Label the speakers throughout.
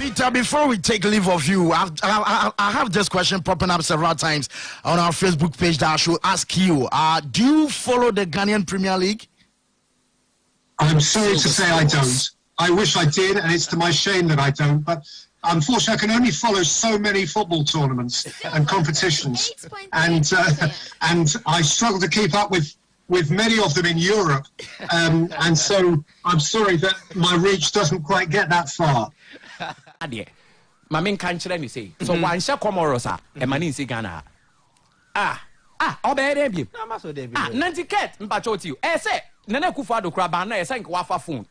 Speaker 1: Peter, before we take leave of you, I have this question popping up several times on our Facebook page that I should ask you. Do you follow the Ghanaian Premier League?
Speaker 2: I'm sorry to say I don't. I wish I did, and it's to my shame that I don't. But unfortunately, I can only follow so many football tournaments and competitions, and I struggle to keep up with many of them in Europe, and so I'm sorry that my reach doesn't quite get that far.
Speaker 3: My main country, you say. So one shall Comoros, and Manisi Ghana. Obey Debbie. Nancy Cat, but you. I say, Nana Kufado Crabana, I sank Wafa phone.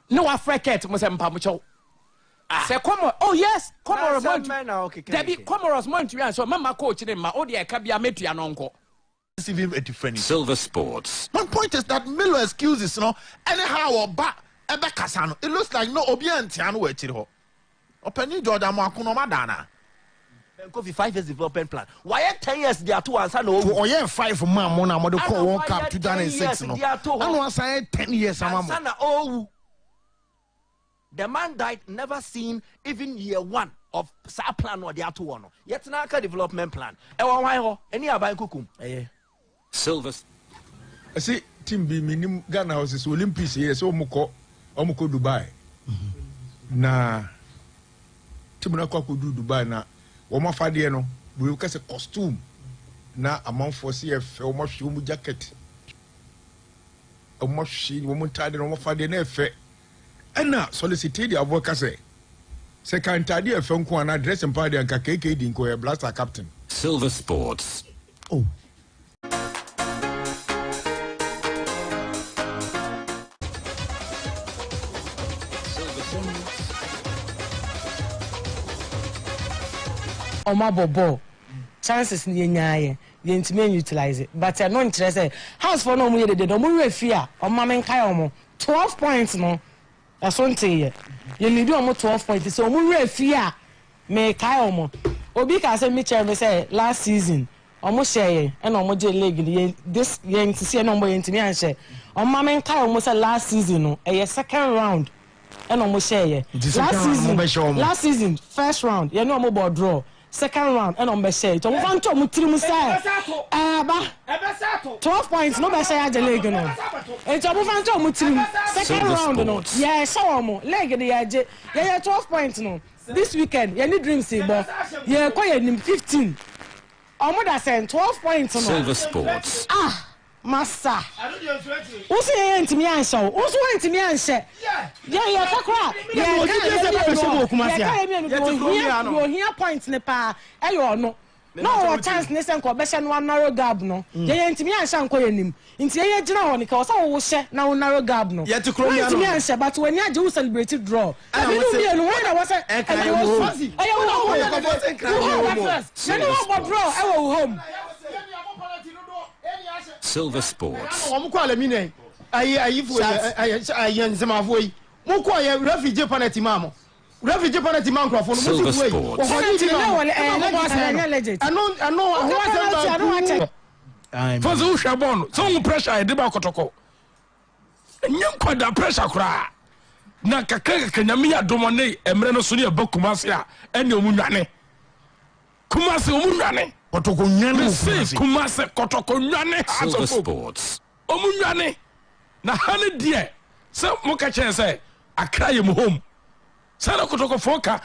Speaker 3: No, I fracket, Mosam Pamucho. Say, oh, yes, Comoros, Debbie Comoros Montreal, so Mamma coach in my Odia Cabia Metrian uncle.
Speaker 4: Him a different
Speaker 5: Silver Sports.
Speaker 4: One point is that Milo excuses, anyhow or back. It looks like no Obiantian way to Open Jordan Makuno Madana.
Speaker 6: Coffee 5 years development plan. Why 10 years they are 2 and no?
Speaker 4: Oh, yeah, 5 for Mamma, Mother Call World Cup 2006. No, I was 10 years.
Speaker 6: Oh, the man died, never seen even year 1 of SAP plan or the other one. Yet, Naka development plan. Any about Kukum.
Speaker 5: Silver.
Speaker 7: I see Team B minimum Ghana houses Olympics here, so Omoko Dubai. Na Timunako could do Dubai na Oma Fadiano, we will cast a costume na amount for CF or mushroom jacket. A machine woman tied and Oma Fadian. And now solicited the advocacy. Second idea from Kwan address and party and Kakeke Dinko, a blaster captain.
Speaker 5: Silver Sports.
Speaker 4: Oh.
Speaker 8: Bobo chances ni nyaye ye ntime utilize it but no interest house for no mu ye de no mu refia o ma men kai omo 12 points no asonte ye need omo 12 points so mu refia me kai omo obi ka say me chair me say last season omo share and omo je league ye this ye ntise no mo ye ntime anhye o ma men kai omo say last season no e second round and omo share last season first round ye no omo board draw second round and on be say to move to mu tiri mu say 12 points no be say ya league no e to move to mu tiri second round no yeah so mo league dey ya 12 points no this weekend you need dreams bo ye ko ye nim 15 omo da say 12 points no
Speaker 5: Silver Sports.
Speaker 8: Massa. Who's saying to me and so? Who's going to me and say? Yeah, Kakra. You hear points in the pa. No. No chance listen ko be no narrow gap no. Yeah, ntimi an sha nko yanim. Nti ye gina ho ne ka wo sa wo hye na wo narrow gap no.
Speaker 4: Yeah, to Colombia no.
Speaker 8: Ntimi an sha but when you celebrate draw. Abi no me no when I was say home.
Speaker 5: Silver Sports.
Speaker 4: Refugee penalty man crofo no
Speaker 5: Silver Sports.
Speaker 7: Fazo Shabon, some pressure I deba kotoko. Nyam kwada pressure kra. Na kakaka kanyamia domone emre no so ne bakumasia ene omunwane. Kumase omunwane.
Speaker 4: Kotoko nyane
Speaker 7: Kumase kotoko nyane.
Speaker 5: Silver Sports.
Speaker 7: Omunwane. Na hane die. Se moka chen say Accra ye mu home. Sana kotoko foka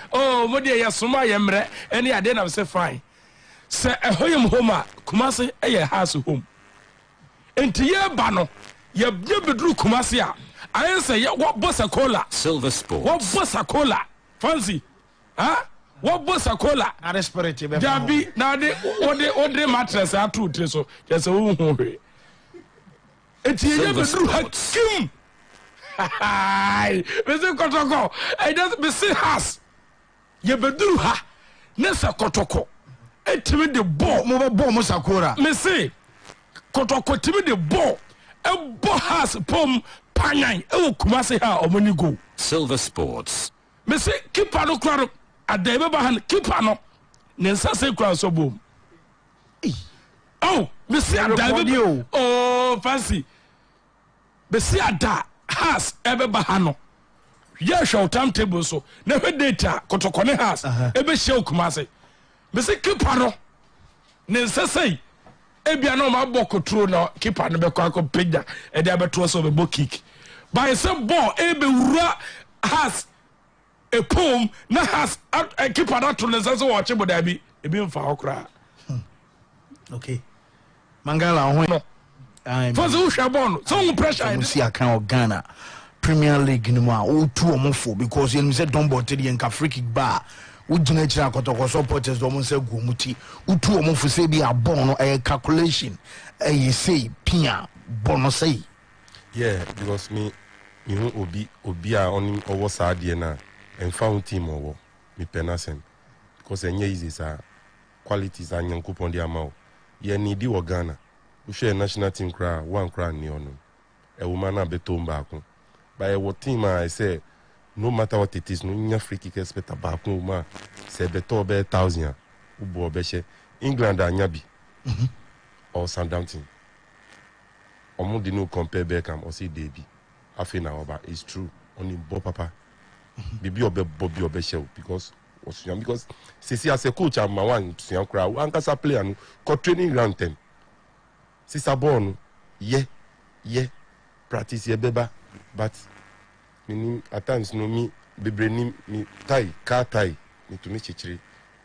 Speaker 7: modi ya soma ye mre ene ade na se fine. Se ehoyem home a Kumase eye house home. Enti ye ba no ye bedru Kumase a ayense ye wo bossa cola.
Speaker 5: Silver Sports.
Speaker 7: Wo bossa cola. Fancy. What was a cola?
Speaker 4: I respect you.
Speaker 7: Jabi, now the mattress are two, so there's a woman. It's here to Hakim. Mr. Kotoko, I just be see us. You bedu ha, Nessa Kotoko. A timid the ball, move bomb Musakura. Missy Kotoko, timid the ball. A ball has pom panyan, Kumase ha, or when you go.
Speaker 5: Silver Sports.
Speaker 7: Missy, keep on the crowd. Adebe bahan keeper no nensa se kura so bom oh me see adebe oh fancy me see ada has ebe bahan no
Speaker 9: Yeah, show timetable so. Never data. Kotokone has. Ebe show kumase. Mese keeper no. Ne say. Ebia no ma boko true no keeper no be kwa ko pagya. E dey abeto so be bo kick. By some ball ebe wura has a poem na has a keeper that to ne say watch bo da bi. Ebi mfa okra.
Speaker 1: Okay. Mangala ho no.
Speaker 9: For the Ushabon, some pressure.
Speaker 1: You see, I can't Ghana Premier League no more. Two omofo because you said don't bother the and free kick bar. We do not check out supporters. Don't say gumuti. Two omofo say be a born a calculation. You say pia bonus say.
Speaker 10: Yeah, because me obi a on over Sardiana and found team over me penasem because any easy sa qualities and young coupon the amount. Yeah, need you Ghana. We share national team cry one cry ni ono. A woman a beton back. By a team I say no matter what it is, no nya free kick expect a back ma say beto be 1,000 ubo beshe England a nyabi or Southampton. Omo di no compare Beckham or see Davy. Afi na oba it's true. Only Bob Papa. Bibi obe Bobby obe show because see as a coach I'm one to crowd one kasa player no co training ground them. Sisa born, yeah, practice ye beba, but meaning at times no me be me tie, car tie, me to me chichiri,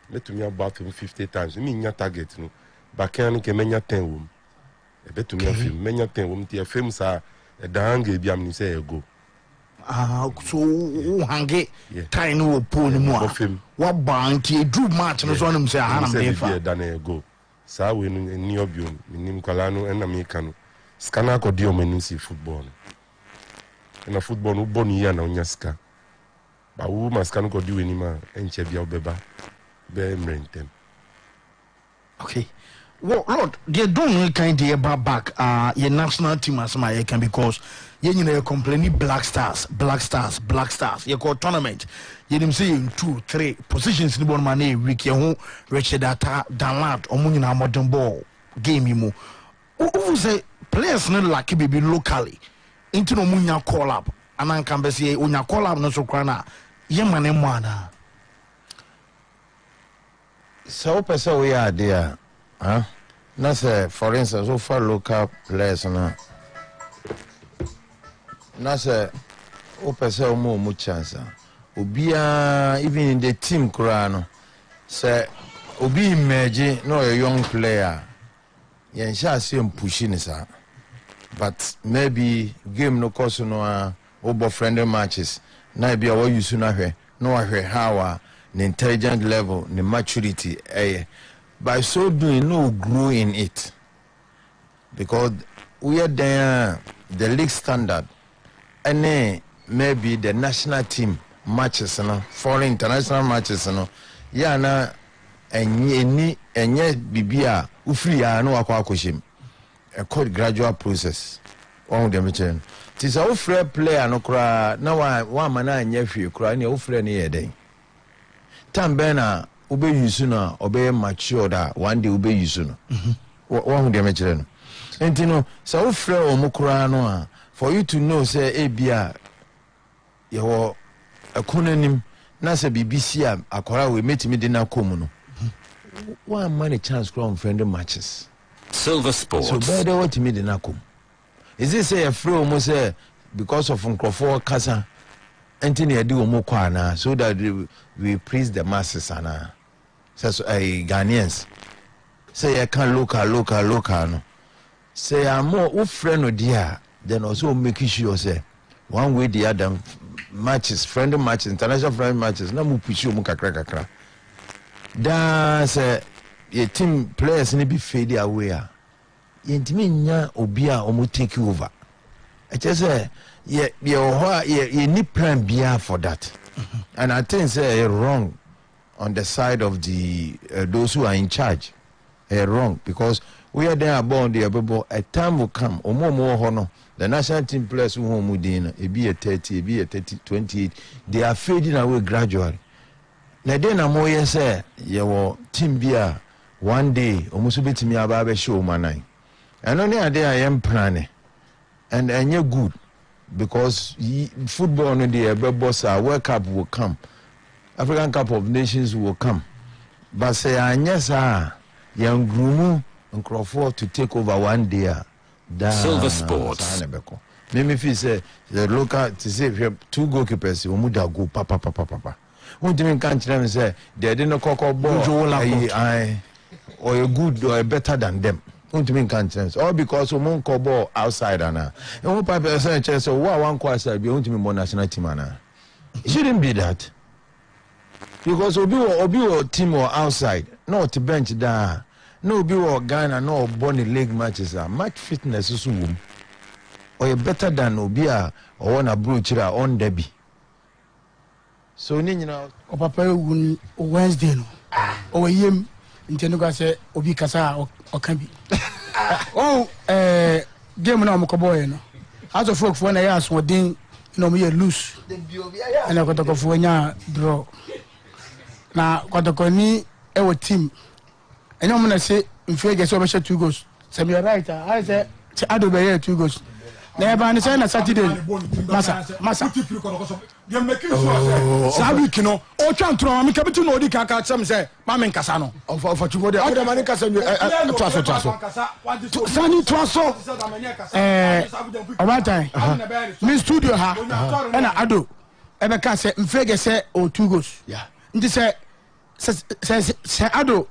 Speaker 10: me to me about 50 times. Me nya target no, but can ke menya 10 wom. E bet to me a film, menya 10 wom ti a film sa e da hange bi am ni say go.
Speaker 1: So hange tie no po ni mo a. What bank e do match no so no say hanam dey fa.
Speaker 10: Da go. Sa we ni obium nim kwala no na me ka no scanner ko di o menu si football na football no bonu ya na onya ska ba wo ma scanner ko di we ni ma enche bia obeba be mrentem.
Speaker 1: Okay, well Lord they don't kind of back your national team as my can because you know complaining black stars you call tournament you say in 2-3 positions in one man week you Richard Data download or na modern ball game you mo who say players no like be locally into no munya call up and I can be say unya call up no so krana ye man em wana
Speaker 11: so person we are there na say for instance so far local players na say o person o mo chance obia even in the team kura no say obi emerge no a young player yen sha say pushing sa but maybe game no course no obo friendly matches na be a use na hwe no hwe how the intelligent level the maturity by so doing no grow in it because we are there the league standard and maybe the national team matches foreign international matches ya na enye bibia ufri ya no akwakoshim a called gradual process on the mission tis a free player no kra na wa mana anya hwe kra na ufre ne yeden tambe na ube yusu na obe mature da one day ube yusu no one the mission no entino so ufre o mukra no for you to know say ebia yo akonanim na say BBC akora we metimi de na komu no one man a chance ground friendly matches
Speaker 5: Silver Sports.
Speaker 11: So better what me de na kom is this say a free almost say because of Nkrofo Kasa entini edi omo kwa na so that we please the masses ana so Ghanaians say I can local no say I'm more friend of dear then also making sure say one way the other matches friendly matches international friendly matches na mu push mu kakra da say your team players ni be fade away yentimi nya obi a omo take over I just say ye need plan bia for that and I think say wrong on the side of the those who are in charge wrong because we are there about the able a time will come omo hono the national team players who home within e be a 30 e be a 30 28 they are fading away gradually na dey na mo ye say ye wo team bia one day omuso betimi aba be show manan and only ade I am planning and you're good because football no dey boss World Cup will come, African Cup of Nations will come, but say anyasa young grumu and to take over one day.
Speaker 5: Silver Sports.
Speaker 11: Maybe if you say the local to say if you have 2 goalkeepers, you muda go papa. What do you mean can't them say they didn't cock ball or a good or a better than them? What do you mean can't all because we won't call ball outside and one papa say so what one question be want to be more national team and it shouldn't be that. Because obi team or outside, no to bench there. No be or Ghana, no bonny leg matches are match fitness is or you better than Obia or one a broocher on Debbie. So you know
Speaker 12: Papa Wednesday no or him in Tenuga say Obi Kasa or Kambi. Oh game now Mokoboy no. As of folk when I ask what ding no me loose and I got to go for draw. Now got to go ni our team. And I'm gonna say if you get so much 2 goals. So you're right. I say I do be 2 goals. Never understand na Saturday. Massa.
Speaker 9: Sabi kino o twa ntro am ka bitu no di ka cham say ma men kasa no
Speaker 1: of chumo de o de mani kasa twaso sani twaso
Speaker 12: about time me studio ha na ado e be ka say mfege say o 2 goals nti say ado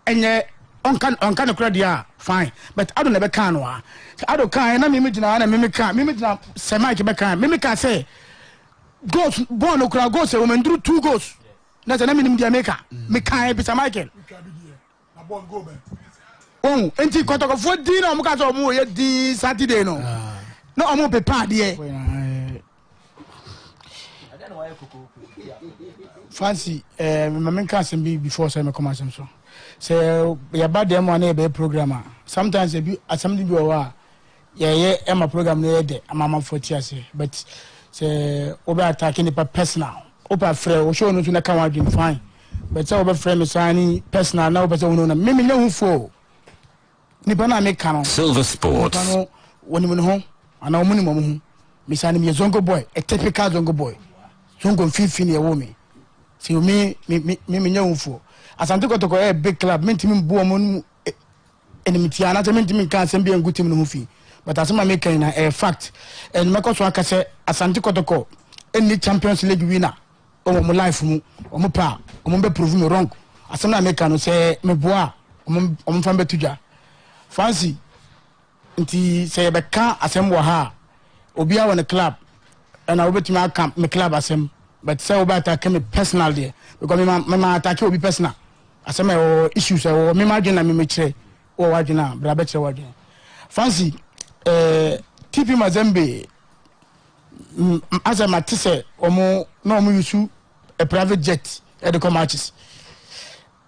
Speaker 12: enye on kan kura dia fine but ado na be kan no a ado kan na me gina na me gina say Mike be kan me ka say goals born okra goals e women do 2 goals na say na me nim dia make me kan be say Michael na born go be oh enti kotokofo di na o ka so mo ye di Saturday no no o mo prepare there fancy my men can say before say me come asem so say ya bad dem one be programmer sometimes e be assembly be wa yeah my program no dey amama 40 years but say obe attacking the personal oba frɛ o show no to na kan wa dream fine but say obe frɛ me sani personal na obe say no na me nya fo ni bana me kan
Speaker 5: Silver Sports
Speaker 12: woni mo ho ana mo ni mo ho me sani me zongo boy a typical zongo boy zongo fifini e wo me see me nya fo Asante Kotoko a big club mentimi mbo mo enemy ana te mentimi kan sem bi en gutim no ho fi but asema make na a fact and me koso aka say Asante Kotoko any Champions League winner o mo life mu o mo pa o mo be prove me wrong asema make no say me boa o mo fa betuja fancy nti say be ka asem wo ha obi a won club and I obetimi aka me club asem but say obi attack me personal there because me attack obi personal asema o issues o me imagine na me kire o wagina bra be kire wagina fancy TP Mazembe asema tise omo na omo use a private jet at the matches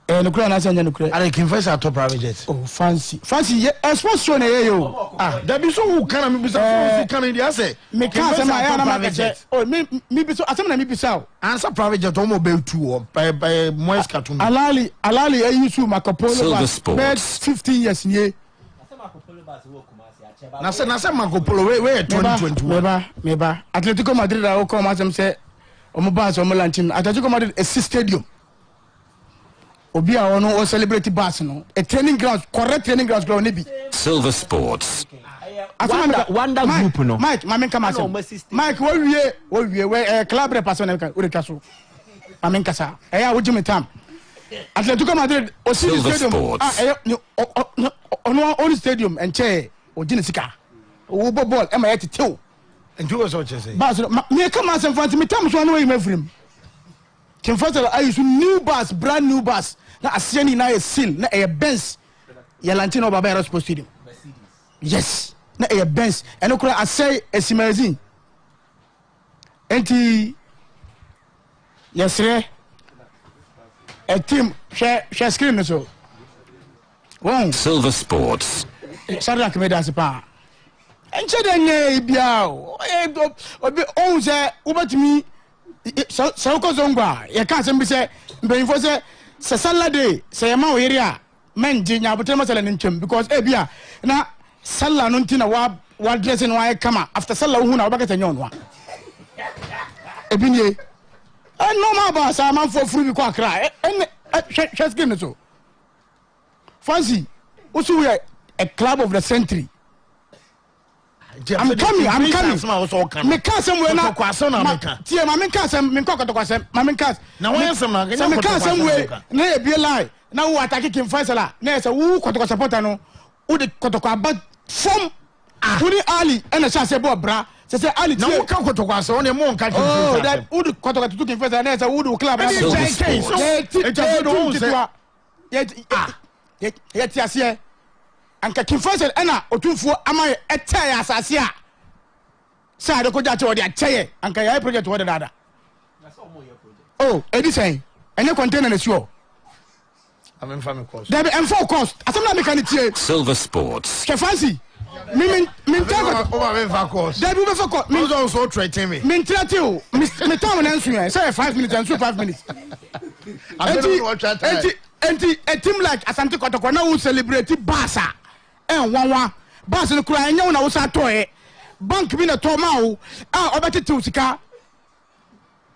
Speaker 12: no kura na sanya no kura
Speaker 1: I confess at private jet
Speaker 12: oh fancy sports show na yo
Speaker 1: that be so who can me be so can in the say
Speaker 12: me can say my private jet oh me be so asema na me be so
Speaker 1: answer private jet omo be 2 by Moise Katumbi
Speaker 12: alali use Marco Polo bus 15 years nie
Speaker 1: na say Marco Polo we 2021
Speaker 12: meba Atletico Madrid o come asem say omo bus omo launching Atletico Madrid a stadium obi a ono o celebrate bus no a training ground correct training ground ground ne bi
Speaker 5: Silver Sports
Speaker 6: Wanda group no
Speaker 12: Mike mamen kama say Mike wo wie we club representative o de kaso mamen kasa ya wo jimi tam Atletico Madrid o stadium ono on stadium enche o jini sika o bo ball e ma yete tew
Speaker 1: and you also say
Speaker 12: bus me kama say fancy me tam so no we mafrim Kim Fatal I use new bus, brand new bus. Na asiani na a seal, na a Benz. Ya Lantino Baba Aerospace Stadium. Yes, na a Benz. And okura asay esimazin. Enti yesre a team share screen so. Wow.
Speaker 5: Silver Sports.
Speaker 12: Sarah Kemeda sepa. Enche denye ibiao. Obi onze ubatimi so ko zongwa ye ka sem bi se mbenfo se Saturday se ma o area men ji nya botre masala ntwem because e bia na sala no ntina wa what dressing why come after Salah who now back at one. Ebinie. And no more boss, I'm for free because cry. And just give it so. Fancy, also we are a club of the century. I'm coming. Me can't somewhere now. Tia, my men can't some men cock to question. My men can't. Now, when some can't somewhere, nay, be a lie. Now, what I can find a nay, so who could support no, who the Kotoka, but from Uni Ali and a chance about bra. Say Ali, no come to us only more country. Oh, that would Kotoka to first and as a wood club. Yet, yes, yeah. And King Faisal Anna or two for am I a tire as I see. Side of Kodato or the tire and Kaya project one another. Oh, Eddie saying, and your container is your. I'm in family course. There be and four cost. As I'm not making it.
Speaker 5: Silver Sports.
Speaker 12: Fancy. Min course. There be for court. Means also treating me. Min tell Mr. Tom and answer. Say 5 minutes and 5 minutes. I don't know what and a team like Asante Kotoko now celebrate Basa. And one Basa no cry no na usa toy. Bank bi na tomao. Obeti tusika.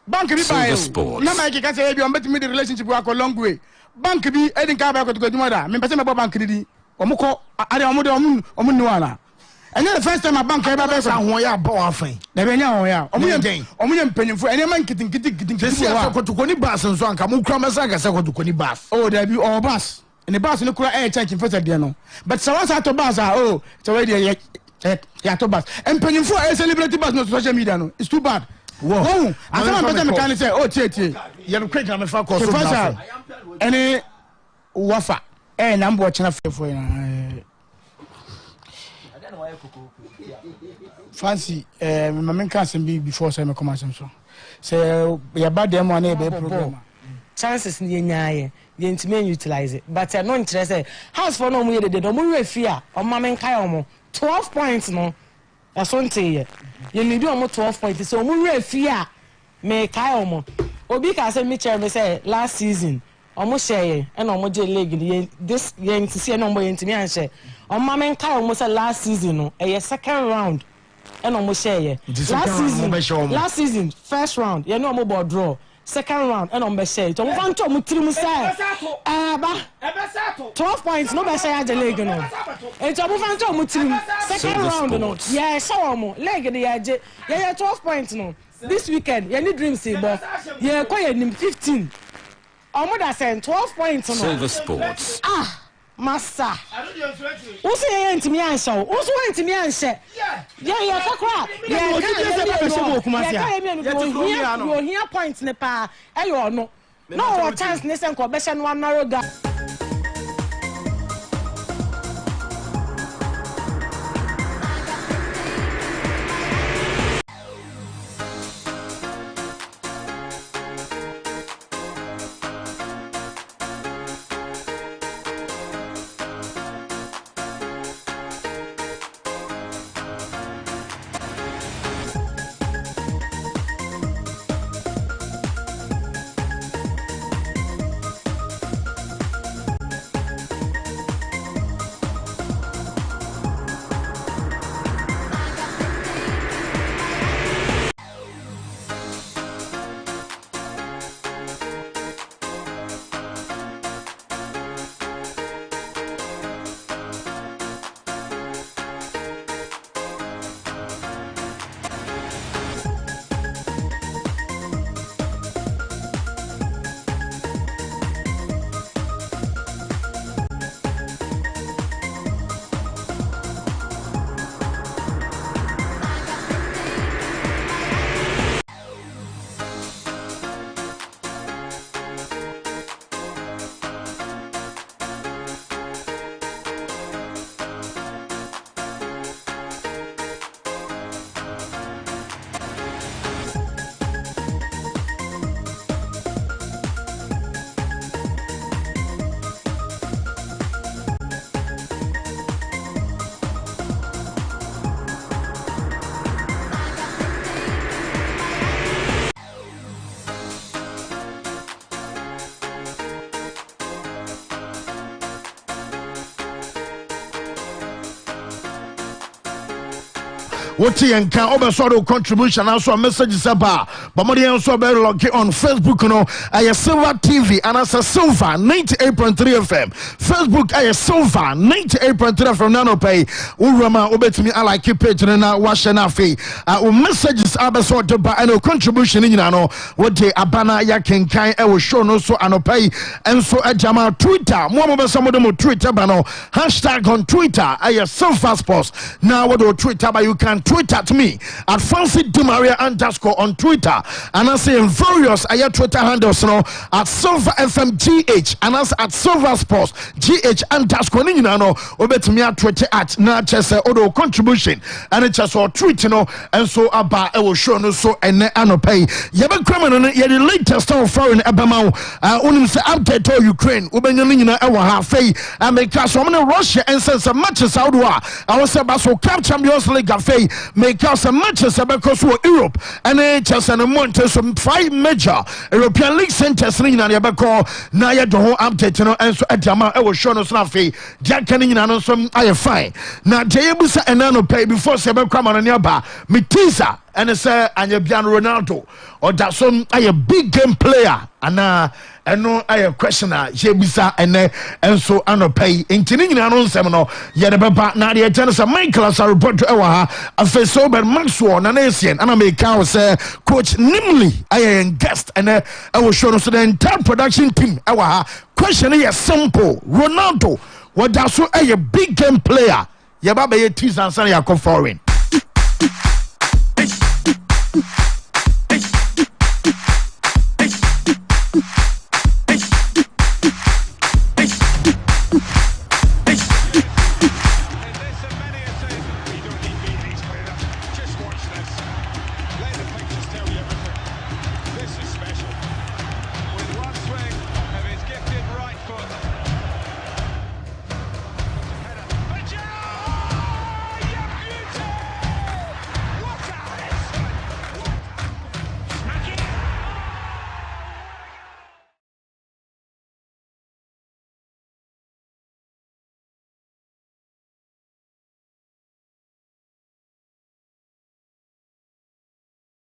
Speaker 12: Bank bi buy. Na make ka say bi on bet me the relationship work a long way. Bank bi edin ka ba ko to mother. Me pese me bank di. Omuko ade omu nu ala. And the first time a bank ever be ho ya bo afan. Na be nya ho ya. Omu mpanyimfo ene man kitin.
Speaker 1: Sesi akotoko ni bus nso anka mo kura masa ka se akotoko ni bus.
Speaker 12: Oh, there be all bus. And the bus no kura change first there no. But sawa to bus so we there ya to bus. And mpanyimfo celebrate bus no social media no. It's too bad. Wow. And some person can say tie.
Speaker 1: You no quick am fa course.
Speaker 12: Any wafa. Number watching for Fancy, my men can't be before some come so. Say, we are bad them one a program.
Speaker 8: Chances near Naya, the intimate utilize it. But I'm not interested. House for no more than the more fear or Mamma Kayomo. 12 points no. That's one say. You need almost 12 points. So more fear may Kayomo. Obika said Mitchell me say last season. Almost say and almost leg this game to see a number into me and say. On Mamma Kayomo said last season, no, a second round. And almost say last season, first round, you know about draw. Second round, and on Beshay. To move to Mutrimusai. 12 points, no Beshay at the leg. And to move on to Mutrim. Second round, no. Yeah, so more. Leg the edge. Yeah, 12 points, no. This weekend, you need dream see, but yeah, quite 15. Omoda saying 12 points, no.
Speaker 5: Silver Sports.
Speaker 8: Master. Who say to me answer? Who went to me answer? Yeah, crap. Yeah, you hear points in the pa. You no. No chance, listen, Corbeshan one narrow down.
Speaker 1: what you can over sort of contribution also messages about but more than so very log on Facebook no I Silver TV and as a Silver 98.3 FM Facebook I Silver 98.3 FM nano pay urama obetimi I like page na wash na fe messages abeso to ba and contribution nyina no what the abana ya kenkan e wo show no so anopai and so ajama Twitter mo be some of Twitter bano hashtag on Twitter I Silver Sports now what do Twitter but you can tweet at me at Fancy Dumaria _ on Twitter and I say in various Twitter handles no at Silver FM GH and as at Silver Sports GH _ nina no obetimi at Twitter at na chese odo contribution and it just or tweet no and so aba e wo show no so ene anopai yebe kwama no ye the latest of foreign abama unim se update to Ukraine ubenya nina e wo ha fei America so no Russia and since matches out wa I was about so Cup Champions League afei make us matches because for Europe and just an amount some 5 major European League centers nina ye be call na ye do ho update no and so adama e wo show no so afei Jack nina no so I fine na jebusa enano pay before se be kwama no nearba me teaser and say Anyabian Ronaldo or that some a big game player and no I questioner jebusa and so anopay intini no semino yede beba na de Genesis Michael as report to ewa afa so ben Maxwell na Asian and make out say coach Nimley I guest and I will show us the entire production team ewa question is simple Ronaldo what that so a big game player yeba be teaser and say yakọ foreign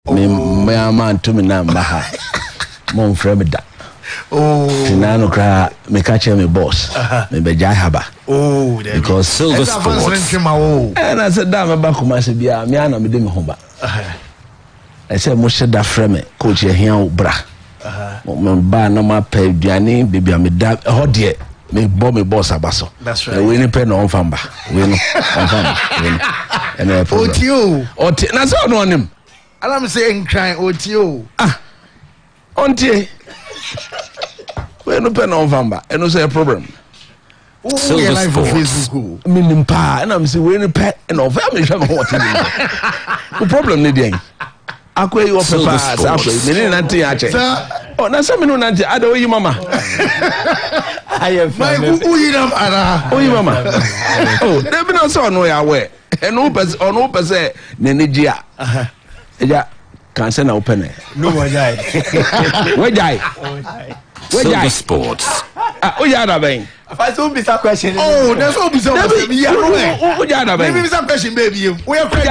Speaker 13: me man to me na mba mon frame da tinano kra me catch me boss me be jai haba because Silver Sports and I said da me ba kuma se bia me ana me de me ho ba I said mo sheda frame coach here bra mo ba na ma pa aduane bibia me da ho de me boss abaso that's right we ni pe no famba we no famba we and oti na so no nim I'm saying crying OTO. Auntie. We no pen on Vamba, and no say a problem.
Speaker 5: Silver Sports.
Speaker 13: Minim pa, and I'm saying we no pet and of family shall what the problem Nidian. Akwe you Silver Sports. Many nanti ache. Oh, na some no nanti ado you mama. I have my uyi mama. Oh, there be no so no ya we. And no person nenijia. Yeah, can't open it. No, where die?
Speaker 5: Silver Sports.
Speaker 13: Oh, yeah, Bang.
Speaker 6: If I don't be that question.
Speaker 13: Oh, there's always a question, baby. We are crazy,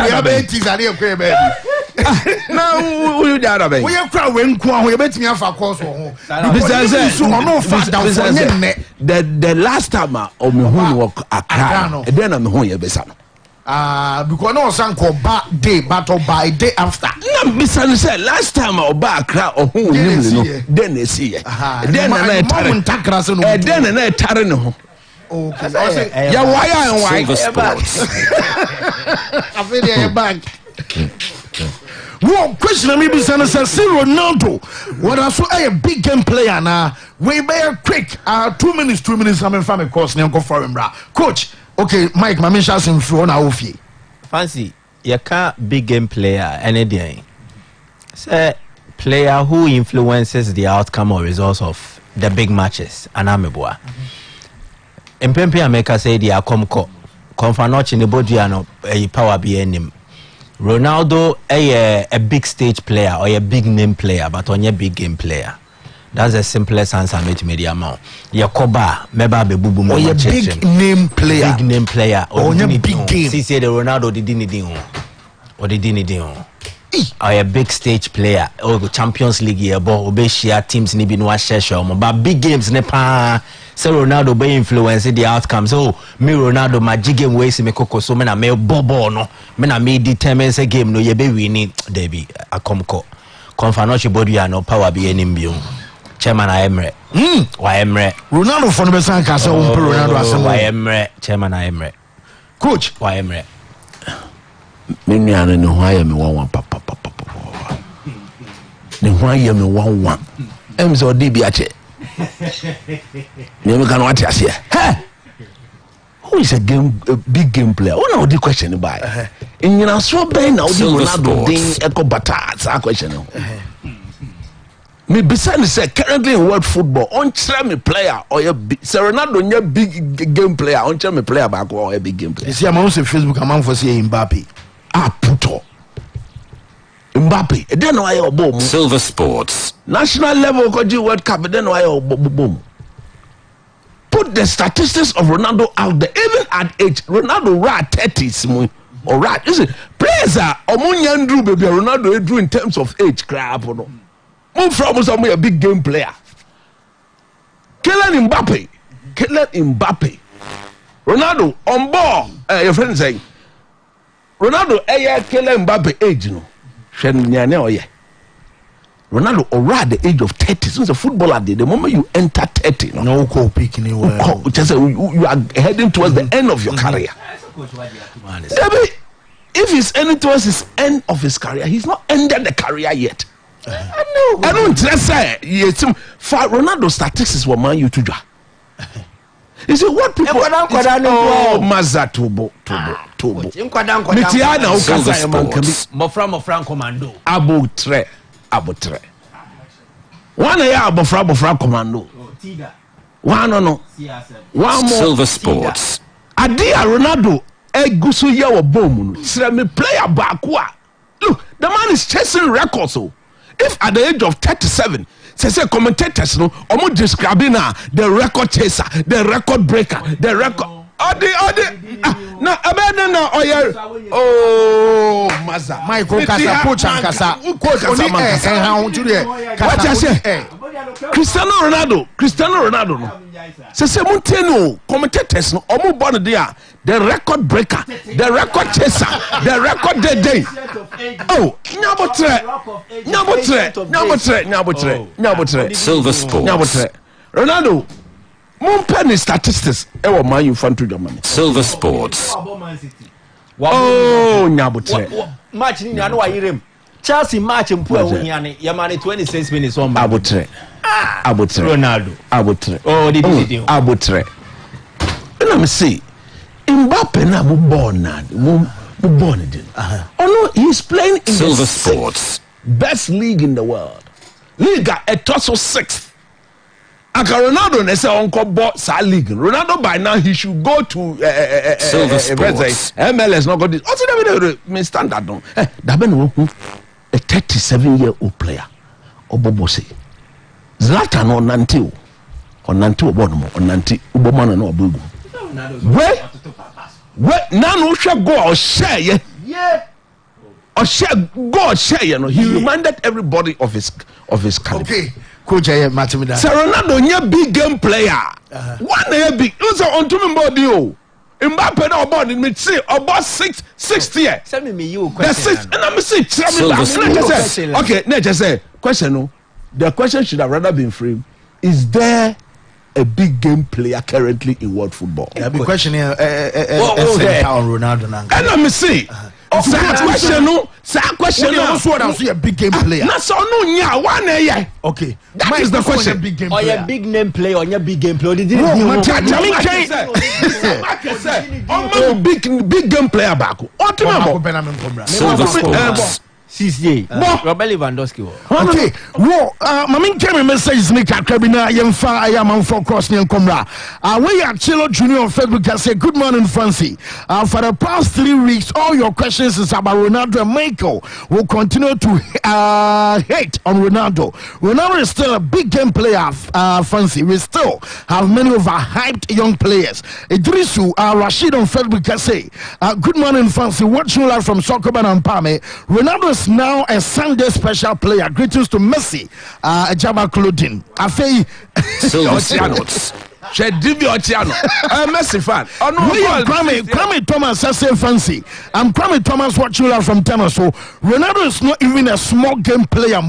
Speaker 13: baby. Now, who you are, baby? We are crying, we bet me off our course. The last time of me who walk a crown, then I'm home, Bessan. Because no son called back day, but by day after. No, Bissan said last time or back crowd or who then they see it. Then I tarn. Okay, yeah, why
Speaker 5: Silver Sports.
Speaker 1: I feel you're back. Well, question me Bissan says Ronaldo. What I saw a big game player now. We bear quick. 2 minutes coming from a course. Now go for him, coach. Okay, Mike, my mention is in front of you.
Speaker 6: Fancy, you can't big game player any day. Say player who influences the outcome or results of the big matches. And I'm a boy. In Pempe America say they are Confanoch in the body and a power behind him. Ronaldo a big stage player or a big name player, but on a big game player. That's the simplest answer I made to media amount. Yakoba, meba be bubu mo.
Speaker 1: Or a big name player.
Speaker 6: Big name player.
Speaker 1: Or a big game.
Speaker 6: See, the Ronaldo didn't do. Or the Dinidino. A big stage player, or the Champions League year, but share teams ni no share but big games nepa. So Ronaldo be influence the outcomes. Oh, me Ronaldo magic game ways me koko so me na me bobo no. Me na me determine say game no ye be winning Debbie a comco. Confanochi body no power be any bio. Chairman Emre. Why Emre?
Speaker 1: Ronaldo for the San Casa Ronaldo as
Speaker 6: why Emre? Chairman Emre.
Speaker 1: Coach,
Speaker 6: why Emre?
Speaker 13: Me nyane no why me one papa. Ne why me one. Em so di bi ache. Me can what you say. Hey! Who is a big game player? Who know the question by? In you so ben now the Ronaldo ding echo bata that question. Me beside say currently in world football on try me player or a Ronaldo nya big game player on try me player back or a big game player.
Speaker 1: You see I'm on Facebook I'm on for say Mbappe.
Speaker 13: Puto. Mbappe, then why you boom?
Speaker 5: Silver Sports.
Speaker 13: National level Koji World Cup, then why you boom? Put the statistics of Ronaldo out there. Even at age, Ronaldo right 30s, or right. Listen, players are Omunyan Drew baby Ronaldo drew in terms of age. Crap, no. Move from somewhere a big game player. Kylian Mbappe. Ronaldo on board. Your friend saying Ronaldo Kylian Mbappe age no. Ronaldo already at the age of 30. Since a footballer, the moment you enter 30,
Speaker 1: no call picking you
Speaker 13: are heading towards the end of your career. If he's ending towards his end of his career, he's not ended the career yet. I don't just say for Ronaldo statistics were man you to do. You see what people Mazza Tubo. Mitiana Ukasa Yamankabi
Speaker 6: Mofra Commando.
Speaker 13: Abutre. One year Bofra Commando. One no. One more.
Speaker 5: Silver Sports.
Speaker 13: Adia Ronaldo Egusu Yawa Bomun. Me player Bakwa. Look, the man is chasing records. So if at the age of 37, say commentators no omo describing the record chaser, the record breaker, the record na abena na oya Maza
Speaker 1: Michael Kasa coach and Kasa
Speaker 13: what you say Cristiano Ronaldo no say Monteno commentators no omo born there the record breaker, the record chaser, the record day. Oh, Nyabotre.
Speaker 5: Silver Sports.
Speaker 13: Ronaldo, Montpenny statistics. Ewa man you fan to Germany.
Speaker 5: Silver Sports.
Speaker 13: Oh, Nyabotre.
Speaker 6: Match ni anu ayirem. Chelsea match mpu ehuniane. Yamane 26 minutes on.
Speaker 13: Abotre.
Speaker 6: Ronaldo.
Speaker 13: Abotre.
Speaker 6: Oh, did.
Speaker 13: Abotre. Let me see. Mbappe na born again. Oh no, he's playing in
Speaker 5: Silver
Speaker 13: the
Speaker 5: Sports.
Speaker 13: Best league in the world. Liga Etoso 6th. Aka Ronaldo na say onko bo sa league. Ronaldo by now he should go to
Speaker 5: Silver Sports.
Speaker 13: MLS not got this. Also me standard no. Dabe no a 37-year-old player. Obobo say. Zlatan on nanti obono on nanti ubomana no obugu. Where none shall go or share ye. Or share God share you know. He reminded everybody of his caliber.
Speaker 1: Okay. Coach Matimida.
Speaker 13: Ronaldo nya big game player. One year big. Also on to me body o. Mbappe na about me say about 60 year.
Speaker 6: Send me you question.
Speaker 13: And I'm say okay, let's just say question no. The question should have rather been framed. Is there a big game player currently in world football?
Speaker 1: Yeah, the question here on Ronaldo now.
Speaker 13: And let me see. Question no. Question no.
Speaker 1: Also a big game player.
Speaker 13: Na so no nya one year.
Speaker 1: Okay.
Speaker 13: That is the question.
Speaker 6: Or a big name player or a big game player.
Speaker 13: Big game player back.
Speaker 5: Silver Sports.
Speaker 6: CCA. Robert Lewandowski.
Speaker 1: Okay. Well, Mamin came a message me Kakrabina Yemfa I am on for cross near Comra. We are Chilo Junior on Facebook can say good morning, Fancy. For the past 3 weeks, all your questions is about Ronaldo and Michael will continue to hate on Ronaldo. Ronaldo is still a big game player, Fancy. We still have many overhyped young players. Idrisu Rashid on Facebook can say good morning, Fancy. Watching live from Sokoban and Pame. Ronaldo is now a Sunday special player. Greetings to Messi, Java Clothing. Afei
Speaker 9: Silver Sports. Shedivi Ochiano. Messi fan.
Speaker 1: Kwame Thomas, I say Fancy. I'm Kwame Thomas watching live from Tama. So Ronaldo is not even a small game player.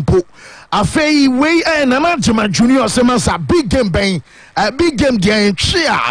Speaker 1: Afei we Nana Juma Junior Semasa big game bang. A big game there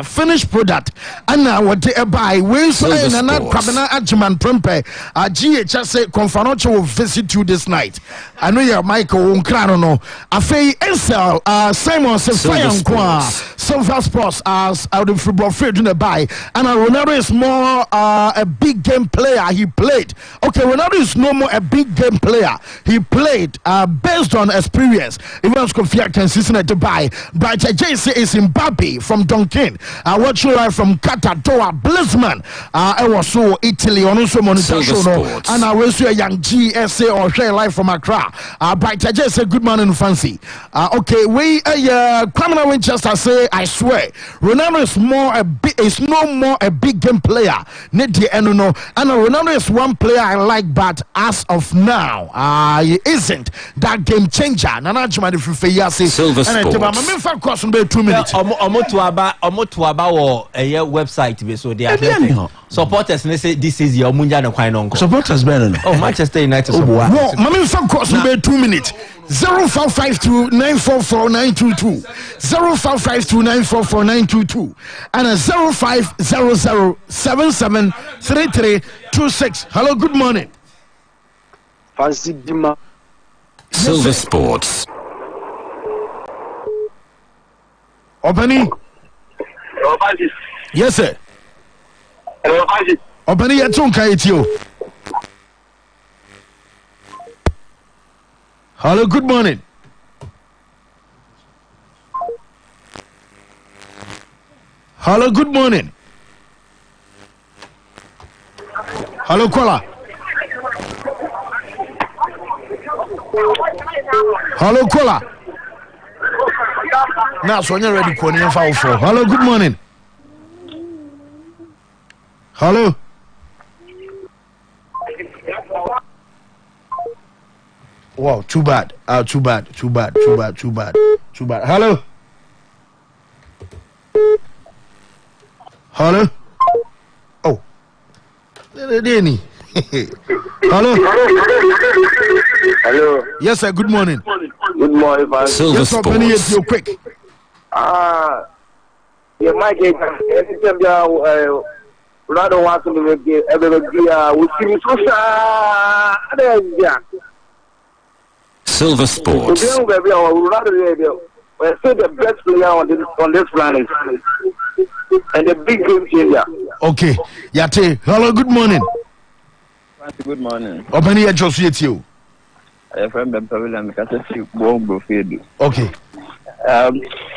Speaker 1: finished product and now what they buy we so Nana Kwabena Ajman Prempe GHS say Confanocho will visit you this night. I know you're Michael Unkrano no Afei Esel Simon Sefayan Kwa Silver Sports as out of football field in the buy and Ronaldo is more a big game player. He played okay. Ronaldo is no more a big game player. He played based on experience. Even Skofia can see at the buy but JC is Zimbabwe from Duncan. I watch you live from Qatar, Doha, Blitzman. I was so Italy on also monitor show and I was a young GSA or share live from Accra. But I just say good morning, Fancy. Okay, we Kwame Winchester say I swear Ronaldo is no more a big game player. Need the and Ronaldo is one player I like, but as of now, he isn't that game changer. Nana Juma if you say
Speaker 5: Silver Sports.
Speaker 1: 2 minutes.
Speaker 6: Omotuaba or a website so they are supporters say this is your Munja no kwai no.
Speaker 13: Supporters better.
Speaker 6: Oh, Manchester United.
Speaker 1: No, Mami fa course be 2 minutes. 0552944922 0552944922 and 0500773326. Hello, good morning.
Speaker 14: Fancy Dima.
Speaker 5: Silver Sports.
Speaker 1: Obani. Yes, sir. Obani yatunka itio. Hello, good morning. Hello, good morning. Hello, Kola. Hello, Kola. Now, so you're ready for the info. Hello, good morning. Hello. Wow, too bad. Too bad. Hello. Hello. Oh. Denny. Hello.
Speaker 14: Hello.
Speaker 1: Yes, sir. Good morning.
Speaker 14: Good morning, man.
Speaker 5: Silver
Speaker 1: Sports. Yes, sir. Quick.
Speaker 14: Yeah, Mike. Anytime Ronaldo wants to be
Speaker 5: Silver Sports.
Speaker 14: We're still the best player on this planet and the big game changer.
Speaker 1: Okay. Yate. Hello. Good morning.
Speaker 15: Good morning.
Speaker 1: Open your just yet you.
Speaker 15: I friend them Pavilion because you won't field.
Speaker 1: Okay.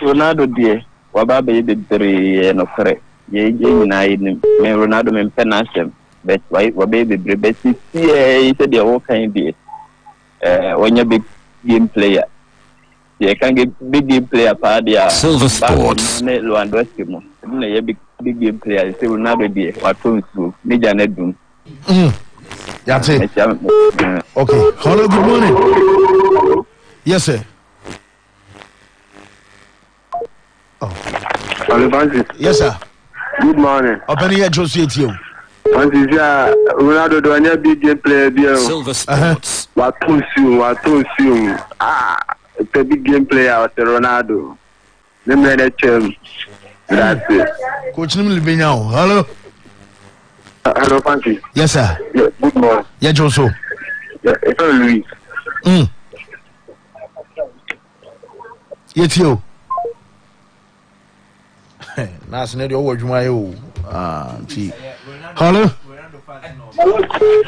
Speaker 15: Ronaldo dear, Wababe did 3 and of correct. Ye Ronaldo men penasem, but why Wababe Brebesi, he said the whole kind be when you're big game player. You can get big game player party.
Speaker 5: Silver Sports.
Speaker 15: Lewandowski, big game player. Say Ronaldo dear, what to Media Nedum.
Speaker 1: That's it. Okay. Hello, good morning. Yes, sir. Oh.
Speaker 14: Hello, Francis.
Speaker 1: Yes, sir.
Speaker 14: Good morning.
Speaker 1: Open your Joseph you.
Speaker 14: Francis, Ronaldo do any big game player.
Speaker 5: Silver Sports.
Speaker 14: What to assume? It's a big game player, Ronaldo. The manager. That's it.
Speaker 1: Coach Nimlibinyao. Hello.
Speaker 14: Hello, Francis.
Speaker 1: Yes, sir.
Speaker 14: Yeah, good morning.
Speaker 1: Yeah, Joso.
Speaker 14: Yeah, it's Louis.
Speaker 1: Yes, you. Nice, and you're watching my own. Hello.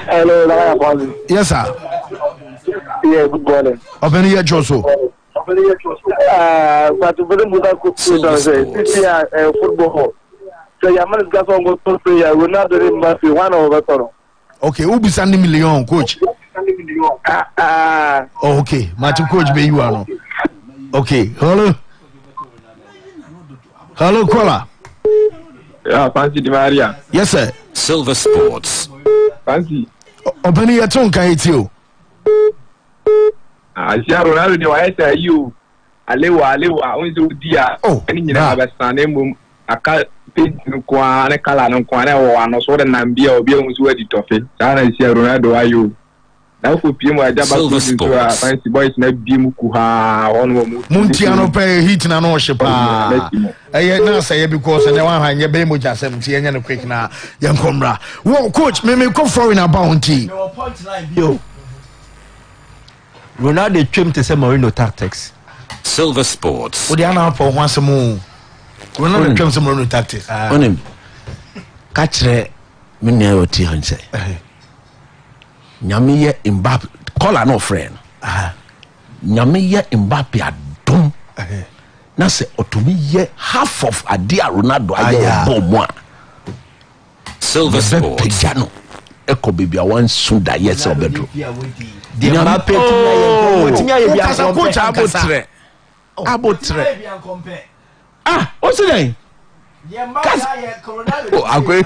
Speaker 14: Hello,
Speaker 1: yes, sir.
Speaker 14: Yeah, good morning.
Speaker 1: Obeni ya Joso.
Speaker 14: But Obeni Muda could say, football. So Yaman got on go to play. I will not do Mbappe 1 over.
Speaker 1: Okay, who be sending million, coach? Oh, okay. Martin coach be you are. Okay, hello. Hello, caller.
Speaker 16: Yeah, Fancy Di Maria.
Speaker 1: Yes, sir.
Speaker 5: Silver Sports.
Speaker 16: Fancy.
Speaker 1: Obeni ya Tonka etio.
Speaker 16: Asia Ronaldo ni waesa you. Alewa onzo dia. Ani nyina abasane mum aka page kwa ne kala no kwa ne wo ano so de nambia obi onzo adi tofe. Sana Asia Ronaldo ayo. Na ko pie mo aja ba ko so Fancy boys na bi mu ku ha ono mu.
Speaker 1: Muntiano pe hit na no hye pa. Na say because ne wan han ye be mo jasem tie nya no quick na yankomra. Wo coach me come foreign about tea.
Speaker 6: No point line bio. Ronaldo trim to say Mourinho tactics.
Speaker 5: Silver Sports.
Speaker 1: Odi ana po ho asemu. Ronaldo trim say Mourinho tactics.
Speaker 13: Onim. Kachre me nya yo ti han say. Nyame ye Mbappe call no friend. Nyame ye Mbappe adom. Na say otomi ye half of adia Ronaldo aye bomb.
Speaker 5: Silver Sports.
Speaker 13: Pejano. Eko bibia wan sunda yes obedro.
Speaker 6: The Mbappe
Speaker 13: coach abotre. What's the name? Akwe.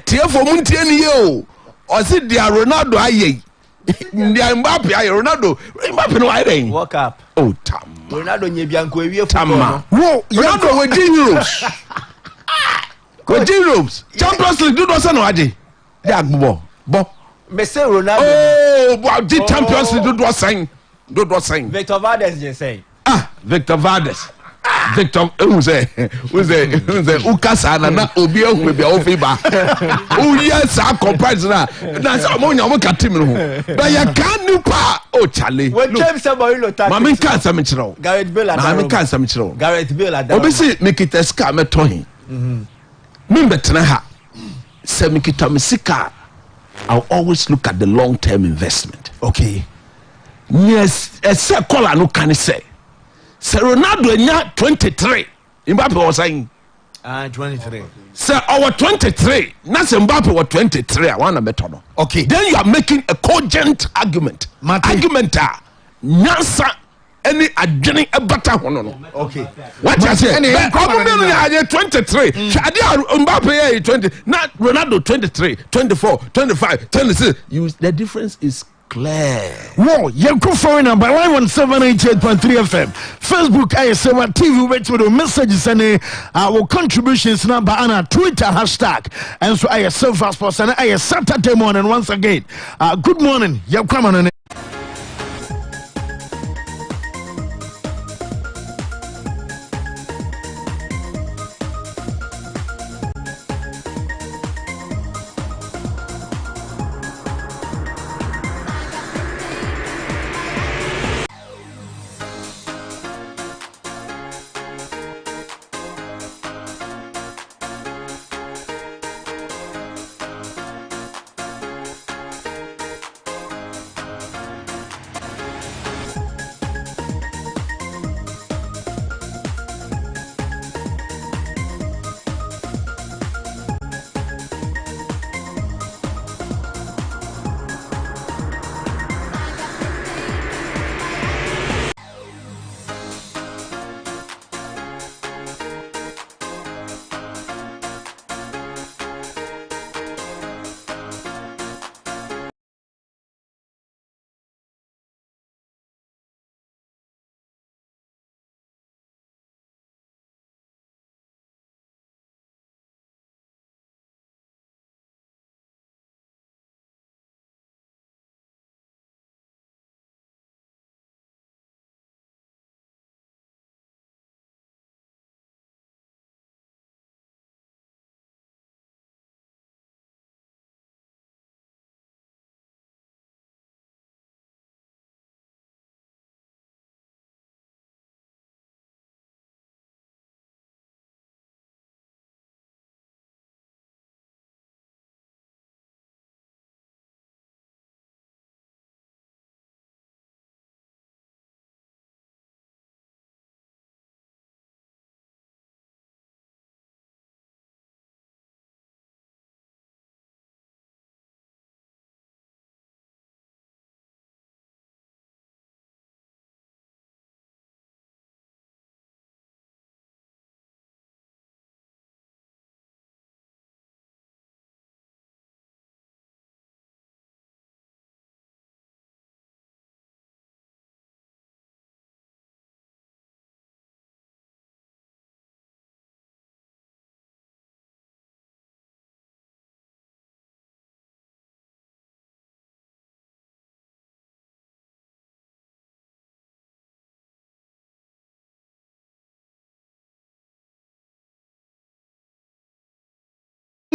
Speaker 13: Tie for muntie ni ye o. O si dia Ronaldo aye. Dia Mbappe aye Ronaldo. Mbappe no aye.
Speaker 6: Walk up.
Speaker 13: Oh tam.
Speaker 6: Ronaldo nye bianco ewie
Speaker 13: Tama. Wo Ronaldo we di Euros. We di Euros. Champions League do do say no ade. Dia agbo. Bo.
Speaker 6: Me say Ronaldo.
Speaker 13: Oh, but the Champions League do sign. Do sign.
Speaker 6: Victor Valdes just say.
Speaker 13: Victor Valdes. Victor who say ukasa na obi ehun be ofiba. Oh yes, I comprise na. Na say mo nya mo ka team no. But you can new pa oh Charlie.
Speaker 6: When James Mourinho tactics.
Speaker 13: Mami kan sam chiro.
Speaker 6: Gareth Bale adaro.
Speaker 13: Mami kan sam chiro.
Speaker 6: Gareth Bale adaro.
Speaker 13: Obi say Mikita ska meto hin. Me betena ha. Say Mikita misika. I'll always look at the long-term investment.
Speaker 1: Okay.
Speaker 13: Yes, a caller no can say. Sir Ronaldo nya 23. Mbappe was saying.
Speaker 1: 23.
Speaker 13: Sir, our 23. Not Mbappe was 23. I want to bet on.
Speaker 1: Okay.
Speaker 13: Then you are making a cogent argument. Argument Nyansa any adjoining a better one.
Speaker 1: Okay.
Speaker 13: What you say? 23. Mbappe 20. Not Ronaldo 23, 24, 25, 26. The difference is clear.
Speaker 1: Whoa, you're foreign number line 1788.3 FM. Facebook, ISM TV, wait with the messages and our contributions number and Twitter hashtag. And so ISM Fast Sports and ISM Saturday morning once again. Good morning. You're coming on.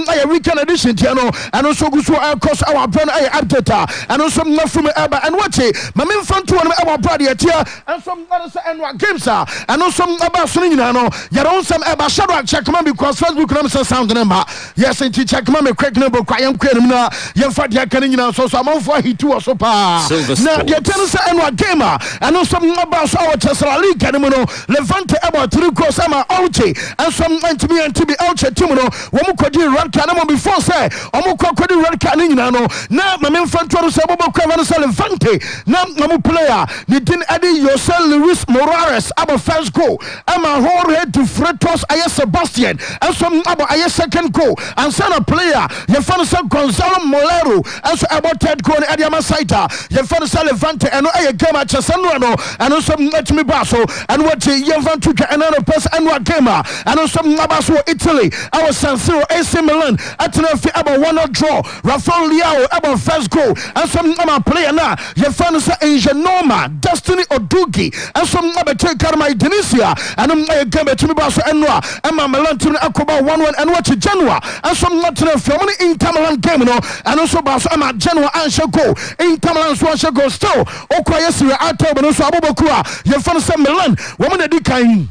Speaker 1: a weekend edition tiano and also go so course our brand update and also from eba and watch it mamen fanto our brother tia and some others and games and also about swinging no your own some eba shadow check man because Facebook number sound number yes and check man quick number kwayam kwem na yem fa dia kan nyina so am for hitu so pa na dia tennis and gamer and also about our Tesla League and no Levante about 3 goals ama Auche and some to be Auche team no wo mo kodi red card no before say omo kodi red card nyina no na mamen fanto so bobo kwa so Levante na mo player ni din adi Jose Luis Morales about first goal ama Jorge de Freitas aye Sebastian and some about aye second goal and sana player ye fan so Gonzalo Molero and so about third goal adi ama saita ye fan so Levante and aye game at Chesano no and also let me baso and what ye fan to another person and what game and also abaso Italy our San Siro AC Milan at about 1-0 draw Rafael Leao about first goal and some player na ye fan so Noma Destiny Odugi and some take Karma Indonesia and game to me baso enwa and Milan to Akoba 1-1 and what Genoa and some not from Inter Milan game no and also baso ama Genoa and Shako Inter Milan so Shako still Okoye Sira Atobo no so Abobokua ye fan so Milan woman edi kan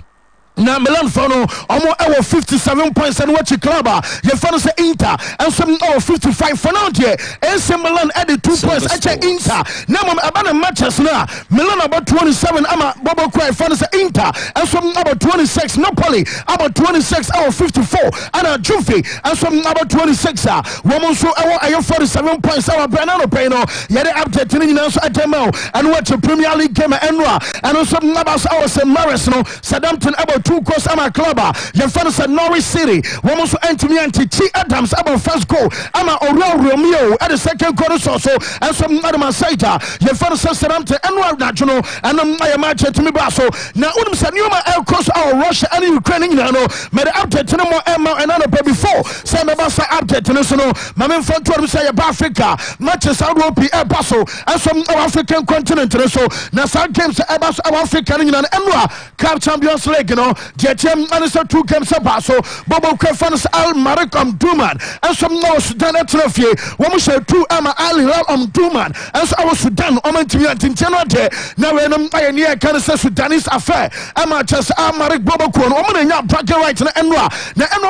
Speaker 1: na Milan fano omo 57 points and what club ye fan say Inter and some 55 for now there AC Milan added 2 points at Inter na mom abana matches na Milan about 27 ama Bobo Kwa fan say Inter and some about 26 Napoli about 26 54 and Juve and some about 26 woman so 47 points our Bernardo Peno ye the update ni na so atema and what Premier League game enwa and also about our St. Maris no Southampton about 2 goals ama club ye fan say Norwich City woman so Anthony Chi Adams about first goal ama Oriol Romeo at the second goal so and some other side ye fan say Southampton and national and my match to me baso na unum say new air course our Russia and Ukraine you know me the update no more and another before say me ba say update no so no mamen fan to say Africa matches out will be air baso and some African continent so na some games about African you know and Cup Champions League you know the team and so 2 games baso Bobo Kefans Al Marik Duman and some no Sudan Atrofie we share 2 ama Al Hilal Duman and so our Sudan omentimi antincheno de na we no pioneer kan say Sudanese affair ama chess Marik Bobo ko no mo nya bracket right na enwa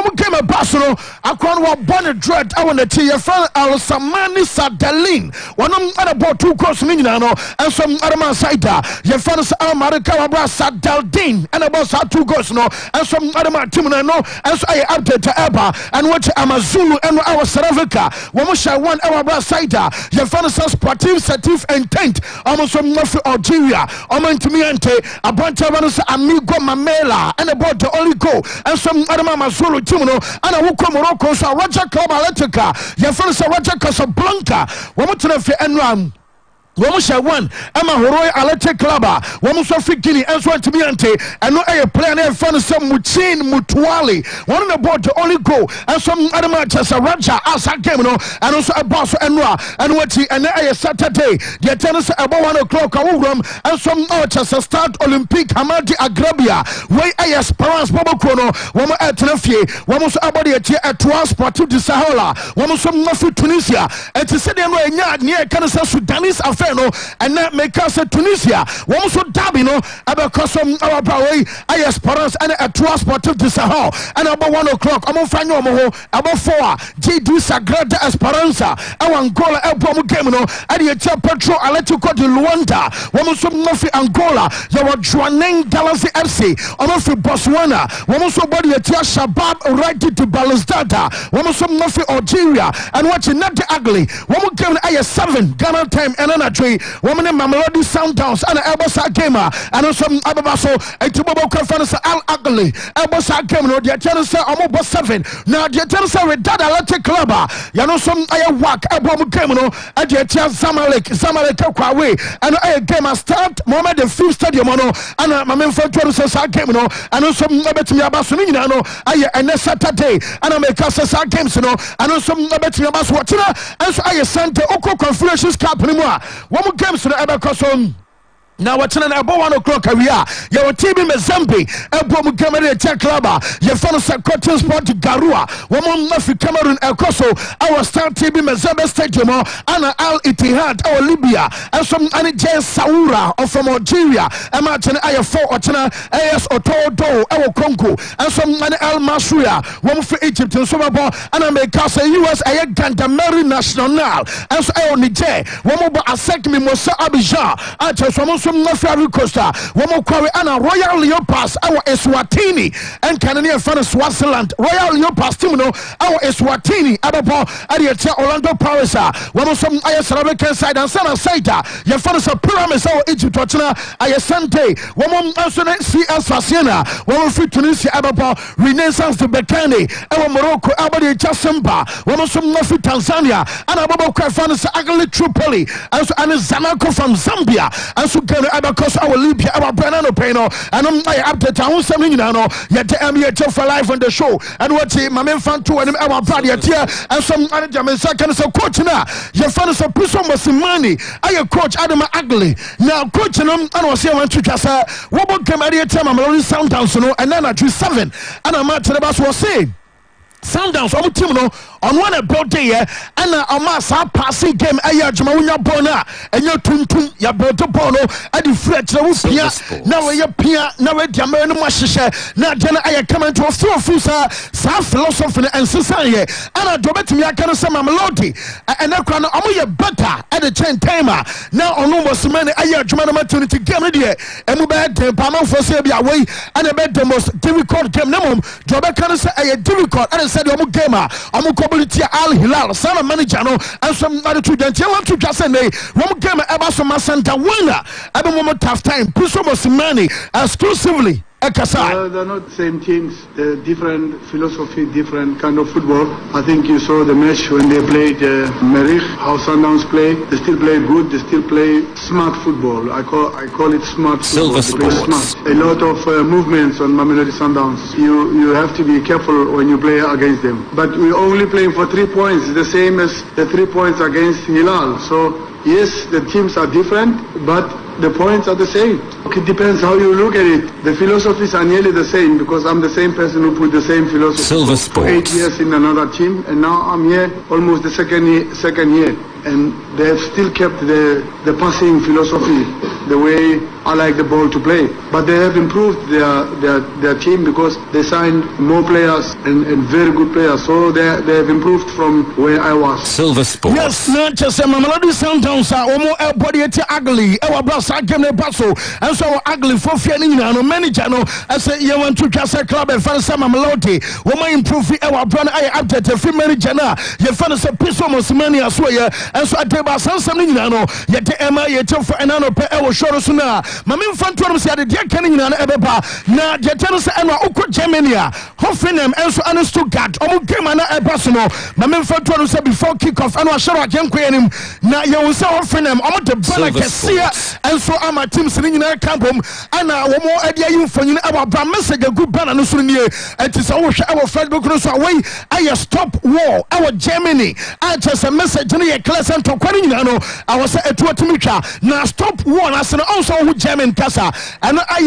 Speaker 1: mo game baso no akwan wa born dread awon na tie fan Al Samani Sadalin wonom ana ball 2 goals ni nyina no and some other side ye fan Al Marik Wabra Sadaldin and about 2 goals no and some other team no and so I update Eba and what Amazulu and our Saravika Wamusha 1 hour bra side ye fan Sportive Certif Intent almost from North Algeria Omentimiante Abanta Vanus Amigo Mamela and about the only goal and some other Amazulu team no and a Wuko Morocco so Roger Club Atletica ye fan Roger Casablanca Wamutuna fi Enram Wamusha 1 Emma Horoi Athletic Club Wamusha Fikini and so Timiante and no a player named Fanasa Muchin Mutuali one about the only goal and some other matches Raja Asa game no and also a boss and what he and a Saturday the tennis about 1 o'clock and some matches start Olympic Hamadi Agrabia way a Esperance Bobo Kono Wama at Nafie Wamus Abadi at Trois Sportif de Sahara Wamusha Nafi Tunisia and to say them near Canada Sudanese affair no and that make us Tunisia one so derby no about some our power I Esperance and a Trois Sportif de Sahara and about 1 o'clock I'm on fanyo mo about 4 J2 Sagrada Esperanza Angola Elbom game no and the Petro Atletico de Luanda one so Nofi Angola there were Juanen Galaxy FC Omofi Botswana one so body a Shabab right to Balestrada one so Nofi Algeria and watching not the ugly one game I 7 Ghana time and another woman in Mamelodi Sundowns and Elbosa gamer and also Ababaso and Tubobo Conference Al Ugly Elbosa game no the channel say almost 7 now the channel say with that Athletic Club you know some I work Elbow game no and the Zamalek Kwawe and I game start moment the 5th stadium no and my main friend to say game no and also betimi abaso ni no I and Saturday and I make us games no and also betimi abaso watching and so I sent the Oko Confederations Cup anymore one more games to the Eberkosom Now what's an about 1 o'clock career? Your team in Mozambique, Ebom Cameroon Tech Club, your fans at Cotton Sport Garua, Woman Mafi Cameroon El Coso, our star team in Mozambique Stadium, Anna Al Ittihad, our Libya, and some Anijay Saura or from Algeria, and Martin Ayafo Otana, AS Otodo, our Congo, and some Mani Al Masria, one for Egypt and Somabo, and America, US, Ayaganda Mary National, and so I Niger, one more Asek Mimosa Abidjan, and some Nafari Costa, one more Quarry and Royal Leopards, our Eswatini, and Canadian fan Swaziland, Royal Leopards, Timino, our Eswatini, Ababo, Adiatia, Orlando Paris, one of some Ayasarabican side and Sana Saita, your father's a pyramid, our Egypt, Ayasante, one more Ansone CS Fasina, one of Tunisia, Ababo, Renaissance to Bekani, our Morocco, Abadi Chasimba, one of some Nafi Tanzania, and Ababo Kafans, Agli Tripoli, and Zanako from Zambia, and so Abacos, our Libya, our Branano Peno, and I update our Saminano, yet MHF for life on the show, and what my man found to and our body at here, and some other German seconds of coach now. Your fans of Puso Money, I coach Adam Ugly. Now, coaching them, I was here one to Casa, what would come at your time? I'm only sound down, so and then I drew 7, and I'm at the bus was saying. Sundowns on team no on one birthday and a massa passing game aya jumawunya bona and your tuntum ya boto bono at the fret now we pia now we diamond no mashisha now then I come into a fusa sa philosophy and society and I do bet me I can say melody and I can am better at the chain timer now on almost many aya jumana maternity game there and we bet the pama for say be away and I bet the most difficult game no do bet can say a difficult and said omu gamer omu kobility Al Hilal sana manager no and some other students you want to just say omu gamer eba so masanta winner ebe mo tough time puso mo money exclusively.
Speaker 17: They're not the same teams, they're different philosophy, different kind of football. I think you saw the match when they played Merich, how Sundowns play. They still play good, they still play smart football. I call it smart football.
Speaker 5: Silver Sports.
Speaker 17: A lot of movements on Mamelodi Sundowns. You have to be careful when you play against them. But we're only playing for 3 points, the same as the 3 points against Hilal. So yes, the teams are different, but the points are the same. It depends how you look at it. The philosophies are nearly the same because I'm the same person who put the same philosophy
Speaker 5: Silver
Speaker 17: for 8 years in another team, and now I'm here almost the second year. And they have still kept the passing philosophy, the way I like the ball to play. But they have improved their team because they signed more players and very good players. So they have improved from where I was.
Speaker 5: Silver Sports.
Speaker 1: Yes, not just a Mamelodi Sundowns are almost body ugly. Our boss, I came to Paso, and so ugly for feeling no manager. No, I say you want to just a club and find some Mamelodi. Woman improve our brand. I update a few manager now. You find us a piece of money as well. And so I tell you something, yet the Emma, you tell for another pair of shoulders now. Mammy Fantom said, the dear Canning and Ebeba. Now, the tennis and Oko Germania, Hoffenheim, and so understood God. Omo came and a personal. Mammy Fantom said before kickoff, and I shall I can't quit him. Now, you will say Hoffenheim, I'm the Bella, and so I'm a team sitting in a camp home. And now, one more idea you for you about Bram message a good banner, and it is our friend because away. I stop war, our Germany. I just a message in a class and talk. I was at Tuatimika. Now stop war. I said also who German Casa and I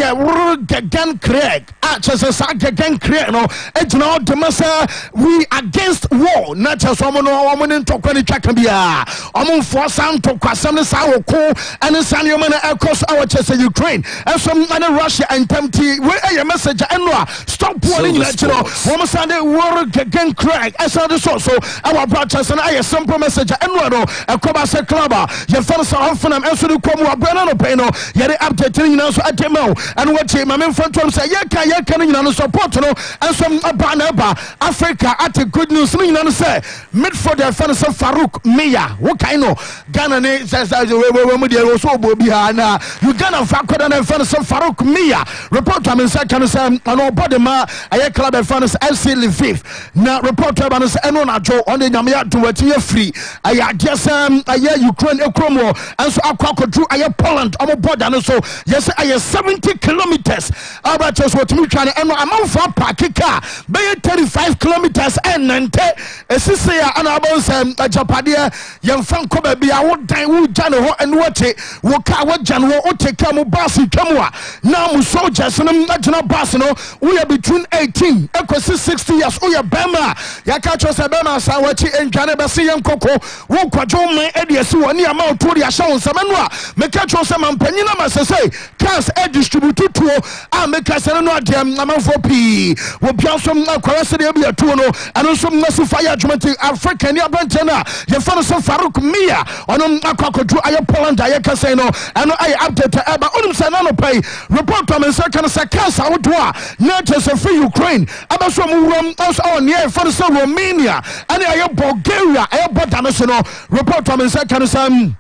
Speaker 1: Gagan Craig. I just a Gagan Craig. No, it's now the massa we against war. Not just woman in Tokani Chakabia. Among for some to Kwasam Sao Ko and the San Yomana across our chest in Ukraine. And some other Russia and Tempty. Where a message and stop warning natural. Woman Sunday war Gagan Craig. I saw the so our brothers and I a simple message and Kobasa Klaba, your fellows are often and so do come up Brennan Peno, yet updating now so at Demo and what my main friend say, Yaka can support and some Banaba Africa at the good news say midfield their fellows of Farouk Mia, what I know Ghana says also Bobiana, Uganda Fakod and fellows of Farouk Mia report to me second and all body ma a club and fellows LC Lviv now report to us and on a joe on the Namia to what you're free. I just Ukraine Ekromo and so I through Poland on a border and so yes I 70 kilometers about just what me trying and I'm on for Pakika car be 35 kilometers and nante esisi ya anabon sem ajapade yemfa ko ba bia wo dan wo gya ne ho ene wote wo car wo gya ne ho o take am bus twam a na mu soldiers no agina bus no we are between 18 ekosi 60 years o ya bema ya ka cho se bema sa wachi entwane be se yen koko wo kwadwo man ediesi woni ama otori a sha wonsama no a me ka cho se mampanyina masese cars e distribute to a me ka se no adem amanfo pi wo bia so akwara se de bia to no eno so nasu fire adwumati African ni abantana ye fa no so Farouk Mia ono akwakodu aye Poland aye ka se no eno aye update eba onum se na no pay report on say kan say cars awodo a na just free Ukraine aba so mu rom also on near for so Romania and aye Bulgaria aye border no so no report on say kan say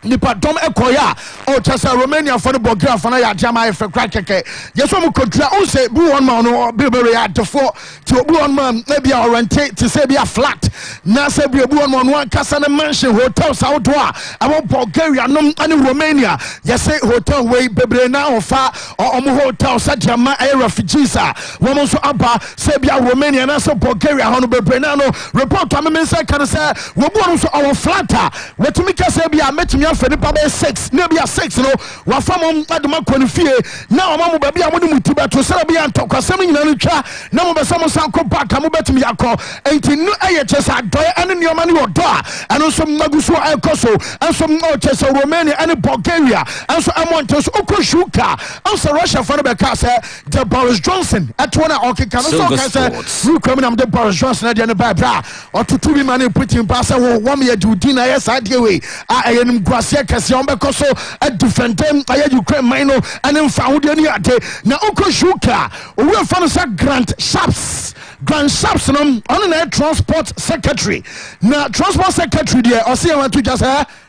Speaker 1: nipa dom ekoya o chasa Romania for the Bulgaria for na ya jama e fekra keke yeso mu kontra o say bu one man no be ya defo ti obu one man na bia orientate to say bia flat na say bia bu one man one kasa na mansion hotel south a about Bulgaria no and Romania yes say hotel we bebre na ofa omo hotel sa jama e refugees a wo mo so aba say bia Romania na say Bulgaria hono bebre na no report am me say kan say wo bu no so our flatter wetumi ka say bia metumi afani pa be 6 na bia 6 no wa fam aduma konfie na omo ba bia mo de muti beto sera bia ntokasem nyina no twa na mo be so mo sanko back mo betumi yakọ enti no eye chesa doy ene nioma ne odo a eno so maguso ekoso enso mo chesa Romania and Bulgaria enso amontos okoshuka enso Russia for be ka say the Boris Johnson atwana okika no so ka say we come na the Boris Johnson na de ne ba bra otutu bi mane Putin pa say wo wam ye dudi na yes ade we a eyenim gwase kase on be koso a defendem aye Ukraine mino and in found any ade na okoshuka we fa no say Grant Shapps no on the transport secretary na transport secretary there o say want to just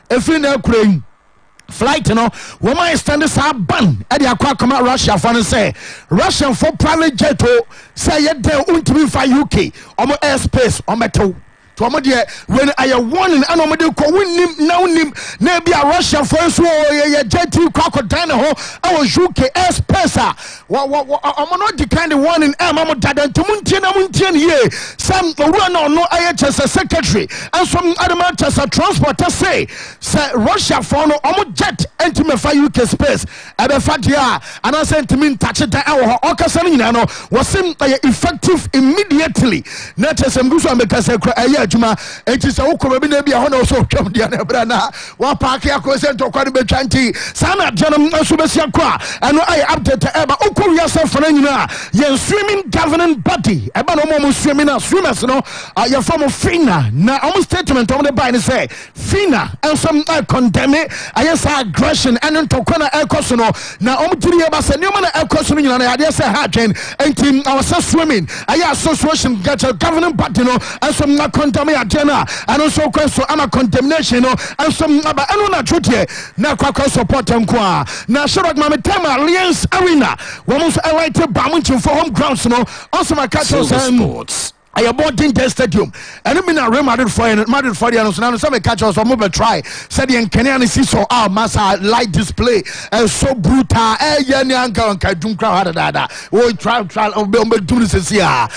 Speaker 1: efiri na Ukraine flight no woman stand this ban e dey akwa come Russia for say Russian for private jet say ye dey untimi fa UK omo airspace o meto to omo dey when I warning and omo dey ko winnim na unim na bia Russia for so ye jet kwa dan ho awo UK airspace a omo no the kind of warning am omo dadan tumuntie na muntie ye some owura na no IHS secretary and some other chesa transporter say Russia for no omo jet entime fa UK space ebe fa dia and I sent me touch it awo okasa nyina no wasim effective immediately na chesa mguso amekasa kra adwuma enti se wo bi na bia ho na so twam dia na bra na wa park ya ko se ntokwa de betwanti sana janam so be sia kwa eno ai update eba okuru ya se fana nyina ye swimming governing body eba no mo swimming na swimmers no ya form FINA na almost statement on the by ne say FINA and some condemn ayesa aggression and ntokwa na ekoso no na omtiri eba se nyoma na ekoso nyina na ya say hadwen enti our swimming aya association get governing body no and some condemn agenda and also question ama condemnation no and some aba eno na twetye na kwakwa support nkwa na Sherlock Mametama Alliance Arena wo so right ba munchim for home grounds no also my catch sports I boarding the stadium and I mean Real Madrid for the so now some catch us mobile try said the Kenyan see so massa light display so brutal yeah ni anka on dum crowd da oh try do this here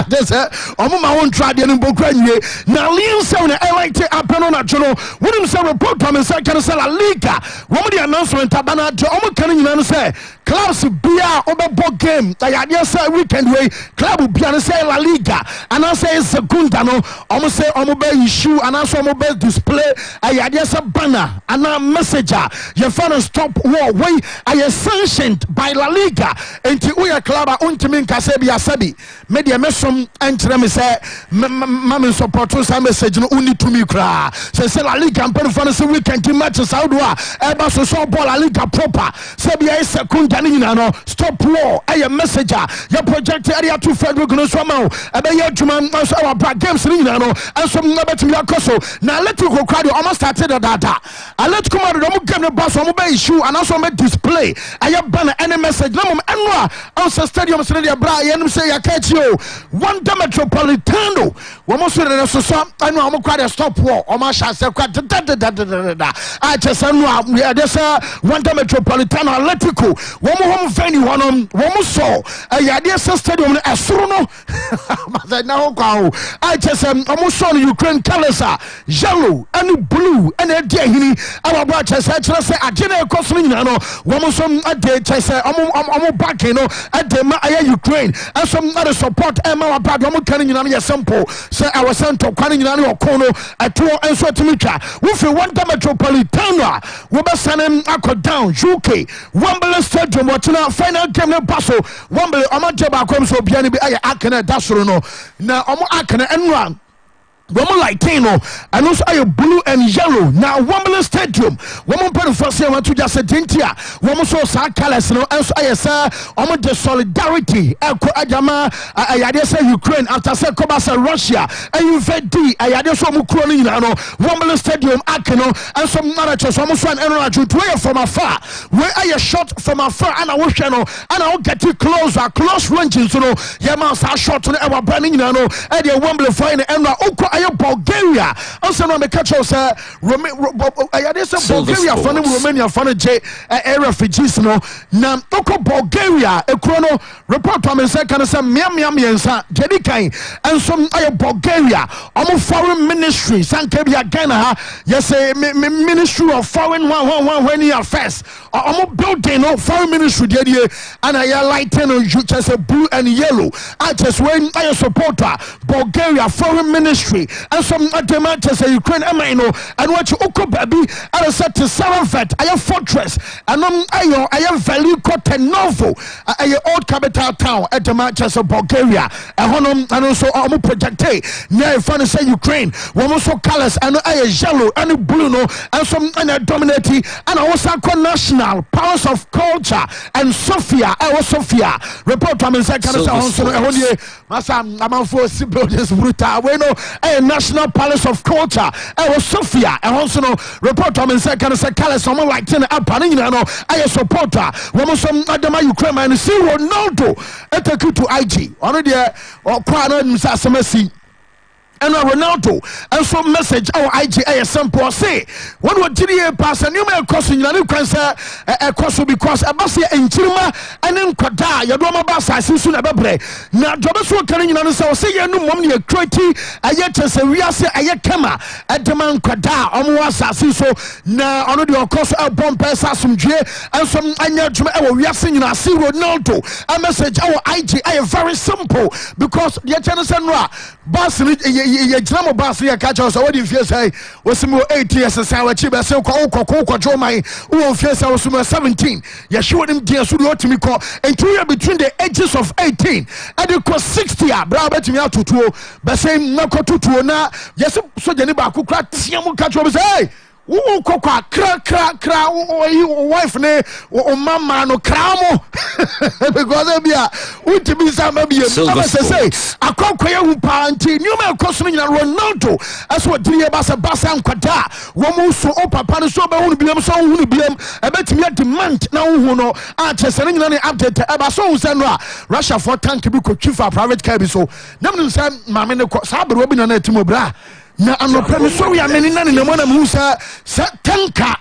Speaker 1: this ma won try the mbokra nye na leon say na like apeno na jono wouldn't say report from say can say La Liga wo the announcement abana jo kan nyina no say clubs bia obebo game ya say weekend way club bia say La Liga and I say Segunda no omo say omo be issue and also omo be display ayade say banner and a messenger you find stop war way I sanctioned by La Liga enti uya club untimi nkase bia sabi media mesom entre me say mama support some message no uni to me kra say La Liga mpere for say weekend match Saudi e ba so ball La Liga proper say bia Segunda ni no stop war ay messenger your project area to Frederick no so ma ebe ye adwuma nso our bra games ni nyina no enso na betimi akoso na electrical crowd almost started the data electrical crowd mo game no boss mo be issue and also me display aye banner any message na mo enwa on stadium so dey bra ye nim say ya catch Stadio, Wanda Metropolitano, Womoso de Sosa, I know I'm quite a stop war, or my shall say, I just know there's a Wanda Metropolitano Atletico, Womo Fanny, one Womoso, a Yadisa Stadium, Astrono, I just almost saw Ukraine colors are yellow and blue and a day. Our watchers, I just say, I didn't cost me, Womoson a day, I say, I'm back, at the Ukraine, and some other support, and my bad, I'm carrying on sample, so I was sent to Canning or Kono at 2 and Swetimika. If you want the Metropolitana, Webasanem, Aqua down, UK, Wembley Stadium, what's now final game of Basso, Wembley, Amajaba comes to Biani, Akana, Dasrono, now Akana and Run. Woman like Tino, and also I blue and yellow. Now Wembley Stadium. Woman put the first year to just a dintia. Woman so sad colors, no, and so I say, the solidarity. Eko Ajama, I say Ukraine after say Kobasa Russia, and you fed D. I had so Mukroni, no, Wembley Stadium, Akano, and some narratives, almost one and to where from afar. Where I shot from afar, and I wish I know, and I'll get you closer, close ranges, you know. Yamas are shot to our burning, you know, and the Wembley fine and Bulgaria. Also, on the catch us, Bulgaria for Romania for the refugees. No, now Bulgaria, a chrono report on the second, some Miamiansa, Jedikai, and some Bulgaria, almost foreign ministry, Sankabia Ghana, yes, a ministry of foreign one year first, almost building no foreign ministry, and I lighten on you just a blue and yellow. I just when I supporter Bulgaria foreign ministry. And some demands say Ukraine, and what you baby, I said to Saravet, I have fortress, and I have value cotton novel, I old capital town at the Manchester Bulgaria, and also I'm projected. Now, if I say Ukraine, one also colors, and I yellow and blue, no, and some dominating, and I also national powers of culture and Sofia, I was Sofia. Report on the second, I'm for buildings, brutal, National Palace of Culture, I was Sofia, and also report on the second, someone like 10 up, and I a supporter, woman some Adama Ukraine, and see Ronaldo, at a to IG, already or Quana Messi. And Ronaldo, and some message our IGA sample say one would pass a new cost in your cancer a cost because a basia in Chima and then Quada, Yadoma Bassa, soon a babre. Now, Jobasu carrying on us, say you know, mommy a crity, a yet as a real say a yakama at the man Quada, Omuasa, so now on your cost a bomb pesa some J and some Anya Juma, we are singing a see Ronaldo. A message our IGA very simple because the Chanasandra Bass. Ye drama bass here catch us. What if you say was more 8 years as our chiba so call my who fears I was 17. You showed him dear so to me call and 2 years between the ages of 18 and it was 60 bra bet me out to 2 but say no to 2 na yes so the neighbor could crack catch us hey who coca cra wife ne o mama no cramo because be a be some be say akokoya hu panti new man costing Ronaldo as what three basa and kwada wo mu so o papa no so be hu biam so hu biam e betimi demand na hu no a chesere nyina ne update e ba so hu se no a Russia for tank bi ko twifa private car bi so nam say mame ne ko sa bro bi na na timo bra na anopɛ so we are many nane na mona musa tanka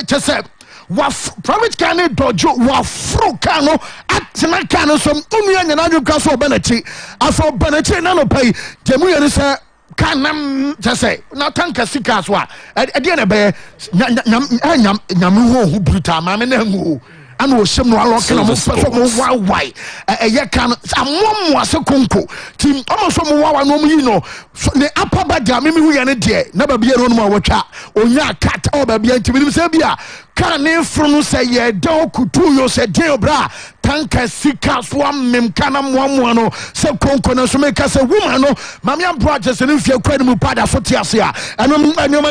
Speaker 1: chese wa private car ne dojo wa fro car no atena car no so onua nyana adwuka so obenachi afo obenachi na no pai demu yene se kanam chese na tanka sika so a ade na be nyam ho brutal mame na hu and was some lock and why a yakan a mom was a conco team almost some no you know the upper bad mimi we are dear never be a run more watch or ya cat or baby to me sabia can name from say ye don't kutu yo say dear bra tanka sika swam mem kana moamoano se konko na so make say woman no mamia projects and if you kwani pada so tiasia eno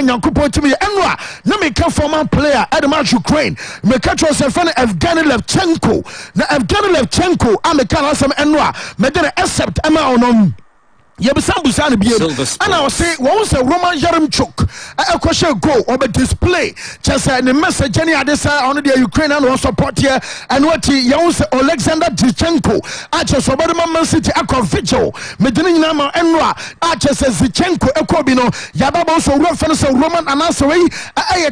Speaker 1: nyankopon timi enwa na make former player at the match Ukraine make catch say fan Evgeny Levchenko na Evgeny Levchenko am kana some enwa me dey accept ama onom Yebisambusa no biem and I was say once a Roman Yaremchuk a question go or display just the message any other side on the Ukrainian or support here and what he Alexander Zichenko I just over Man City a vigil Medina Nama Enra I just Zichenko Ekobino Yababo so reference Roman and also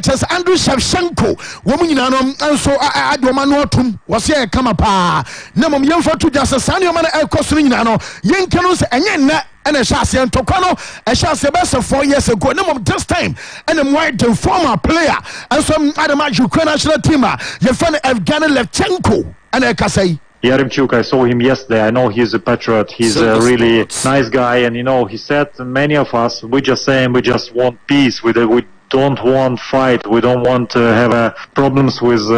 Speaker 1: just Andrew Shevchenko woman and so I do manotum was here come up Namum Yamfa to just a Sanyo man El Cosinano Yankanus and Yen and a chassis and Tocano, a chassis best 4 years ago, no of this time, and a white former player, and some other match Ukraine national team, your friend Evgeny Levchenko, and I can say.
Speaker 18: Yaremchuk, I saw him yesterday. I know he's a patriot. He's a really nice guy, and he said many of us, we just saying we just want peace. We don't want fight. We don't want to have problems with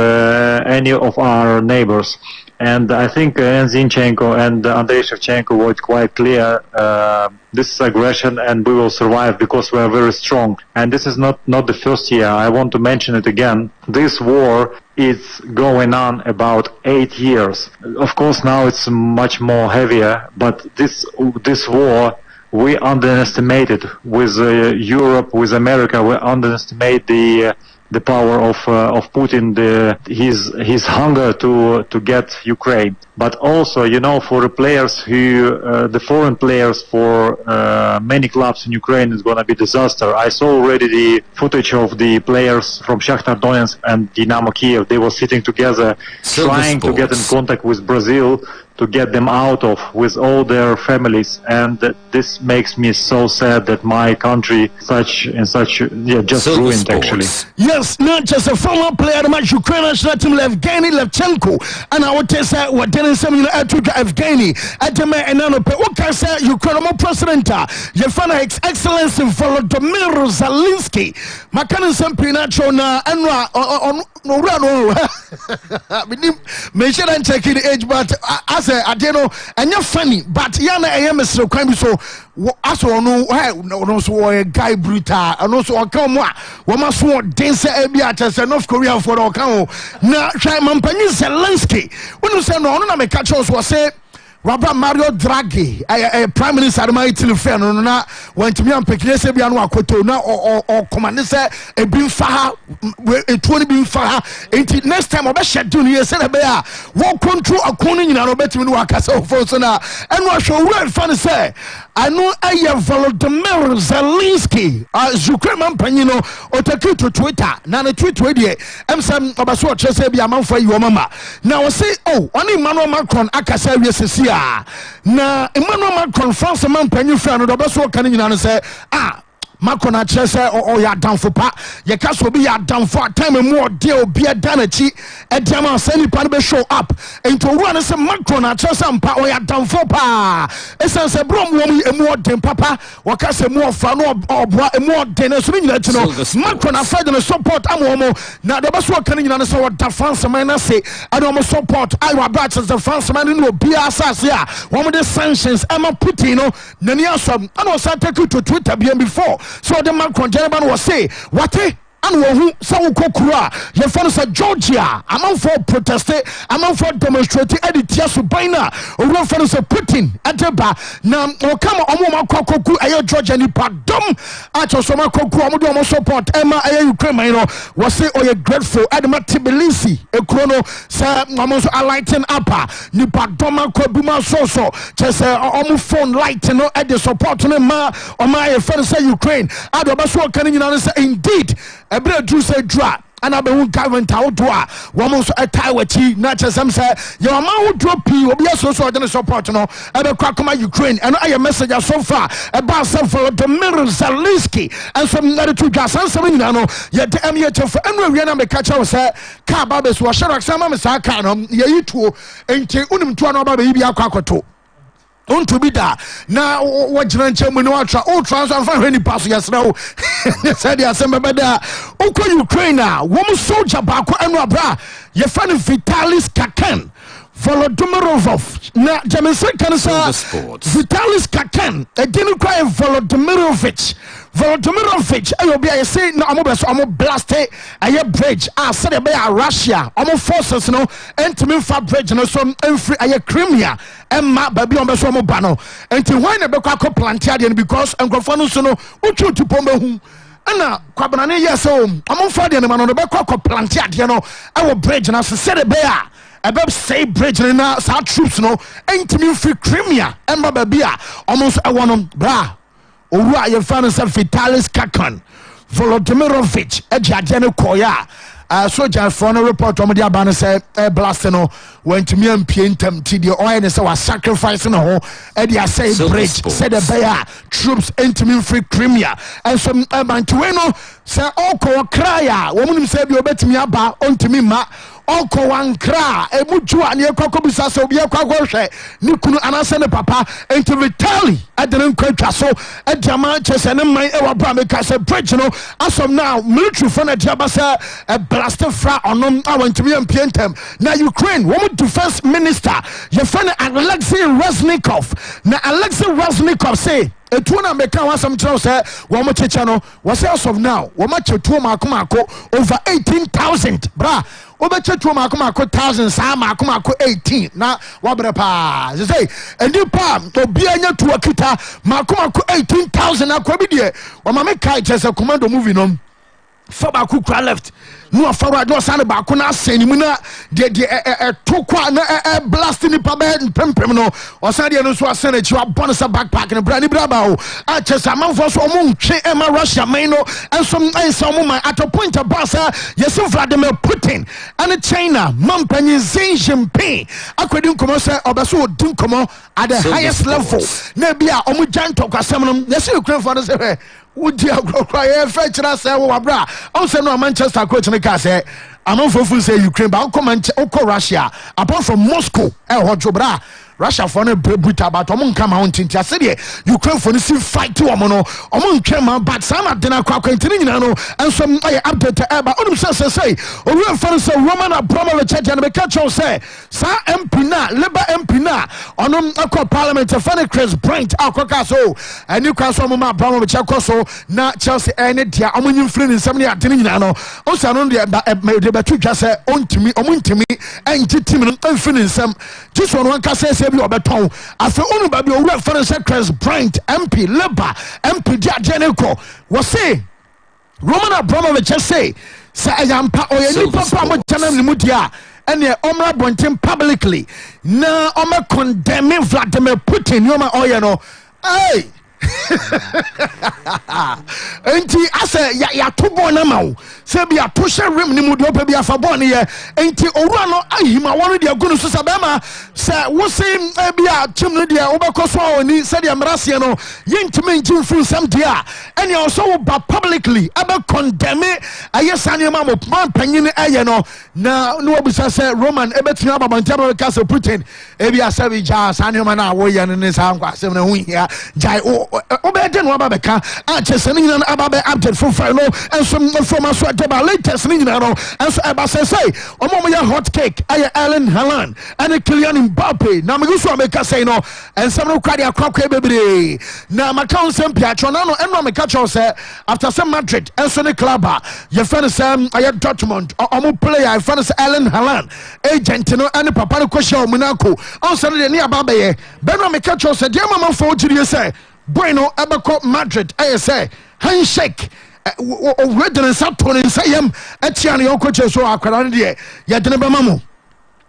Speaker 18: any of our neighbors. And I think Zinchenko and Andrei Shevchenko were quite clear. This is aggression, and we will survive because we are very strong. And this is not the first year. I want to mention it again. This war is going on about 8 years. Of course, now it's much more heavier. But this war we underestimated with Europe, with America. We underestimate the power of Putin, his hunger to get Ukraine, but also for the players who the foreign players for many clubs in Ukraine is going to be disaster. I saw already the footage of the players from Shakhtar Donetsk and Dynamo Kiev. They were sitting together, trying to get in contact with Brazil to get them out of with all their families, and this makes me so sad that my country just ruined actually.
Speaker 1: Yes, not just a former player, much Ukraine national team Evgeny Levchenko, and I would say what didn't say Evgeny at the man and what can say Ukraine president, your father His Excellency Volodymyr Zelensky, Makana Sampinacho na Enra on mention and check the age, but as I don't know, and you're funny, but Yana I am so crime so as no so a guy brutal and also a come what so dance as a North Korea for the account. Now try Mampani Zelensky when you say no make catch us was say Robert Mario Draghi, Prime Minister of my telephone, na went to me and Pekese Biano Akoto na or command say a bin faha, a 20 bin faha. Until next time, I shall do you said a bear. Walk control a corner in our betting Wakaso Fosona and what show well fun say. I know I have Volodymyr Zelensky, Ukraine Panino, or take to Twitter, Nana tweet radio, Sam Abaso Chesabi among for your mama. Now I say, oh, only Emmanuel Macron, Akasaria. Na Emmanuel Macron France man panyu fra no do so kan nyina say Macron a chese o ya danfo pa ye ka so bi ya danfo time mu ode obi adanachi ediama sani pa no be show up into ru say Macron a chese mpa o ya danfo pa esanse brom wo emu ode papa wo ka se mu ofra no oboa emu ode na so nyina chi no Macron a fight no support amomo na do so kan nyina say what da France man na say ado mo support I wa batch the France man no obi asase a wo mo the sanctions Emma Putin no nani asom ana say take to Twitter before. So the Macron gentleman was say, what and who so kokura your phone said Georgia among for protest among for demonstrate edit yasu baina or phone say Putin ateba na o come omo kokoku ayo Georgia ni padom acho so makoku omo support Emma ayo Ukraine no was say oh you grateful Edma Tbilisi e krono say omo so lighten up ni padom ko buma so just omo phone light no at the support no ma o my phone say Ukraine adoba so kan nyina say indeed Ebra Drew say dra and I be government outdoor woman so a tie with not just some say your man would drop you will be so support no ebe kwakoma Ukraine and I message so far about some for the Volodymyr Zelensky and some other two gas and some no ye the MHF for and we na catch us say ka babes wo sharak sama me sa ka no ye yitu enti unim to no ba be bi akwakoto to be that now what you know transfer for any pass yes now said the assembly there Ukraine woman soldier back and bra you find Vitalis Kaken Volodymyrovich na Jameson can say Vitalis Kaken again cry Volodymyrovich Volodymyrovich ayo bia say na omo beso omo blast aye bridge said be Russia omo forces no entimi fa bridge no so emfri aye Crimea emma baby omo beso omo ba no enti why na be kwa plant ade because enkrofo no so no utu tupombe hu ana kwabanane yes omo fa de no ma no be kwa plant ade no awo bridge na so said be abab say bridge na sa troops no entimi free Crimea emma baby a almost ewono bra owura ye fan say Vitalis Kakan Volodymyrovich ejade koya soldier for no report on the abane say blast no went me ampie ntam ti de oil ne say was sacrifice no ho e dey say bridge said the bear troops entimi free Crimea and some bantuwe no say okọ cry a wo munim say bi obetimi aba ontimi ma onko wankra emuju ane ekoko bisa so obi ekwago hwe ni kunu anase ne papa enti Vitali adene nkwa so ediama chese ne man e wa bra me ka se bridge no asom now military for na diaba se blast fra onom awantumi ampintem na Ukraine wo defense minister ye friend Alexei Reznikov na Alexei Reznikov say etu na meka wasam tro say wo mo cheche no was as of now wo ma chetu makomako over 18,000 bra obeche tu makomako thousands sa makomako 18 na wabre pa say enipa obi anya tu akita makomako 18,000 akwa bi de wo ma me kai chese commando movie no Faba kukra left no afara do san ba ko na asenimu na de to kwa na blast ni pa be pempem no osan de no so asan achi wa bon sa backpack ni bra ba o a chesa manfo so omo ntwe e ma Russia man no enso enso omo man at a point of boss yesu Vladimir Putin and China man panyin Xi Jinping akwedi nkomo say obeso odin komo at the highest level na bia omo janto kwasem no yesu Ukraine for no say Would you fetch us? Wabra, also no Manchester coach in the case. I'm not for say Ukraine, but Uncle Russia, apart from Moscow, Hojobra. Russia for no brutal but among come out in Tiasia, Ukraine for the fight to Omono, among Kema, but some at dinner crack and some update about Unum say, or real friends of Roman Abramovich and the catch say, Sa Empina, Liba Empina, on Uncle Parliament, a funny Chris Brent, Alcocaso, and Newcastle Mama Abramovich, Acoso, not Chelsea, and it, Ammonium Flynn in somebody at Dinino, also on the Batuka say, on to me, and Tim and Flynn some, just one can say. Obeton afi onu ba bi owura fere Chris Brent MP Labour MP Diageneko was say Roman Abramovich say ayampa oyeni papa mo chanam ni mudia ene omra bonten publicly na oma condemn Vladimir Putin yoma oyeno hey enti ase ya to bon na mawo se bia to hye rem ni mu de opa bia fa bon ye enti owura no ahima wonu de agunu so sabema se wo se bia chim no de obekoso oni se de mrase no yentime ntim fu sam de a ene also wo ba publicly aba condemn ayesane ma mo panyin aye no na no obisa se Roman ebetun ababanta ba ka se Putin bia se bi ja sane ma na wo ye ne sa nkwa se na hu hia jai obede no ababeka a chese ni na ababe update for no and some from us about latest ni na no and so eba say omo ya hot cake aye Erling Haaland and Kylian Mbappe na me so ameka say no and some no kwade akwakwa bebre na maka onsem piatro na no eno meka cho say after some Madrid and so the club your friend say aye Dortmund omo player friend say Erling Haaland agent no and papa no kwhia Monaco on so the ni ababe ye be no meka cho say dey mama for jiri say Bueno ebeko Madrid say handshake redden Saturn say him etiane yokoche so akwara de ye de be mamo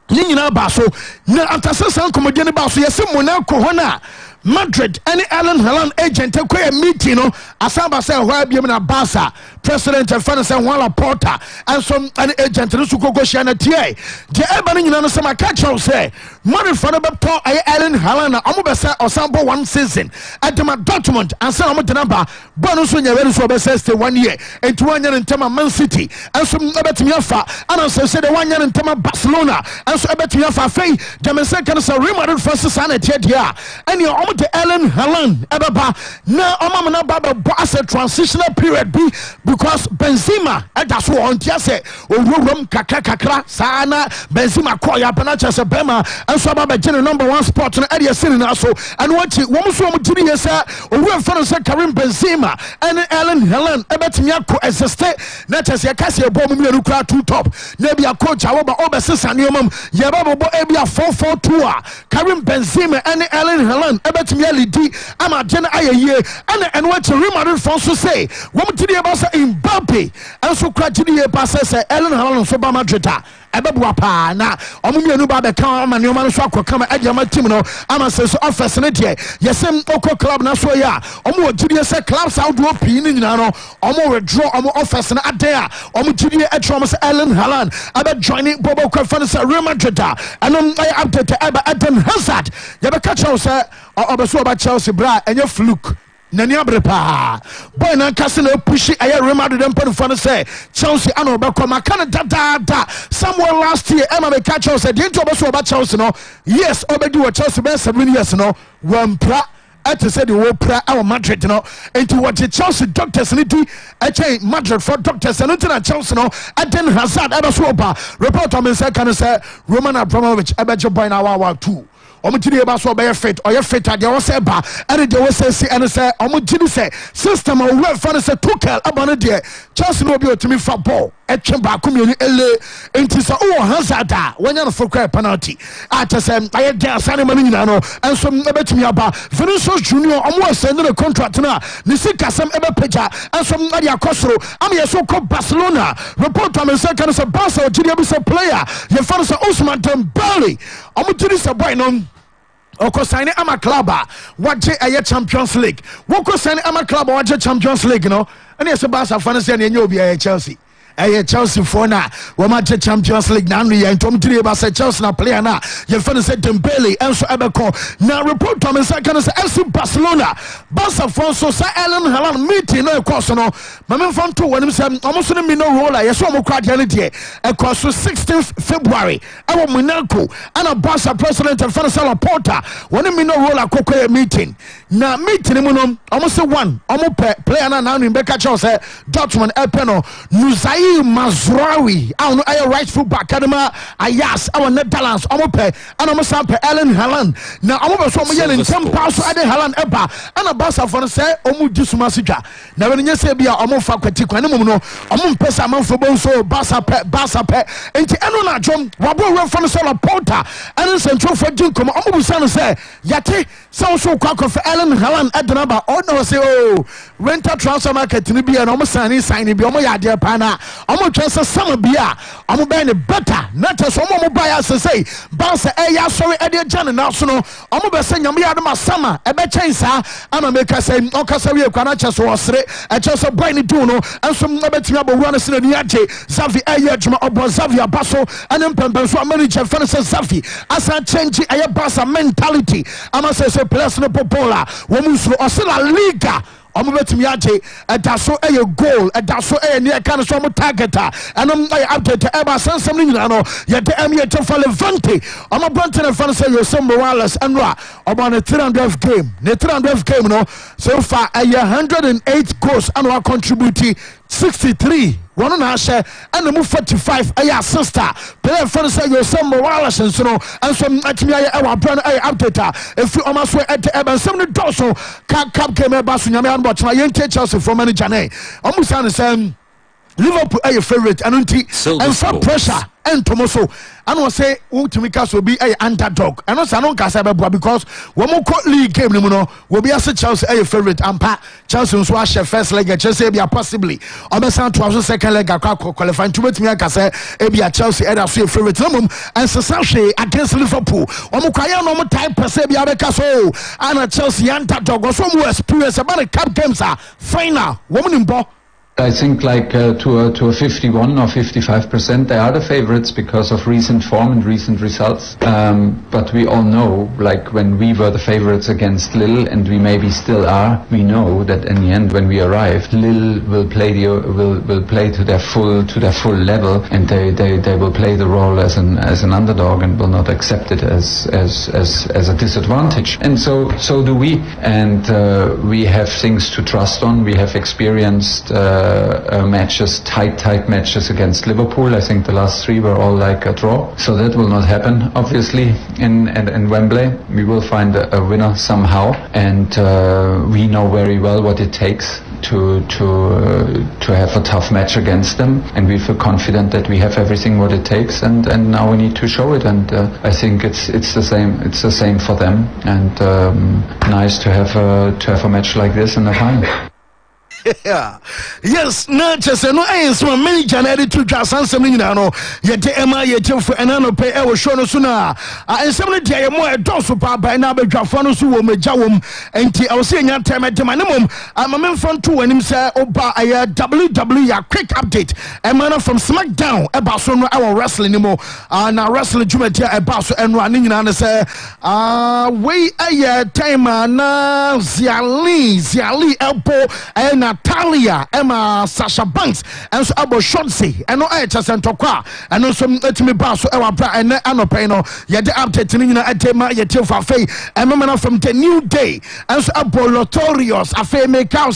Speaker 1: ni nyina ba so na after san komodie ne ba so yesi Monaco hona Madrid any Erling Haaland agent a meeting no asamba say why be na Barca president and say Juan Laporta and some an agent no suko go share na tie de eba nyina no sama catch say money for the top Erling Haaland amu be say osambo one season at the Dortmund and say amu de number bonus so nya very so be say 1 year and 1 year in tema Man City and some ebetimi afa and say the 1 year in tema Barcelona and so ebetimi afa fei dem say kan say Real Madrid first sana tie dia and you the Erling Haaland ebaba na omam na baba as a transitional period be because Benzema that's what on tia say owuram kakra sana Benzema call ya panacha se bema and so aba be number 1 spot no area sin na so and what wo so mo tiri yesa owuram fa say Karim Benzema and Erling Haaland ebetimi akọ existe na chese ka se ebo mu mienu kra two top na bia coach awoba obesesa ne omam ye ba bobo ebia 4-4-2 a Karim Benzema and Erling Haaland ebetimi alidi ama gene ayeye and what Real Madrid fans so say wo tiri e ba say Mbappe and so kra tiri e ba say Erling Haaland so ba Madrid ebebua pa na omumienu ba be kan ama ne oma no so akokama adjama team no ama se so office ne de yesem oko club na so ya omu ogidie se clubs out do pii ni nyina no omu withdraw omu office na ade a omu gidie etro se Erling Haaland abe joining Bobo Kwefan se Real Madrid and update eba Eden Hazard ye be catch us obeso oba Chelsea bra enye fluke nani abrepa boy na kase na pushi aye Real Madrid dem pon say Chelsea ano be come kan da somewhere last year Emma be catch us the into obeso oba Chelsea no yes obedi wo Chelsea be 7 years no wampra ate say the wo pra our Madrid no into what the Chelsea doctors need to Madrid for doctors and into Chelsea no Eden Hazard obeso oba report on say kan say Roman Abramovich ebejo boy na wa 2 omutiri ba so be fit or you fit ade wo say ba and de wo say si and say omutiri say system o we fa say Tuchel abano de Chelsea no be otimi fa ball etwe ba komieni ele enti so o Hazard wanya no for cry penalty at say aye de asane mani nyina no enso ebetumi aba Vinicius Junior omo asend the contract na ni sikasem ebe peja enso ade akosoro am yeso ko Barcelona report am say kan say Barca ogiri be say player ye fa say Ousmane Dembele omutiri say boy no Oko sign ama club waje aye Champions League woko sign ama club waje Champions League no and yes Barca fan say na enye obi aye Chelsea Chelsea for na we match Champions League na no ye ntom tiri ba say Chelsea na player na ye fan say Dembele enso ebeko na report to me say kan say FC Barcelona Barca for so say Erling Haaland meeting no course no mame fan to won say omo no mi no role ye so omo kwa de ne de course 16th February awo Monaco and Barca president fan say Laporta won mi no role akoko meeting na meeting mu no omo say one omo player na now in Becker say Dortmund Epeno Nuzai Mazraoui I know a right full back Kadema Ayas our Netherlands omope and omosampe Erling Haaland na omobe so omo yele ntem pass so Erling Haaland eba and a Barca for say omo disuma sidwa na we nye say bia omo fa kwati kwan mum no omo mpesa manfo bon so Barca pe enti eno na dwom wabo we for so Laporta and central for jinkom omo busa no say yate so kwakọ for Erling Haaland ednaba no say oh rental transfer market ni bia no omo sign bi omo ya de pa na omo twese sama bia omo be ne better not so omo buy as say bounce ya sorry e de jan na so no omo be say nyame ya de masama e be chen sa ama make say okasa we kwa na che so osre e che so boy ni do no enso no betimi abowura no se na ni age Xavi ya djuma obo Xavi abaso and pempen so manager fan say Xavi asa change e Barca mentality ama say players no popola wo musro osela liga omo betimi age da so e goal da so e ne kan so mo targeter anom update e ba sansam ni nyina no ye de emie to for Levante omo Branton fan say Jose Morales anwa omo na 300th game no so far 108 goals anwa contribute 63 one na share and move 45 aya sister player fan say Jose Morales so no and so atimi aye e wa brand update if you almost at the eben some no doso cap game e ba so nyame an bo chama yenke Chelsea from manager ne omusa ne say Liverpool are your favorite and for pressure and Tomoso and was say Utimika will be a underdog and also non Casababa because one more league game will be as a Chelsea a favorite and Chelsea was wash first leg at Chelsea be possibly Obesan 12 second leg qualifying to meet me a Chelsea and a favorite and Sasashi against Liverpool no type per se be a Caso and a Chelsea underdog or some more experience about the cup games are final woman in ball.
Speaker 19: I think like to a 51 or 55% they are the favorites because of recent form and recent results. But we all know, like when we were the favorites against Lille, and we maybe still are, we know that in the end when we arrive, Lille will play will play to their full level, and they will play the role as an underdog and will not accept it as a disadvantage. And so do we, and we have things to trust on. We have experienced matches, tight matches against Liverpool. I think the last 3 were all like a draw. So that will not happen, obviously, in Wembley. We will find a winner somehow, and we know very well what it takes to have a tough match against them, and we feel confident that we have everything what it takes, and now we need to show it, and I think it's the same for them, and nice to have a match like this in the final.
Speaker 1: Yeah. Yes, na chese no so many January to Jasanse nyina no ye de ema ye jefo ena no pe e wo show no so na ensem no de ye mo e do so pa ba na badwafo no so wo meja wom enti I will say nya time de manemom amame front to wanim say oba aye WWE ya quick update emana from SmackDown e ba so no e wo wrestling ni mo na wrestling jumati e ba so eno ani nyina ne say we aye time na Ziali elpo na Natalia Emma Sasha Banks and so abo Shotzi and no tokwa and also etimi ba so ewa bra and anope no ye the update ni na etema ye tel fa fe and from the new day and so abo Notorious afe make out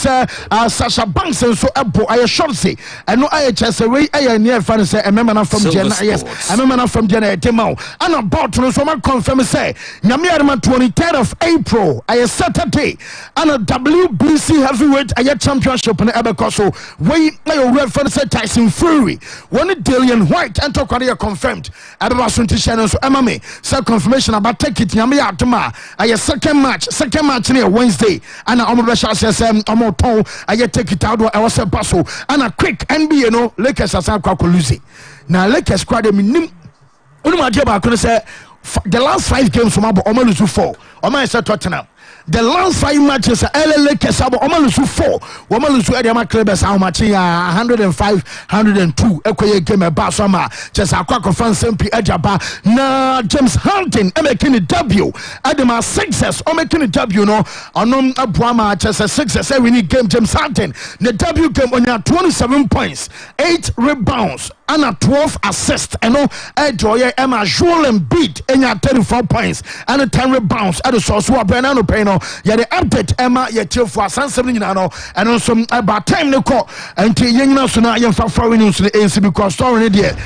Speaker 1: Sasha Banks and so abo aye Shotzi and no chese we aye near fan say and from Jenna yes and from Jenna etema and about no so ma confirm say nyame arma 23rd of April aye Saturday and a WBC heavyweight aye championship in Ebekoso. We my reference Tyson Fury. One Dillian White and Tokaria confirmed. Abasunti Shannon so Emame. So confirmation about take it Yami Atuma. I second match near Wednesday. And Omobasha says Omoton. I take it out I was a passo. And a quick NBA no Lakers as I lose. Now Lakers squad minim. Unuma Jaba couldn't say the last 5 games from Abo Omalusu 4. Oma said Tottenham. The last 5 matches LA Lakers abo omalusu 4 omalusu Edema Klebes how much 105 102 ekoye game ba so ma just akwa fan sempi ejaba na James Harden making debut Edema Sixers making debut no onom abuama just Sixers we need game James Harden the debut game on 27 points 8 rebounds and 12 assists and no Joye Emma Joel Embiid 34 points and 10 rebounds at the source wa Bernardo Peno ya the update Emma ya tel for Sansem nyina no and also about time no call and yengina so na yemfa foreign news the ANC because story there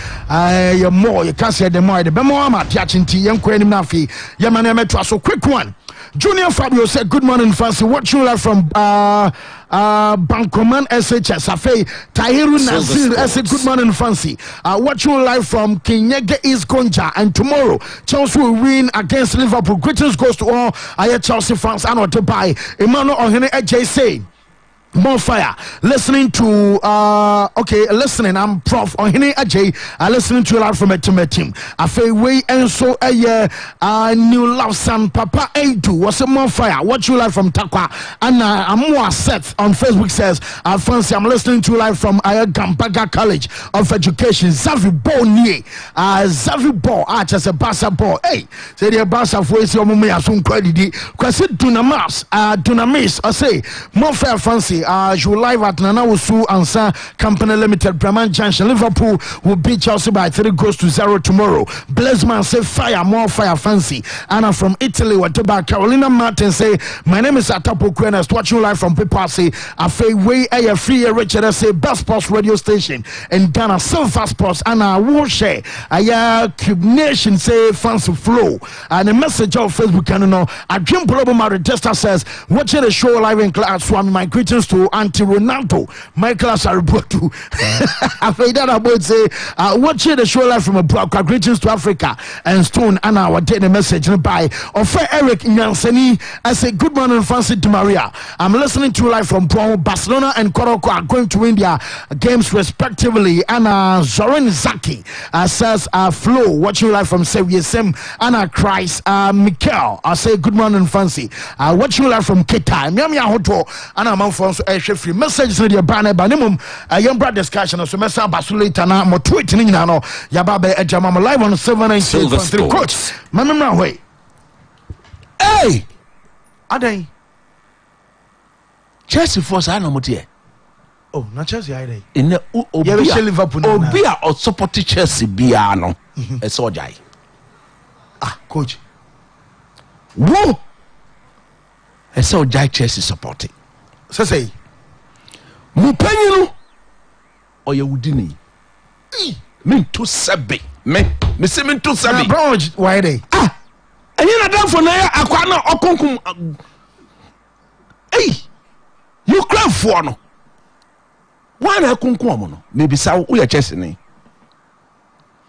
Speaker 1: you more you can say the more the bemo ama tiachinti yenko enim na fi yemana metwa so quick one. Junior Fabio said good morning fancy what you like from Bankoman SHS Afe Tahiru Nazir said good morning fancy what you like from Kinyege East Konja and tomorrow Chelsea will win against Liverpool. Greetings goes to all Chelsea fans and what to buy Emmanuel Ohene AJC more fire listening to listening I'm Prof Ohene Ajay listening to a lot from a team I feel way and so a new love son Papa Edu was a more fire what you like from Takwa and I'm more set on Facebook says Fancy I'm listening to live from Gambaga College of Education Zavi Bonnie Zavi Bo just a Bassa Bo hey say the Bassa voice your mummy as soon credit kwasi Dunamis I say more fire Fancy you live at Nana Wusu Ansa Company Limited, Bremen Junction. Liverpool will beat Chelsea by 3-0 tomorrow. Blessman say fire, more fire fancy. Anna from Italy, whatever. Carolina Martin say, my name is Atapo Quenas. Watching live from people say, I feel way a free Richard say best sports radio station in Ghana, Silver Sports. Anna will share. Cube Nation say fancy flow. And a message on Facebook, I don't know. I dream problem. My register says, watching the show live in class. Swami, my greetings to Ronaldo, Michael Asaribotu. I feel that about say, watching the show live from abroad. Greetings to Africa and Stone. And I will take the message by Ofe Eric Nyanseni. I say, good morning, Francis Di Maria. I'm listening to live from Barcelona and Koroko are going to win their games respectively. And Zoran Zaki says, Flo, watching live from Seviesem. Anna Christ, Mikel. I say, good morning, Fancy. Watching live from Kita. Miamia Hoto. And I'm on phone. Free message to the banner banimum a young brother discussion so messa basulita na mo tweet ni na no yababe ejama live on 793 coach mamma way hey adai
Speaker 13: Chelsea force ana motie
Speaker 1: oh na Chelsea ai dai
Speaker 13: in obi a o support Chelsea bia no e so jai
Speaker 1: coach
Speaker 13: wo e so jai Chelsea supporting
Speaker 1: say
Speaker 13: Mupanyinu
Speaker 20: ɔyɛ wudini mento sɛbe me se mento sɛbe
Speaker 1: Abramovich why dey
Speaker 20: ɛnyɛ na damfo na akwa na ɔkonkom Ukrainefoɔ no wọn na ɛkonkom ɔmo no mebisa wo yɛ Chelsea ne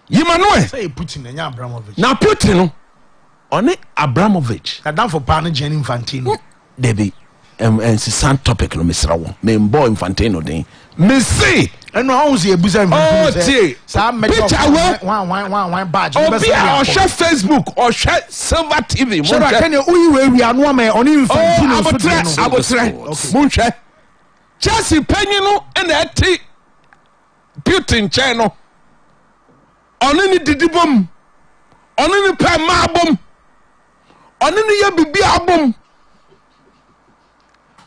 Speaker 20: yima no
Speaker 1: say Putin na Abramovich
Speaker 20: na Putin no ɔne Abramovich
Speaker 1: damfo pa no Gianni Infantino
Speaker 20: debi san topic no mesra wo me mbɔ Infantino den me say
Speaker 1: ɛno ahụ si ebusa
Speaker 20: Infantino
Speaker 1: saa
Speaker 20: picture
Speaker 1: wan badge
Speaker 20: obi a ɔhwɛ Facebook ɔhwɛ Silver TV
Speaker 1: mo hwɛ kene uyi we ano ama ɔne Infantino
Speaker 20: abotre mo hwɛ Chelsea panyin no na ɛte Putin kyɛn no ɔne ne didibom ɔne ne pɛ maabom ɔne ne yɛ bibi abom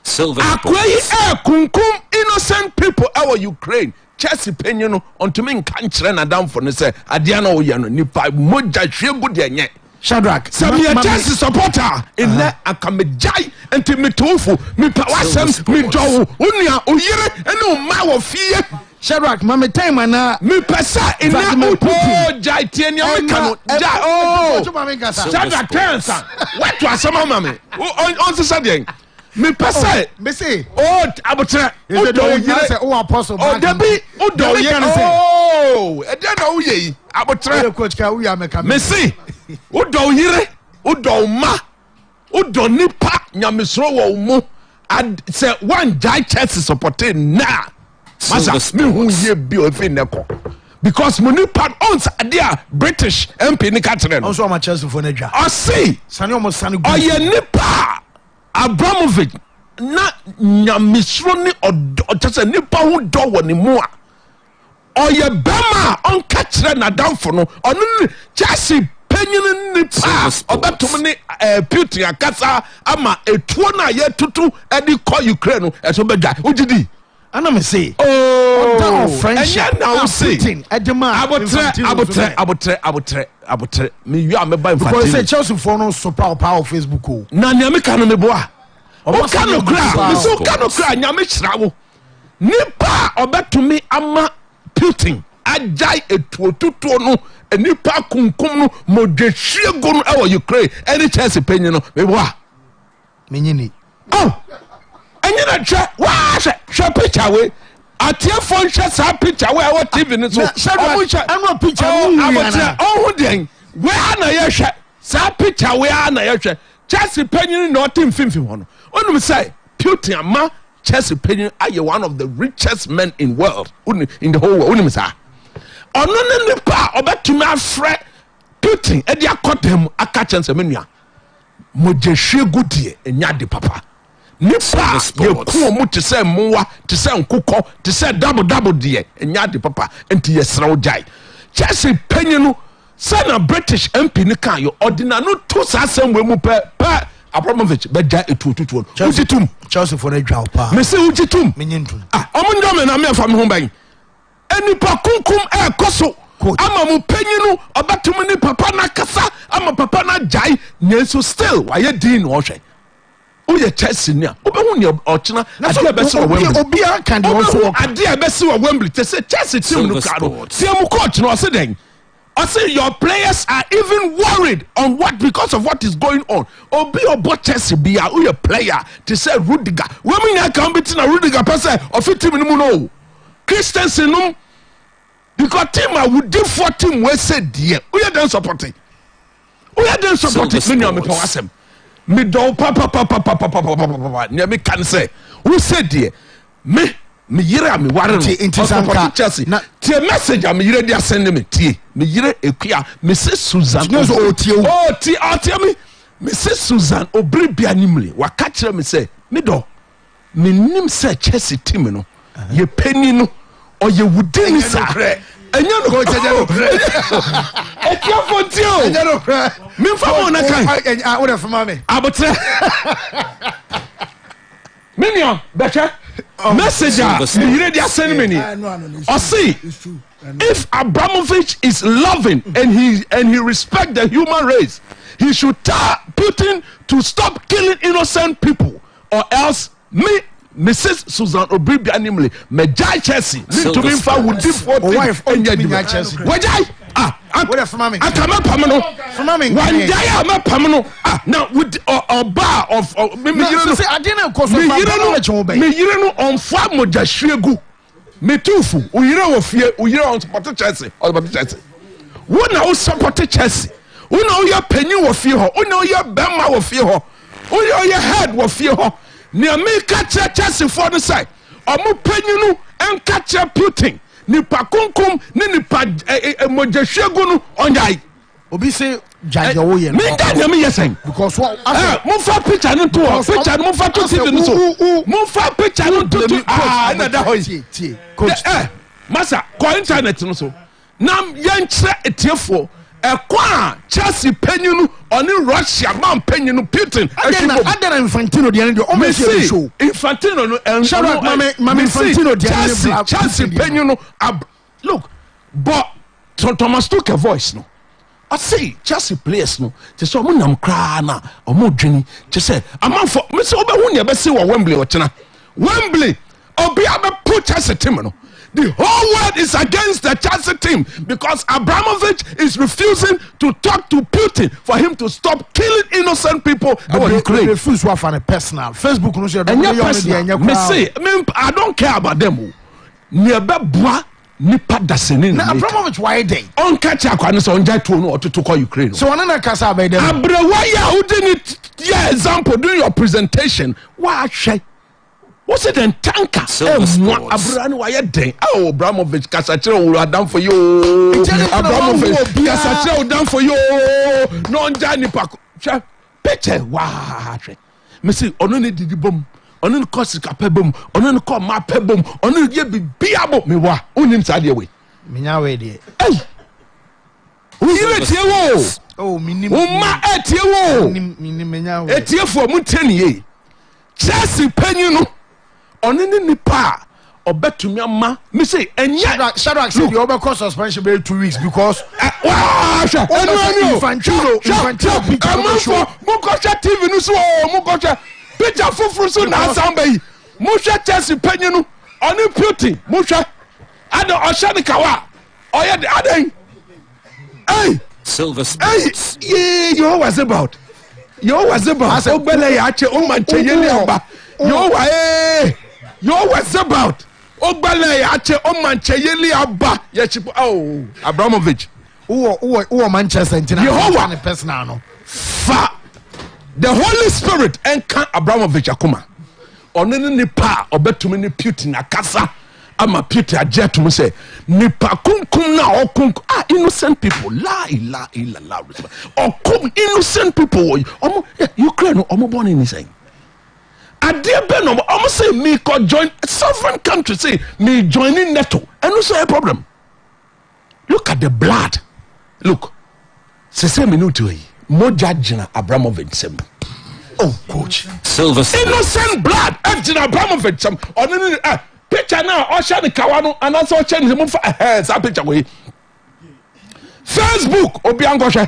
Speaker 20: akwai kunkum innocent people our Ukraine Chelsea panyin no ontumi nka nkyerɛ na damfo ne sɛ adeɛ na woyɛ no nipa mogya hwe gu de nyɛ
Speaker 1: Shadrach
Speaker 20: Samia Chelsea supporter ina akamejai enti metofu mipa wasem midowo unia oyire ene umma wo fie
Speaker 1: Shadrach mame time na
Speaker 20: mi pesa ina o jai tie ni ameka no ja oh Shadrach cancer what to asama mame on se den mi pesa
Speaker 1: me say
Speaker 20: oh abotre
Speaker 1: o do yire say o apostle
Speaker 20: oh debi o do yire oh e dey na wo yi abotre
Speaker 1: coach ka wo ya meka
Speaker 20: me say o do yire o do ma o do nipa nyamesro wo mu say one jai Chelsea supporting na masa me hu ye bi o fi neko because mo nipa owns adia British MP ni ka tere no
Speaker 1: so ma Chelsea for na dwa
Speaker 20: o see
Speaker 1: sane o mo sane
Speaker 20: o ye nipa Abramovich na nyamesro ni o just nipa hu do wo ni mu a o ye bema on ka tere na damfo no onu Chelsea panyin nipa obetum ni Putin akasa ama etuo na ye tutu edi ko Ukraine no eso bedwa ugidi
Speaker 1: ana me say
Speaker 20: oh
Speaker 1: friendship
Speaker 20: and now see
Speaker 1: edema
Speaker 20: abotre me wi am ba Infantino
Speaker 1: because say Chelsea for no so power Facebook o
Speaker 20: na nya me ka no me boa o ka no kra me so ka no kra nya me kyira wo nipa obetumi ama Putin ajai etuotutuo no nipa kunkum no modwehwie go no e Ukraine any Chelsea penye no me boa
Speaker 1: me nyini
Speaker 20: oh enye na twa wa hwe picture we atie phone hwe sa picture we our TV ni so
Speaker 1: anu picture mu
Speaker 20: abotre oh den we ana ye hwe sa picture we ana ye hwe Chelsea penyin no team fimfim ho no onum say Putin ama Chelsea penyin aye one of the richest men in world in the whole world onum say ono ne nipa obetumi afre Putin e dia kodem aka Chelsea menua mogehwe gudie enya de papa nipa ye ku mu te se mwa te se nkukọ te se double de enya de papa enti ye sraw jai Chelsea panyin no sana British MP ni kan yo ordinary no to sasem we mu pe Abramovich be ja etuotutuo ujitum
Speaker 1: Chelsea for na dwa pa
Speaker 20: me se ujitum
Speaker 1: menyintum
Speaker 20: omo ndo me na me afa me ho ban enipa kunkum koso ama mu panyin no obatum ni papa na kasa ama papa na jai nyenso still why din no hwe o ye Chelsea ni a obehu ni ochina ade abese wo Wembley
Speaker 1: obi an kan de so
Speaker 20: ade abese wo Wembley te say Chelsea team no ka no tie mu coach no se den I say your players are even worried on what because of what is going on obi obo Chelsea bia o ye player te say Rudiger we me nya kan beti na Rudiger person of team ni mu no Christensen no because team I would do 14 we say die o ye den supporting me nya me pon asem me do papa ne me kan say who said there me yire me ware no
Speaker 1: intisanka
Speaker 20: Chelsea tie message am yire dia send me tie me yire ekua me say Susan
Speaker 1: o tie
Speaker 20: me say Susan obri bia nimle waka kire me say me do me nim say Chelsea team no ye penny no or ye wudin sa enye no coach enye no pre etia fontio
Speaker 1: enye no pre
Speaker 20: me fa mo na kan
Speaker 1: wo de fama me
Speaker 20: abotre minion beche message me here dey send me ni or see if Abramovich is loving and he respect the human race he should tell Putin to stop killing innocent people or else me Mrs. Susan Obribia Nimley, Majai Chelsea, to me for would be 40 wife and Chelsea. Wajai, what if Mammy? I come up, Pamano, one day I'm a Pamano, now with a bar of maybe I didn't cause me, you know, on Famo Jashigu, me too, you know, fear, you know, on support Chelsea, or about Chelsea. Who now support Chelsea? Who know your penny will fear her? Who know your Bama will fear her? Who know your head will fear her? Near me catch Chelsea for the side. Omo penny and catch a Putin. Nipa kunkum ni nipa mojashegunu onjai
Speaker 1: obi say jaja wo ye
Speaker 20: me dan na me yesen
Speaker 1: because what
Speaker 20: mo fa picture no to picture mo fa to TV no so mo fa picture no to na da hoyi coach masa ko internet no so nam yenchre etiefo ekwa Chelsea penyu oni Russia man penyu no Putin
Speaker 1: adena Infantino de ande o me show
Speaker 20: Infantino no
Speaker 1: Sharak mame Infantino de
Speaker 20: Chelsea penyu no look but Thomas Tuchel voice no I say Chelsea players no te so mo nam kra na o mo dwini te say amanfo me say obehu ne be say wo Wembley o tena Wembley obi abe put Chelsea team no. The whole world is against the Chelsea team because Abramovich is refusing to talk to Putin for him to stop killing innocent people in Ukraine.
Speaker 1: Personal. Facebook no share.
Speaker 20: Me say, I don't care about them. Nieba nipa daseni
Speaker 1: na Abramovich why dey
Speaker 20: on catch akwane so on jai to no to call Ukraine.
Speaker 1: So one na kasa by them.
Speaker 20: Abrawaya who didn't yeah example during your presentation. Why shey what's it then tanker? Abrani why den? Oh, Abramovich Kasachiro will down for you. Abramovich Kasachiro down for you. No Johnny Paco. Picture wow. Me see only did bomb. Only cause kapé bomb. Only call my pe bomb. Only ye be biabo me wa. Only inside way.
Speaker 1: Me nya way there.
Speaker 20: Hey. We etie wo.
Speaker 1: Oh, minim.
Speaker 20: Ma etie wo.
Speaker 1: Minim me nya way.
Speaker 20: Etie for mu tenie. Chelsea penyu no. Oni ni nipa obetumi ama me say enya
Speaker 1: Shadrack say the over cost suspension be 2 weeks because
Speaker 20: Infantino mo ko sha TV no so mo ko sha picture fufuru so na samba yi mo sha Chelsea penyu no oni Putin mo sha ada o kawa oye de aden hey
Speaker 5: Silver Sports
Speaker 20: you always about ogbele ya che o man che yele aba you always about ogbele ya che o man che yele aba ya chipo oh Abramovich
Speaker 1: who Manchester United personal no
Speaker 20: fa the Holy Spirit and can Abramovich akoma onene nipa obetumi ni Putin akasa ama Putin ajetum say nipa kunkum na okunkum innocent people la ilaha illallah okum innocent people omo Ukraine omo born in saying adie be no omo say me ko join sovereign country say me joining NATO and no say a problem. Look at the blood. Look. Se me no to yi moja jina Abramovich sem. Oh coach.
Speaker 5: Silver Sports.
Speaker 20: Innocent blood jina Abramovich sem. Onini picture now Osha ni kawano and also change the move sa picture we. Facebook obi angoshe.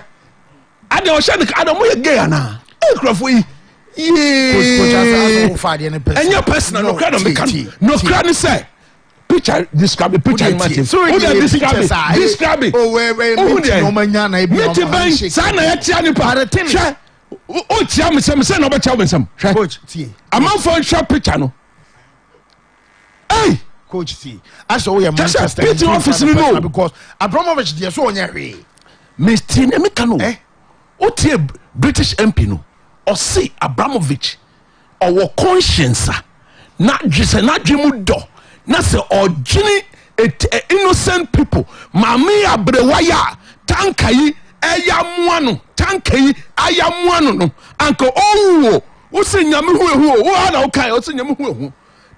Speaker 20: Ade Osha ni adamu ye gay na. Ekrofo yi. And your personal no crowd no crowd say picture describe the picture in my team. So who describe it?
Speaker 1: Oh where no manya na ebi
Speaker 20: no say na ya tia ni pa. O tia me say no be tia me sam.
Speaker 1: Coach tie.
Speaker 20: Amount for short picture no. Hey
Speaker 1: coach tie. I saw we Manchester
Speaker 20: United office no
Speaker 1: because Abramovich dey so onya hwe.
Speaker 20: Mr. Nemeka o tie British MP no. Or see Abramovich or conscience not just a not jimudo not say or jini innocent people mami abrewaya tankai ayamuano tankai ayamuano no anko oh wo se nyame hu wo na okay wo se nyame hu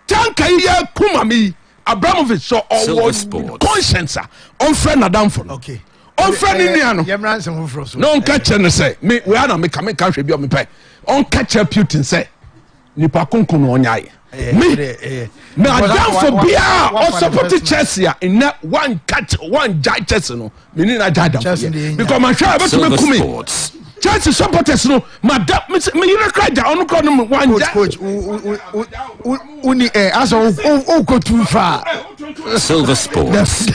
Speaker 20: tankai ya kumami Abramovich so or conscience on friend adam for
Speaker 1: okay
Speaker 20: on friend in no no catch and say me we are na me come can hwe bi o me pay on catch Putin say nipa kunkun no nyai me adam for bia or support Chelsea in one catch one jai Chelsea no me ni na jai dam because man sure about me kumi Chelsea supporters no madam me yire cry down on call no one
Speaker 1: coach uni as o go too far.
Speaker 5: Silver Sports.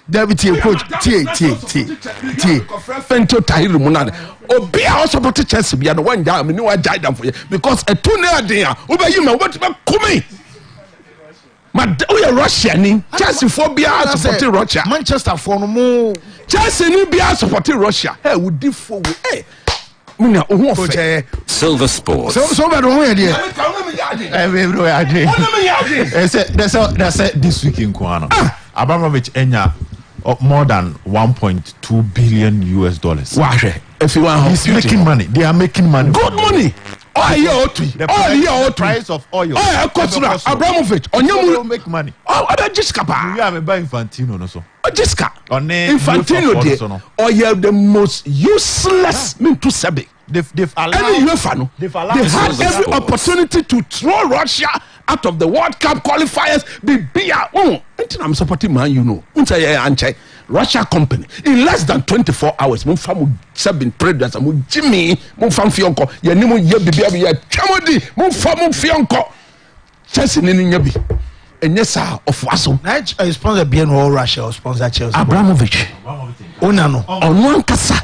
Speaker 1: Deputy coach T.
Speaker 20: Fento Tahir Munade. Obi a support Chelsea bia no one down me no die down for you because a two near there over you what come we are Russia ni Chelsea for bia supporting Russia.
Speaker 1: Manchester for no more.
Speaker 20: Chelsea ni bia supporting Russia. Hey we di for we hey Muna who
Speaker 5: Silver Sports.
Speaker 1: So bad on here.
Speaker 4: That's this week in Kuano. Abramovich enya more than $1.2 billion.
Speaker 20: If you want,
Speaker 4: he's making money. They are making money.
Speaker 20: Good money.
Speaker 4: The price of oil.
Speaker 20: Abramovich.
Speaker 4: They make money.
Speaker 20: Jessica.
Speaker 4: Yeah, I'm buying Infantino. So.
Speaker 20: Jessica. Infantino. The most useless to Sebi.
Speaker 4: They've
Speaker 20: allowed. They had every opportunity to throw Russia out of the World Cup qualifiers. I'm supporting man, you know. Russia company in less than 24 hours. Mon fam sabin predators. Mon Jimmy. Mon fam fionko. Ya ni mon yebi biabi ya chamodi. Mon fam fionko. Chelsea ni nyabi. Enyesa of waso.
Speaker 1: I sponsor bien all Russia or sponsor Chelsea.
Speaker 20: Abramovich.
Speaker 1: Onano.
Speaker 20: Onwan kasa.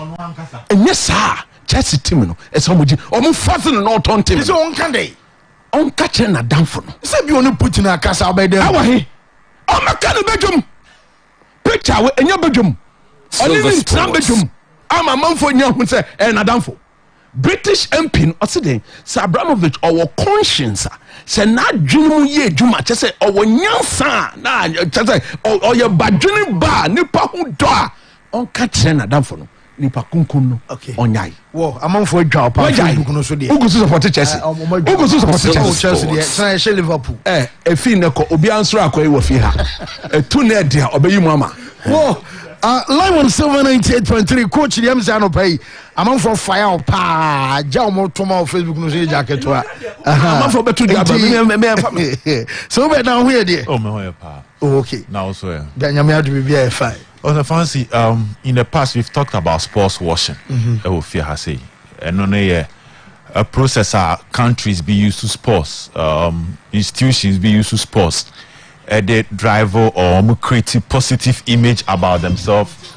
Speaker 20: Enyesa. Chelsea team no. Esomoji. Omo fasten no ton team.
Speaker 1: Is on Kande.
Speaker 20: On catch na danfo no.
Speaker 1: Say bi onu put na kasa obey them.
Speaker 20: Awa he. O maka no bedwom. Picture we enya bedwom. Oni min tram bedwom. Ama manfo nya hu say na danfo. British MP no osiden say Abramovich our conscience say na dwene mu ye dwuma che say owo nyansa na che say oye badwene ba nipa hu do a on catch na danfo no. Nipa kunkum no onyai
Speaker 1: wo amanfo adwa pa Facebook no so de
Speaker 20: ugusu support Chelsea ugusu support
Speaker 1: Chelsea de say she Liverpool
Speaker 20: efi ne ko obi ansoro akoy wo fi ha etu na dia obeyi mu ama
Speaker 1: wo Lion Silver 98.3 coach Liam Zano pay amanfo fire pa ja omo toma Facebook no so jacket to
Speaker 20: amanfo betu dia ba me
Speaker 1: so be down here de
Speaker 4: oh me ho pa
Speaker 1: okay
Speaker 4: now so yeah
Speaker 1: nyame adu bi e fine.
Speaker 4: On the fancy, in the past we've talked about sports washing. And a process countries be used to sports, institutions be used to sports. They drive or create a positive image about themselves,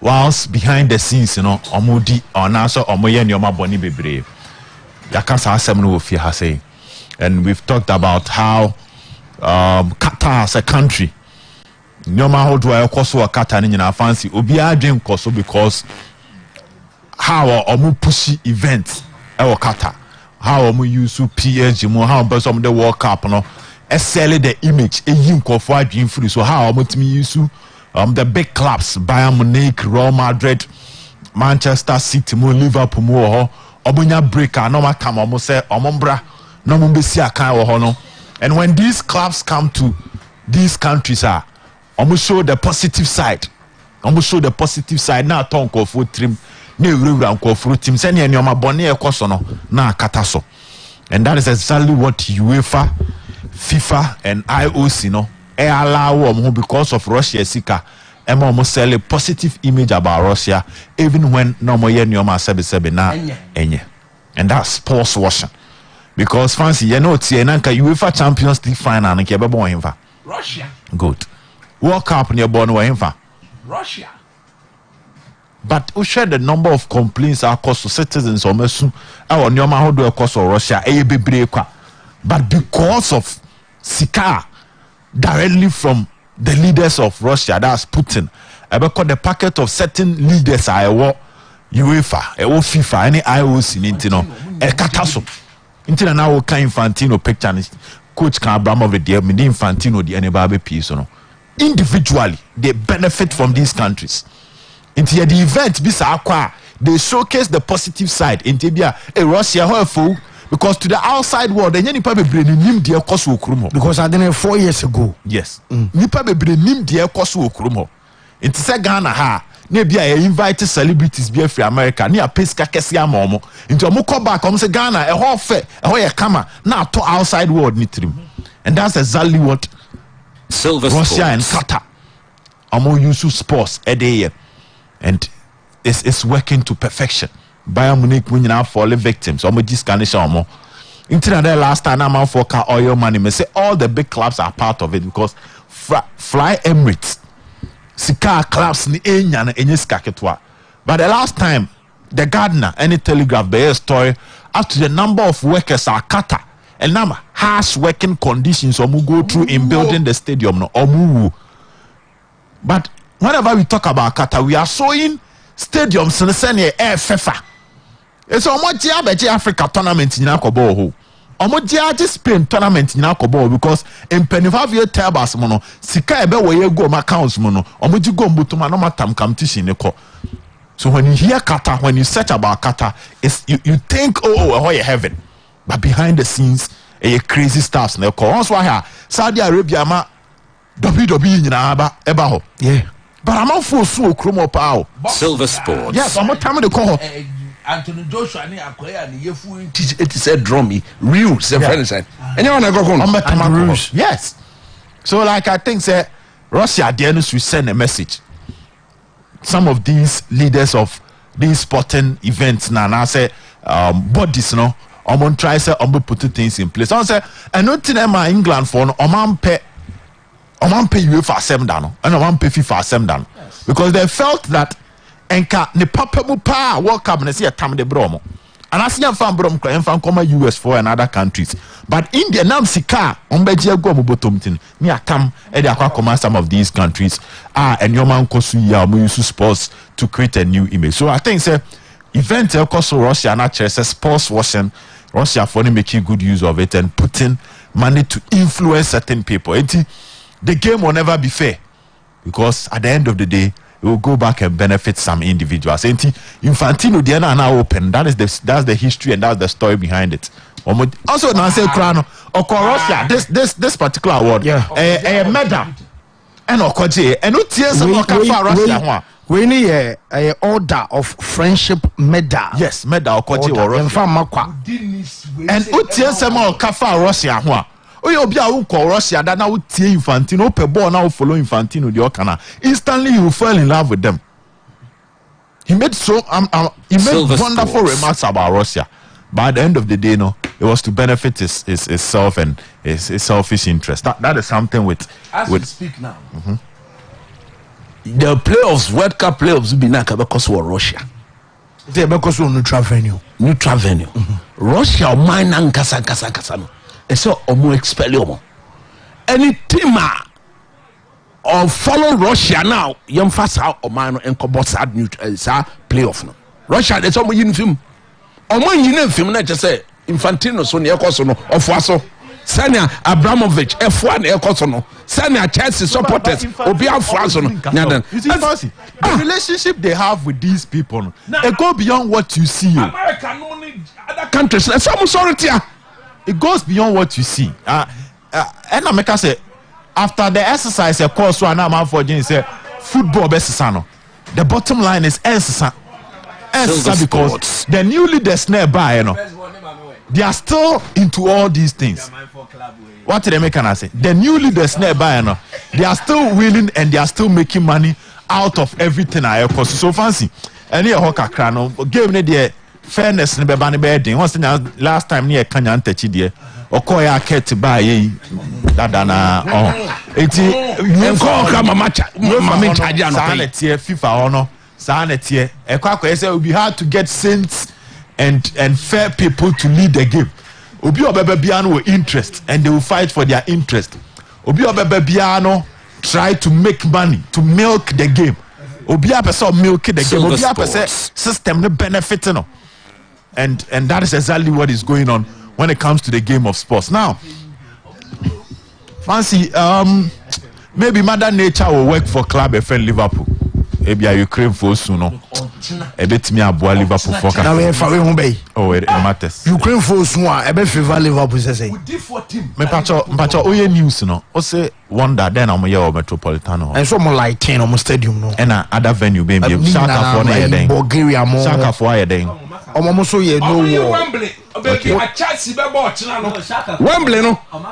Speaker 4: whilst behind the scenes, omudi or naso omoye nyoma boni bebre. Yakasa asemno fear hase. And we've talked about how Qatar as a country. No matter how do I also a Qatar in a fancy obi adwen koso because how omu pushy events our Qatar how omu use PSG mo how but some the World Cup no sell the image e yin kofo adwen free so how omu timi use the big clubs Bayern Munich, Real Madrid, Manchester City mo Liverpool mo ho omunya breaker no ma come omu say omumbra no mu besi akan wo ho no. And when these clubs come to these countries almost show the positive side. Almost show the positive side. Now talk of food trim. Ne uranko fruit team. Send any oma bonne ekosono na kataso. And that is exactly what UEFA, FIFA, and IOC no allow because of Russia sika. Emma almost sell a positive image about Russia, even when no more nyoma sebe na enye. And that's sports washing. Because fancy nanka UEFA Champions League final and kebebo
Speaker 20: Russia.
Speaker 4: Good. World Cup near born were
Speaker 20: Russia.
Speaker 4: But we share the number of complaints are caused to citizens or mesu our nyoma how do cause of Russia but because of Sika directly from the leaders of Russia, that's Putin, because the packet of certain leaders are UEFA, FIFA, any IOC Nintino, Kataso. Intina now can Infantino picture coach can Abramovich the Infantino the any piece no. Individually they benefit from these countries. Into the event they showcase the positive side into Russia hurtful because to the outside world they nipa bebre nim de ekoso okrum
Speaker 1: because I didn't 4 years ago.
Speaker 4: Yes. Nipa bebre nim de ekoso okrum into say Ghana ha na bia invite celebrities be free America na peska kese amomo into omo come back come say Ghana e ho fe e ho ye kama na to outside world ni trim. And that's exactly what
Speaker 5: Silver
Speaker 4: Russia
Speaker 5: Sports.
Speaker 4: and Qatar amo use sports a day and is working to perfection. Bayern Munich winning out for all the victims. Omo discarnation omo. Until the last time I'm for car oil money, me say all the big clubs are part of it because Fly Emirates, Sika clubs ni enya na enye sika ketwa. But the last time, the Gardener, any Telegraph, the story as to the number of workers are Qatar and number harsh working conditions omu go through in building the stadium no omu. But whenever we talk about Qatar, we are showing stadiums in the same air FIFA. It's almost Africa tournament in Akobo. Omodia Spain tournament in Akobo because in Penivavia Tabas mono, Sika ebe where go accounts mono, Omoji go mbutuma no matam competition neko. So when you hear Qatar, when you search about Qatar, it's you think oh you heaven. But behind the scenes, crazy stuff neko. Once why Saudi Arabia ma WWE nyina aba eba ho. Yeah. But I'm not for so chromo power.
Speaker 5: Silver Sports.
Speaker 4: Yes, I'm not time to call.
Speaker 20: Anthony Joshua ni akoya ni yefu it is a drummy real say friend say anyone go
Speaker 4: on yes. So like I think say Russia there we send a message. Some of these leaders of these sporting events now say bodies no on try say on put things in place. I say and nothing in England for no on pay UEFA 7 down and on pay FIFA 7 down because they felt that enka ne papa mu pa World Cup na see a tam de bromo and as yan fan brom kra fan come US for and other countries but India nam sika on beje go mo bottom tin ni atam e de akwa come some of these countries and your man kosu ya mo use sports to create a new image. So I think say event also Russia na say sports washing Russia for making good use of it and putting money to influence certain people. The game will never be fair because at the end of the day it will go back and benefit some individuals. Infantino Diana now open. That's the history and that's the story behind it. Also, Nancy Krano or Russia. This particular award, a medal and Okoje and no tears of Russia.
Speaker 1: We need a order of friendship medal.
Speaker 4: Yes, medal Okoje or Russia. And tears of Russia. Oh, you be a Russia that now tie Infantino, per ball now follow Infantino the Okana. Instantly you fall in love with them. He made wonderful remarks about Russia. But at the end of the day, no, it was to benefit his self and his selfish interest. That is something with.
Speaker 20: As we speak now, the playoffs, World Cup playoffs, will be now because of Russia.
Speaker 1: They because of neutral venue.
Speaker 20: Neutral venue. Russia, mine and kasa. So omo expel omo any team or follow Russia now yam fasa oman no enko sad new playoff no Russia dey some yin film omo yin film na say Infantino so ne ekoso no ofo so Sanya Abramovich F1 ekoso no Sanya Chelsea supporters obi afo so no nyadan
Speaker 4: the relationship they have with these people it go beyond what you see.
Speaker 20: America no need other countries some sorry tia.
Speaker 4: It goes beyond what you see. And I make us say after the exercise, of course, one man for Jane say football best sano. The bottom line is Elsa because the new leaders nearby, you know, they are still into all these things. What did they make? Can I say the new leaders nearby, you know, they are still willing and they are still making money out of everything. I cost so fancy. And here, Hoka Crano gave me the fairness in the bedding. Once last time near Kanyan Techi, or Koya Ket by Dadana. FIFA honor, Sanity. It will be hard to get saints and fair people to lead the game. Obi Obebiano will interest and they will fight for their interest. Obi Obebiano try to make money to milk the game. Obi Abeso milk the game. Obi Abeso system the benefit no. And that is exactly what is going on when it comes to the game of sports. Now, Fancy, maybe Mother Nature will work for Club FM Liverpool. Maybe a Ukraine for soon. A bit me a boy Liverpool for.
Speaker 1: Now we have
Speaker 4: oh, it matters.
Speaker 1: Ukraine for soon. A bit favor Liverpool say.
Speaker 4: Me pacho oye news no. O say wonder then I'm here Metropolitano.
Speaker 1: And some like 10 on stadium no.
Speaker 4: And other venue baby. Shaka for na yeden.
Speaker 1: Bulgaria mo.
Speaker 4: Shaka for yeden.
Speaker 1: Omo so ye no war.
Speaker 20: baby a Chelsea be ball china no Wembley no
Speaker 1: and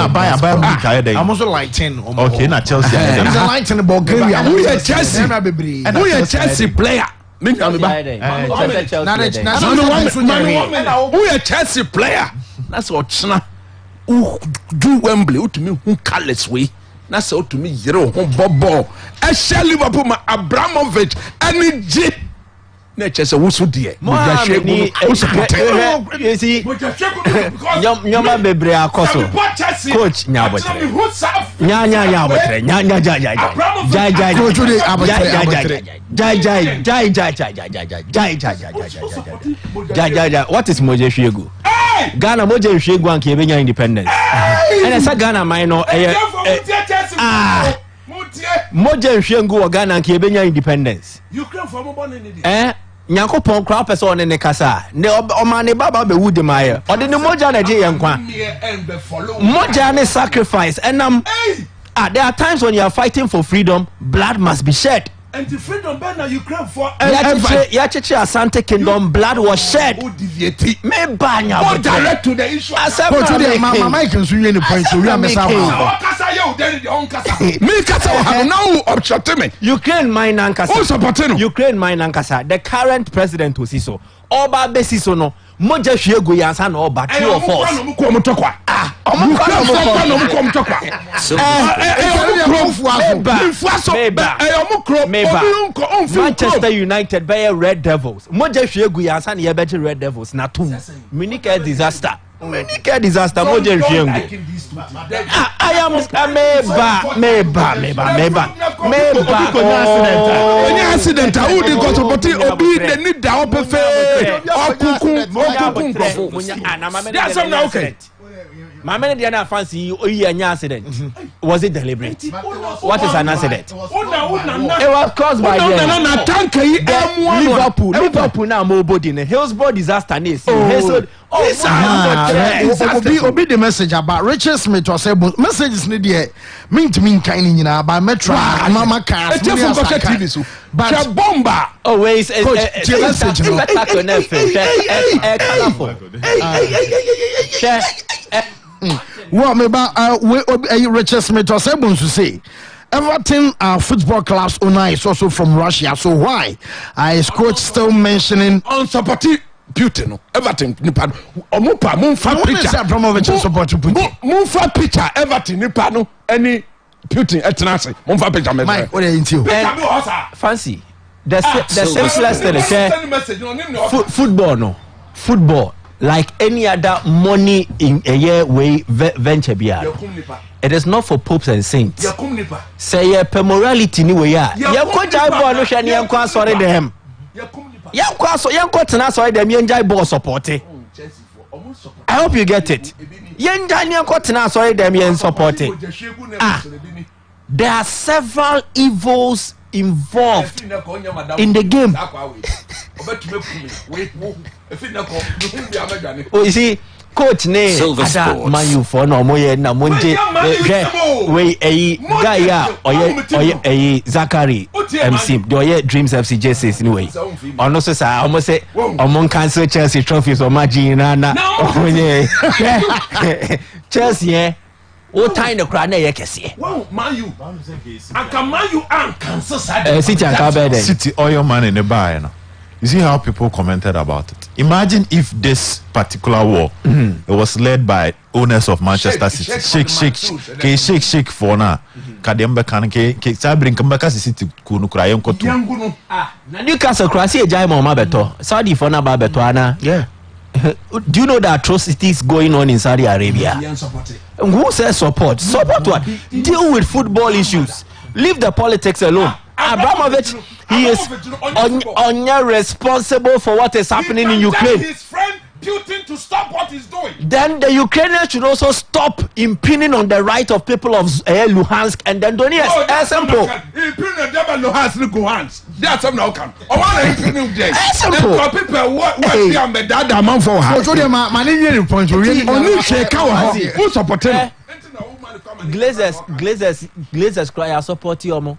Speaker 1: I buy I'm also like 10
Speaker 4: okay na Chelsea
Speaker 1: I'm like 10 Bulgaria
Speaker 20: who is Chelsea who is Chelsea player me na me ba who is Chelsea player that's what china who do Wembley who to me who callous way na so to me yere ho bobo e share Liverpool ma Abramovich any G na chese wo so de mo ja shegu wo support
Speaker 6: you see nyoma bebre akoso coach nyabotre nya abotre nya ja what is moje shegu Ghana moje shegu an ke benya independence and esa Ghana minor moje shegu Ghana an ke benya independence
Speaker 20: Ukraine for mo born in
Speaker 6: Nyankopon kra person ne kasa ne omane baba be wudi maye ode ne moja na je yenkwa moja ne sacrifice enam there are times when you are fighting for freedom blood must be shed
Speaker 20: and the freedom ban na Ukraine for
Speaker 6: ya cheche Asante Kingdom blood was shed me banya
Speaker 20: go direct to the issue
Speaker 1: go to the mama can so you point so we are mess up
Speaker 20: kasa you then the on kasa me kasa wa now object me
Speaker 6: Ukraine mine ankasa
Speaker 20: who supporting
Speaker 6: Ukraine mine ankasa the current president osiso oba besiso no moja hwego yansa na oba two of us
Speaker 20: ko mo tokwa
Speaker 6: Manchester United by Red Devils moja hwego yansa na yebeti Red Devils na two Munich disaster moja hwego I am meba
Speaker 20: any accident who dey go support obi dey need da opefe okukun that's not okay
Speaker 6: my man dey na fancy oyi accident was it deliberate what is an accident it was caused by Liverpool na mo body ne Hillsborough disaster ne
Speaker 1: obi the message about Richard Smith was able messages ne there mean kind nyina by Metro mama cars
Speaker 20: but bomba
Speaker 6: always
Speaker 1: message no well me ba Richard Smith was able to say Everton football clubs owner is also from Russia, so why is coach still mentioning
Speaker 20: on supporting Putin? Everton nipa omupa munfa picture
Speaker 1: Abramovich support Putin
Speaker 20: munfa picture Everton nipa no any Putin etenase munfa picture me
Speaker 1: Mike what you into
Speaker 6: fancy the simplest thing football like any other money in a year way venture bia it is not for popes and saints say ye per morality ni we ya ye ko jai ball no hwe ne ye ko asore dem ye ko tena sorry dem ye jai ball support I hope you get it ye jai ne ko tena sorry dem ye support there are several evils involved in the game. Oh, you see, coach name
Speaker 5: Silver Sports.
Speaker 6: Manu for no moye na monje we guy ya oye Zachary MC do oye Dreams FC J6 anyway. Ono so sa almost say omon cancel Chelsea trophies or Magina na Chelsea o time the crowd na ye kese.
Speaker 20: Wow, Manu. Aka Manu an cancel side.
Speaker 6: City and Kabeden.
Speaker 4: City oil man in the bar, you see how people commented about it. Imagine if this particular war it was led by owners of Manchester City. Shake for now. Kadembe kan ke sabrin kambaka City kunu krayen ko tu.
Speaker 6: Na Newcastle krasi ejai mo ma beto. Saudi for na ba beto ana.
Speaker 1: Yeah.
Speaker 6: Do you know the atrocities going on in Saudi Arabia? Who says support? Support what? Deal with football issues. Leave the politics alone. Abramovich, he is responsible for what is happening in Ukraine.
Speaker 20: His friend Putin to stop what he's doing.
Speaker 6: Then the Ukrainians should also stop impinging on the right of people of Luhansk and then Donetsk. Simple.
Speaker 20: Impinging them Luhansk and Luhansk. That's something now come. I want to impinging them.
Speaker 6: Simple.
Speaker 20: People what they are made that amount for her.
Speaker 1: So them managing point really
Speaker 20: only shake our who support him.
Speaker 6: Glazers cry support you.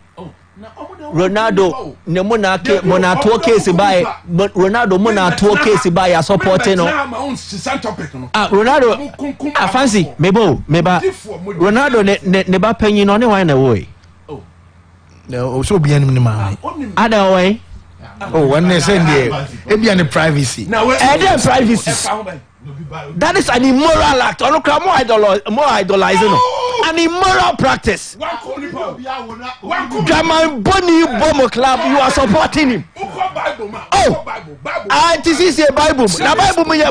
Speaker 6: Ronaldo ne monato case by Ronaldo monato case by supporting Ronaldo fancy meba Ronaldo ne ba panyin no ne wan na wo
Speaker 1: no so be anim ni ma
Speaker 6: ada way
Speaker 1: when they send there e be any privacy
Speaker 6: privacy. That is an immoral act. More idolizing. An immoral practice. Gaman Boni Bomo Club, you are supporting him. Oh, this is a Bible. The Bible me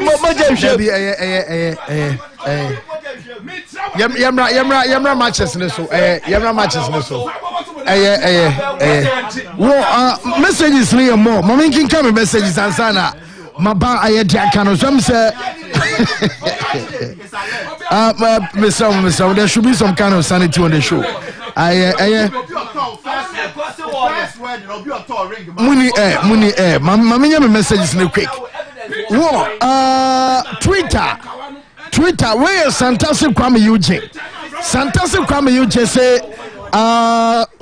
Speaker 1: Yamra matches so. Yamra matches so. Messages here more. Mama can come messages and sana. Maba ayedi kano so say there should be some kind of sanity on the show. Muni mama messages in quick. Twitter where Santasi Kwame UJ say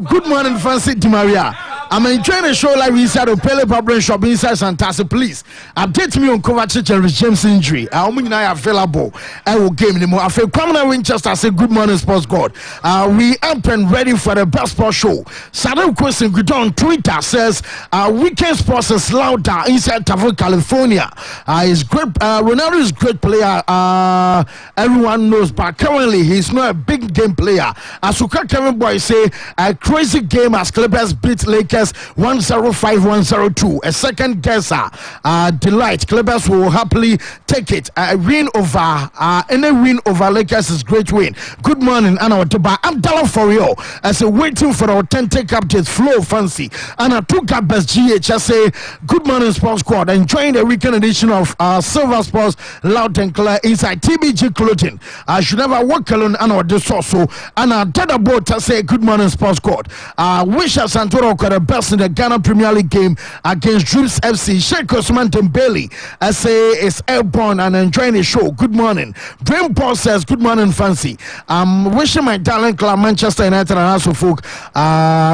Speaker 1: good morning Fancy Di Maria. I'm enjoying the show like we said of Pele Pablo Shop inside Santasi. Please update me on Kovacic and James injury. I'm available. I will game anymore. I feel Kwame Winchester say good morning sports god. We up and ready for the best sports show. Saddam question good on Twitter says weekend sports is louder inside Tavo, California. He's great. Ronaldo is great player. Everyone knows, but currently he's not a big game player. Asuka Kevin Boy say a crazy game as Clippers beat Lakers 105-102. A second guesser, delight. Clippers will happily take it. A win over any win over Lakers is great win. Good morning, Anna Otoba. I'm Dalla for you. As a waiting for the authentic updates. Flow Fancy. Anna Tuka Best GH. I say good morning, Sports Squad. Enjoying the weekend edition of Silver Sports Loud and Clear inside TBG Clothing. I should never walk alone. Anna this also. Anna Dada Boat. I say good morning, Sports Squad. Wish us Santoro the best in the Ghana Premier League game against Dreams FC. Sheikh Osman Dembele, I say, is airborne and enjoying the show. Good morning. Brain Paul says, good morning, Fancy. I'm wishing my darling club, Manchester United and also folk,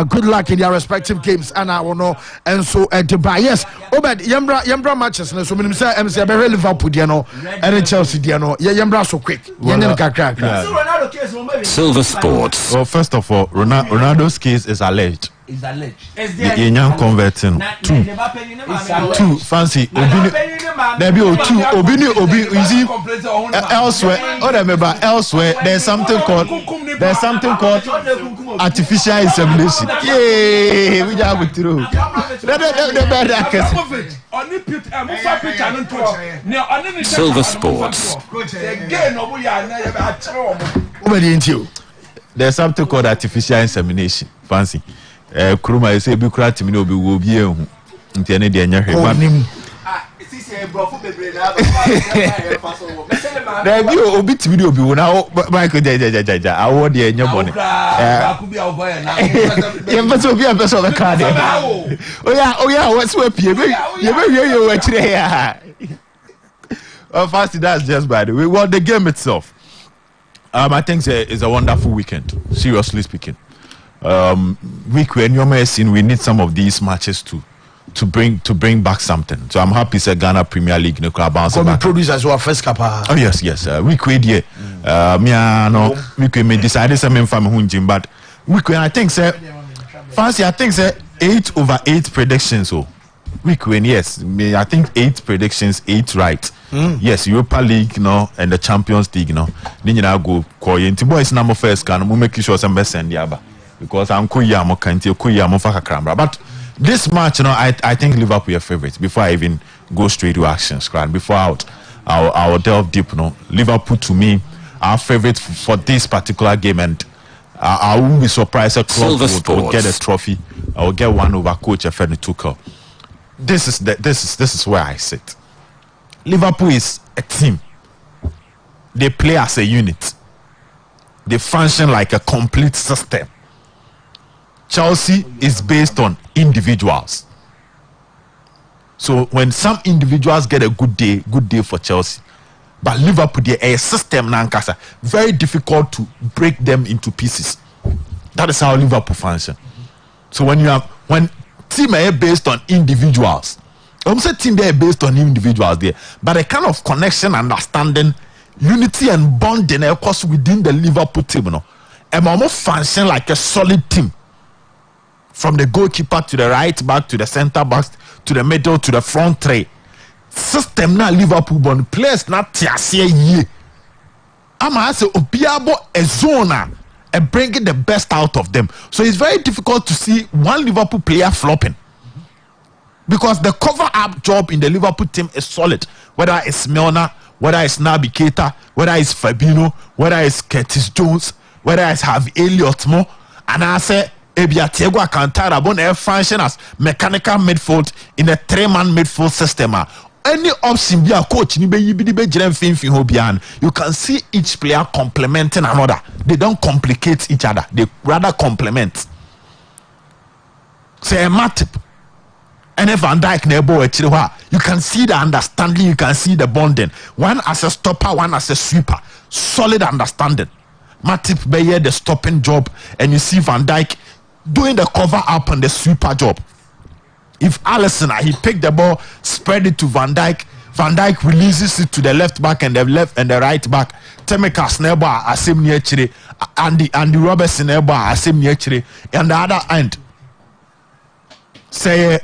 Speaker 1: good luck in their respective games. And I will know. And so, Dubai, yes. Obed, Yambra matches. So, I'm saying, Liverpool, and Chelsea, Yambra so quick.
Speaker 5: Silver Sports.
Speaker 4: Well, first of all, Ronaldo's case is alleged. Young converting two Fancy Obini you see elsewhere elsewhere there's something called artificial insemination. Yay, we just go through
Speaker 5: Silver Sports.
Speaker 4: There's something called artificial insemination. Fancy Kruma say be cry to me no be wo bi ehu nti ene de enya hwe na bi obi timi de obi wo na Michael jaja awo de enya bone ye paso obi apeso be ka de oya what's we pie be ye wa kire ya Fancy, that's just by the way. Well, the game itself I think it's a wonderful weekend, seriously speaking. Week when you're seeing, we need some of these matches to bring back something. So I'm happy say Ghana Premier League no club bounce back.
Speaker 1: Produce as well first cup.
Speaker 4: Oh yes. Week when week when me decided some from hunjim, but week when I think say Fancy 8 over 8 predictions. So week when yes, I think 8 predictions, 8 right. Yes, Europa League, and the Champions League, Then you now go call you. Boys number first can we make sure some best send the because I'm but this match, I think Liverpool are favorites before I even go straight to actions. Before I'll delve deep. Liverpool to me are favorites for this particular game, and I won't be surprised if Klopp will get a trophy. I will get one over Coach Efeni Tuchel. This is where I sit. Liverpool is a team. They play as a unit. They function like a complete system. Chelsea is based on individuals. So when some individuals get a good day for Chelsea. But Liverpool, they are a system nankasa. Very difficult to break them into pieces. That is how Liverpool function. So when you have when team are based on individuals. I'm saying team they are based on individuals there, but a kind of connection, understanding, unity and bonding of course within the Liverpool team, you know, and almost function like a solid team. From the goalkeeper to the right back to the centre back to the middle to the front three. System na Liverpool born players not tiasie ye. Ama say obiabo a zona and bringing the best out of them. So it's very difficult to see one Liverpool player flopping. Because the cover up job in the Liverpool team is solid. Whether it's Milner, whether it's Naby Keita, whether it's Fabinho, whether it's Curtis Jones, whether it's Harvey Elliott more, and I say Ebia Thiago Alcantara bon air function as mechanical midfield in a 3-man midfield system. Any option be a coach you can see each player complementing another. They don't complicate each other, they rather complement. Say a Matip and if Van Dijk you can see the understanding, you can see the bonding. One as a stopper, one as a sweeper. Solid understanding. Matip Bayer the stopping job, and you see Van Dijk doing the cover up and the sweeper job. If Alisson he picked the ball, spread it to Van Dijk, Van Dijk releases it to the left back and the left and the right back. Temeka Sneba asem near Chile, Andy Robertson Eba asem near Chile, and the other end. Say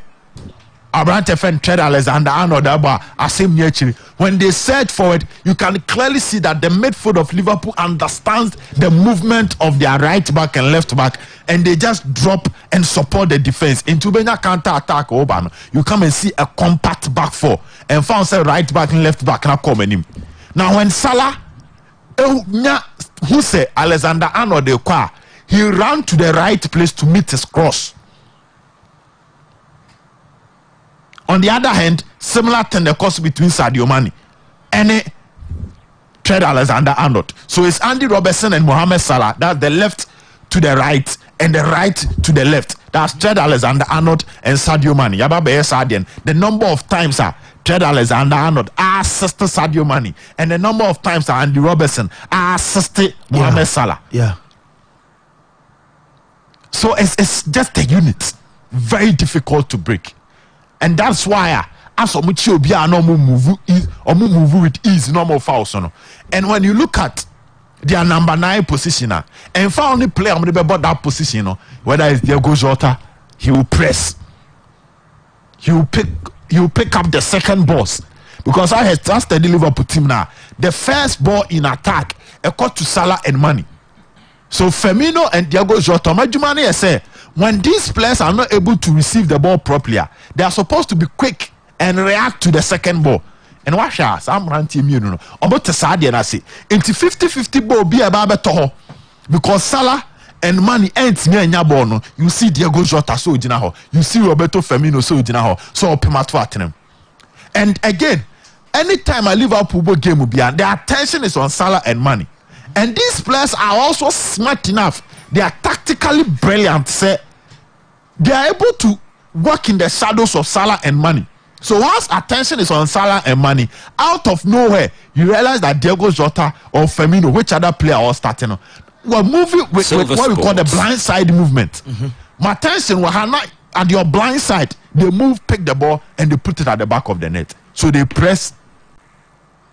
Speaker 4: Abrante and Trent Alexander-Arnold asem near Chile. When they set forward, you can clearly see that the midfield of Liverpool understands the movement of their right back and left back, and they just drop and support the defense. In Tubenya counter attack, you come and see a compact back four, and found say right back and left back not coming in. Now when Salah, who say Alexander-Arnold he ran to the right place to meet his cross. On the other hand, similar thing the course between Sadio Mane and Trent Alexander-Arnold. So it's Andy Robertson and Mohamed Salah. That's the left to the right and the right to the left. That's Trent Alexander-Arnold and Sadio Mane. The number of times Trent Alexander-Arnold assisted Sadio Mane, and the number of times Andy Robertson assisted Mohamed Salah.
Speaker 1: Yeah.
Speaker 4: So it's just a unit. Very difficult to break. And that's why as much you be no move with ease, no more fouls. And when you look at their number 9 position, and for only player about that position, whether it's Diego Jota, he will press. He will pick up the second balls. Because I have trusted the Liverpool team now. The first ball in attack, a cut to Salah and Mane. So Firmino and Diego Jota, Majumani say, when these players are not able to receive the ball properly, they are supposed to be quick and react to the second ball. And watch out, I'm ranting you know. About the Saudi and I say, into 50-50 ball be a toho because Salah and Mane ain't near Nyabono. You see Diego Jota so jinaho, you see Roberto Firmino so jinaho, so Pimatwatinum. And again, anytime a Liverpool game will be, their attention is on Salah and Mane. And these players are also smart enough. They are tactically brilliant. Say they are able to work in the shadows of Salah and Mane. So once attention is on Salah and Mane, out of nowhere you realize that Diego Jota or Firmino, which other player was starting, were moving with what we call the blind side movement. My attention was not at your blind side. They move, pick the ball, and they put it at the back of the net. So they press.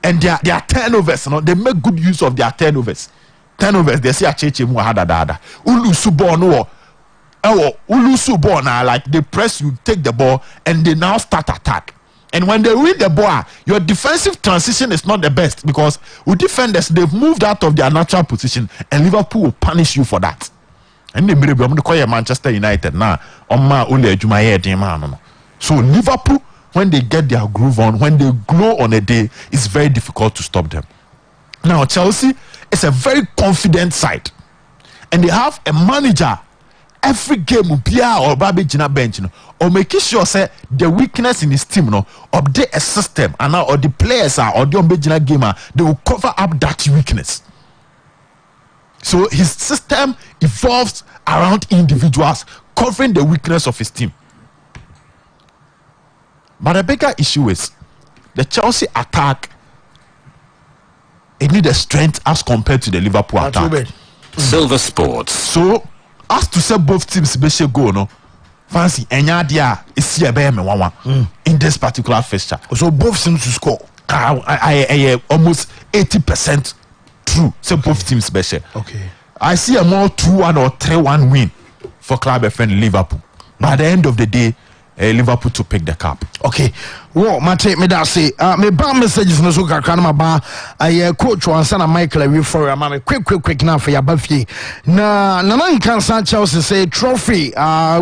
Speaker 4: And their turnovers, they make good use of their turnovers. They say Acheche Muhadada. Ulusu ball now, like they press you, take the ball, and they now start attack. And when they win the ball, your defensive transition is not the best because with defenders, they've moved out of their natural position, and Liverpool will punish you for that. And they may be call Manchester United now. So Liverpool, when they get their groove on, when they glow on a day, it's very difficult to stop them. Now, Chelsea is a very confident side. And they have a manager every game or Babijina bench, or making sure say the weakness in his team, update a system, and now or the players or the Babijina gamer, they will cover up that weakness. So his system evolves around individuals covering the weakness of his team. But the bigger issue is the Chelsea attack. It needs a strength as compared to the Liverpool attack.
Speaker 5: Silver Sports.
Speaker 4: So, as to say both teams be go, fancy enya dia isi ebe me wawa in this particular fixture.
Speaker 1: So both teams to score.
Speaker 4: I almost 80% true. So both teams better.
Speaker 1: Okay.
Speaker 4: I see a more 2-1 or 3-1 win for Club FN Liverpool. By the end of the day, Liverpool to pick the cup.
Speaker 1: Okay. Well, Mate, me da say, me ba messages no so kakra na ba coach Wansana Michael we for me quick now for your buffy. Na Nkan Chelsea say trophy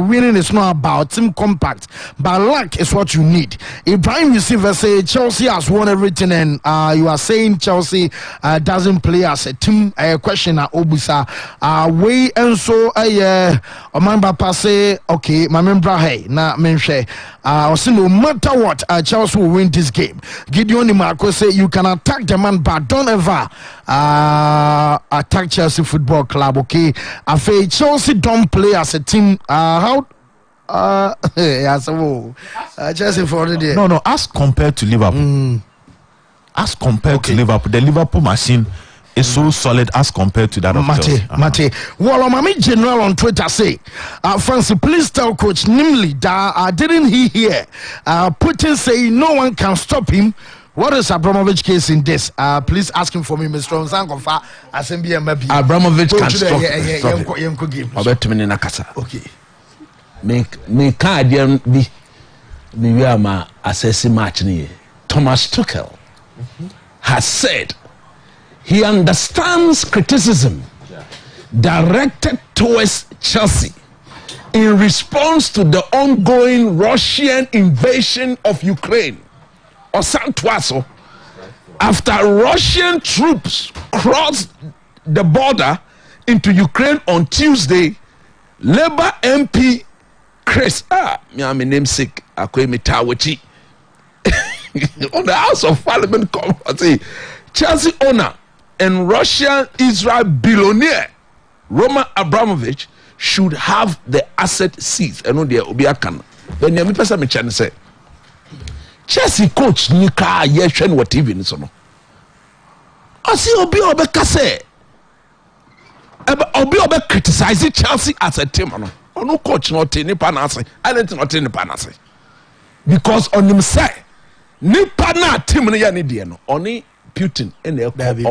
Speaker 1: winning is not about team compact, but luck is what you need. Ibrahim Receiver say Chelsea has won everything and you are saying Chelsea doesn't play as a team. Question na Obusa we and so Omamba passe okay, my member hey na menhwe no matter what Chelsea will win this game. Gideon Marco say you can attack the man, but don't ever attack Chelsea Football Club. Okay, I feel Chelsea don't play as a team. Chelsea for the day.
Speaker 4: No. As compared to Liverpool, as compared to Liverpool, the Liverpool machine is so solid as compared to that of Chelsea.
Speaker 1: Mate. Well, Mami General on Twitter say, Fancy, please tell Coach Nimley that didn't he hear Putin say no one can stop him. What is Abramovich case in this? Please ask him for me, Mr. Onsankofa.
Speaker 13: Abramovich can stop it.
Speaker 1: Okay.
Speaker 13: Me can't be we are my assessing match. Thomas Tuchel has said he understands criticism directed towards Chelsea in response to the ongoing Russian invasion of Ukraine. Osantuaso, after Russian troops crossed the border into Ukraine on Tuesday, Labour MP Chris, my namesake, Akwemi Tawachi, on the House of Parliament conference, Chelsea owner and Russian-Israel billionaire Roman Abramovich should have the asset seized. And they obiakan. When you person me chan say Chelsea coach nika ye hwe no TV ni so no. Asi obi obeka say obi obe criticize Chelsea as a team no. Ono coach no te nipa na ase. I don't know te nipa na ase. Because on him say nipa na team no ya ne die no. Oni Putin and they are preparing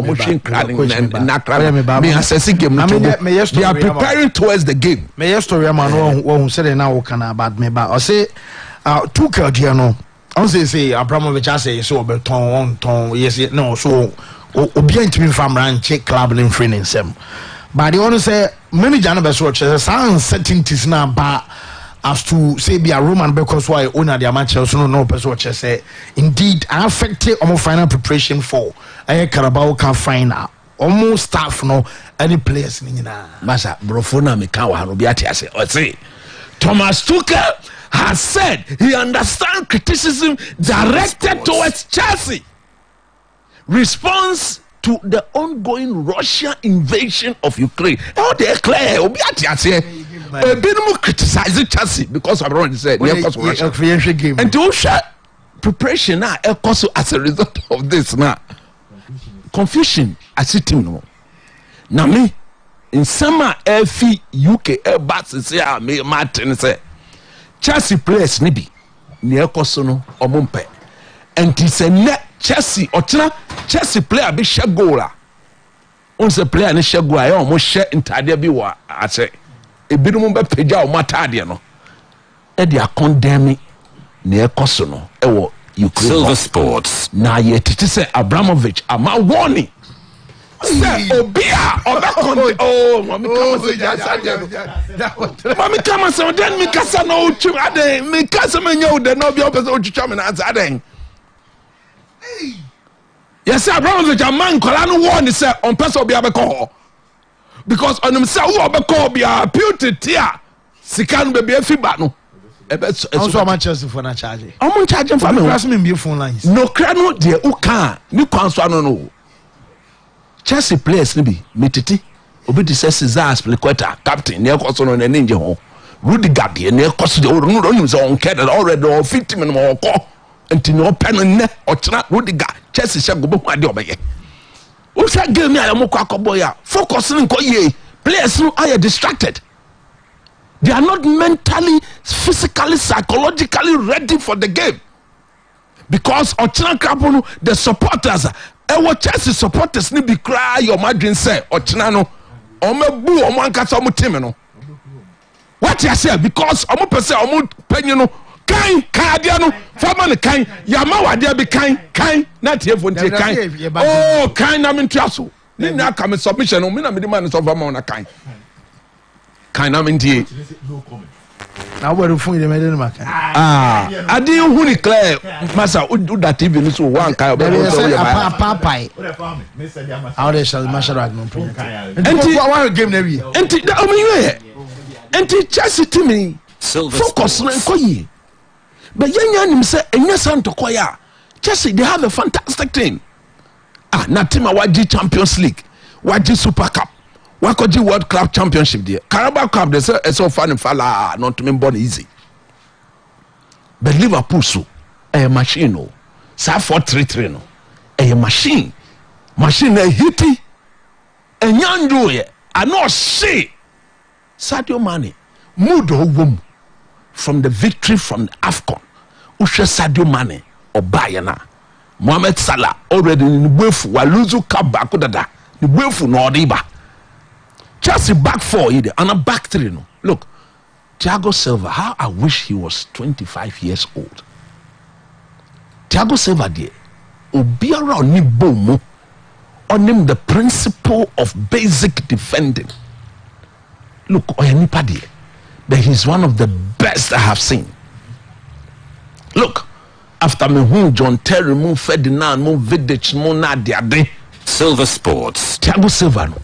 Speaker 13: towards the game.
Speaker 1: May story man who said now can about me but I say Tuchel Giano I say Abramovich I say so beton yes no so obian to me from ranch club in training sem but they want to say many janabes watch uncertainties now but as to say be a Roman because why owner the match also no person what say indeed affected almost final preparation for a Carabao Cup final almost staff no any players ni na
Speaker 13: masa brofona me ka wa no bi ate ase o say Thomas Tuchel has said he understands criticism directed towards Chelsea response to the ongoing Russian invasion of Ukraine. How they clear obi ate ase Benimo criticizing Chelsea because I've already said and to share preparation now as a result of this now confusion I see team no now me in summer FI UK bats say me Martin say Chelsea players ni bi ne ekoso no omumpe and it's a net Chelsea otena Chelsea player be share goal on say player ne share goal ya omo share intade bi wa ase ebinum be peja o matade no e dia condemn ne ekoso no e wo Ukraine
Speaker 5: Silver Sports
Speaker 13: na ye tete say Abramovich ama warning say obia oba oh mami come say mami come say den mi kasa no twa aden mi kasa menya o de no bia opese o twitwa me na aden yes Abramovich a man kola no warn say on person obia be call because on him say who obekọ bia Putin tia sika no be bia fiba no
Speaker 1: also Manchester for na charge
Speaker 13: I'm charging for me
Speaker 1: class me be phone lines
Speaker 13: no kra no de o kan ni kwan so no Chelsea players ni bi metiti obi di say Cesar Azpilicueta captain ne ekoso no na ninje ho Rudiger de ne ekoso de no nim say on care already or 50 minutes or ko enti no pen ne o tena Rudiger Chelsea she go bo ade obeye o say game ya mo kwa kobo ya focus nko ye players no are distracted
Speaker 20: They are not mentally, physically, psychologically ready for the game. Because Ochina Krapono, the supporters, Chelsea supporters need be cry your margin say Ochina no Omebu Omankasa Mutimeno. What you say? Because Omo Pese Omo Penyano Kain Kadiano Famani Kain Yamawa there be Kain not here for Kain. Oh Kain I'm in Trasso. Nina come submission on Mina Midiman of Amona Kain. Kain I'm in tea.
Speaker 1: Now we're from the middle market.
Speaker 20: I didn't who declare Massa would do that even so one kind of
Speaker 1: papai. How they shall Masharak no problem. And game never.
Speaker 20: And Chelsea to me focus on Koyi. But Yan say and yes to Koya. Chelsea they have a fantastic team. Not team Waji Champions League, Waji Super Cup. Wakoji World Club Championship there. Carabao Cup they say it's so fun and fala not to me born easy. But Liverpool so a machine no. Sa 4-3-3 no. A machine. Machine a hitty. A nyanjo ye. I know say Sadio Mane mood wom from the victory from the AFCON. Ushe Sadio Mane or Bayana. Mohamed Salah already in the Wefu Waluzu Cup Bakudada. The Wefu no Odiba. Chelsea back 4 either and a back 3 no. Look, Thiago Silva, how I wish he was 25 years old. Thiago Silva there, Obiara ni bomo on him the principle of basic defending. Look, Oyanipa there, but he's one of the best I have seen. Look, after me who John Terry, mo Ferdinand, mo Vidic, mo Nadia de
Speaker 5: Silver Sports.
Speaker 20: Thiago Silva no.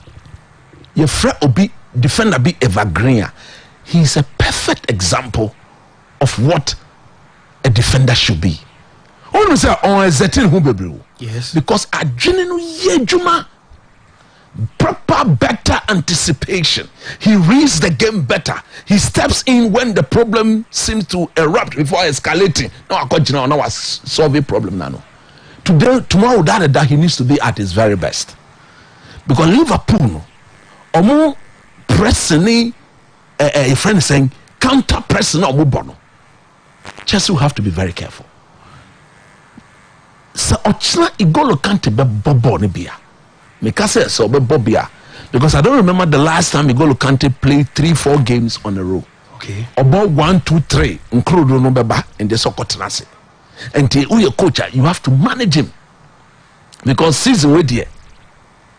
Speaker 20: Your friend Obi defender be evergreen. He is a perfect example of what a defender should be. Only say on a certain who
Speaker 1: yes,
Speaker 20: because a genuine yejuma proper better anticipation. He reads the game better. He steps in when the problem seems to erupt before escalating. No, I got now was solving problem now. Today, tomorrow, that he needs to be at his very best. Because Liverpool. Omo pressing a friend is saying counter pressing omo bono. Chelsea will have to be very careful. So Ochina Igolo Kante be bobo ne bia. Meka say so be bobia because I don't remember the last time Igolo Kante played 3-4 games on a row.
Speaker 1: Okay.
Speaker 20: About 1, 2, 3 include no beba in the soccer tenase. And your coach, you have to manage him because season with here.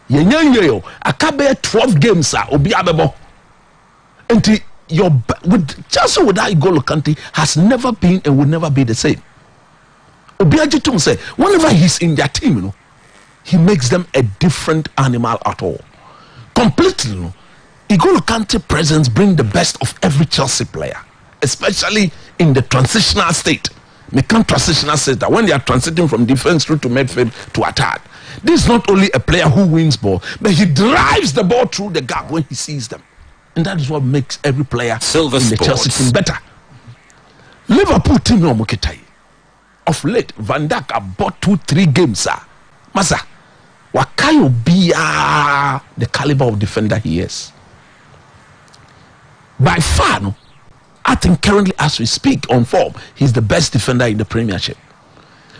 Speaker 20: Yenyanyo, akabe 12 games obi abebo. And your with Chelsea without Igolo Kante has never been and will never be the same. Obi Ajitum say whenever he's in their team, you know, he makes them a different animal at all. Completely, you know. Igolo Kante presence bring the best of every Chelsea player, especially in the transitional state. Transitional state that when they are transiting from defense through to midfield to attack. This is not only a player who wins ball, but he drives the ball through the gap when he sees them. And that is what makes every player
Speaker 5: Silver
Speaker 20: in the
Speaker 5: Sports.
Speaker 20: Chelsea team better. Liverpool team no muketai. Of late, Van Dijk have bought 2-3 games. Masa, wakayo biya the caliber of defender he is. By far, no, I think currently as we speak on form, he's the best defender in the Premiership.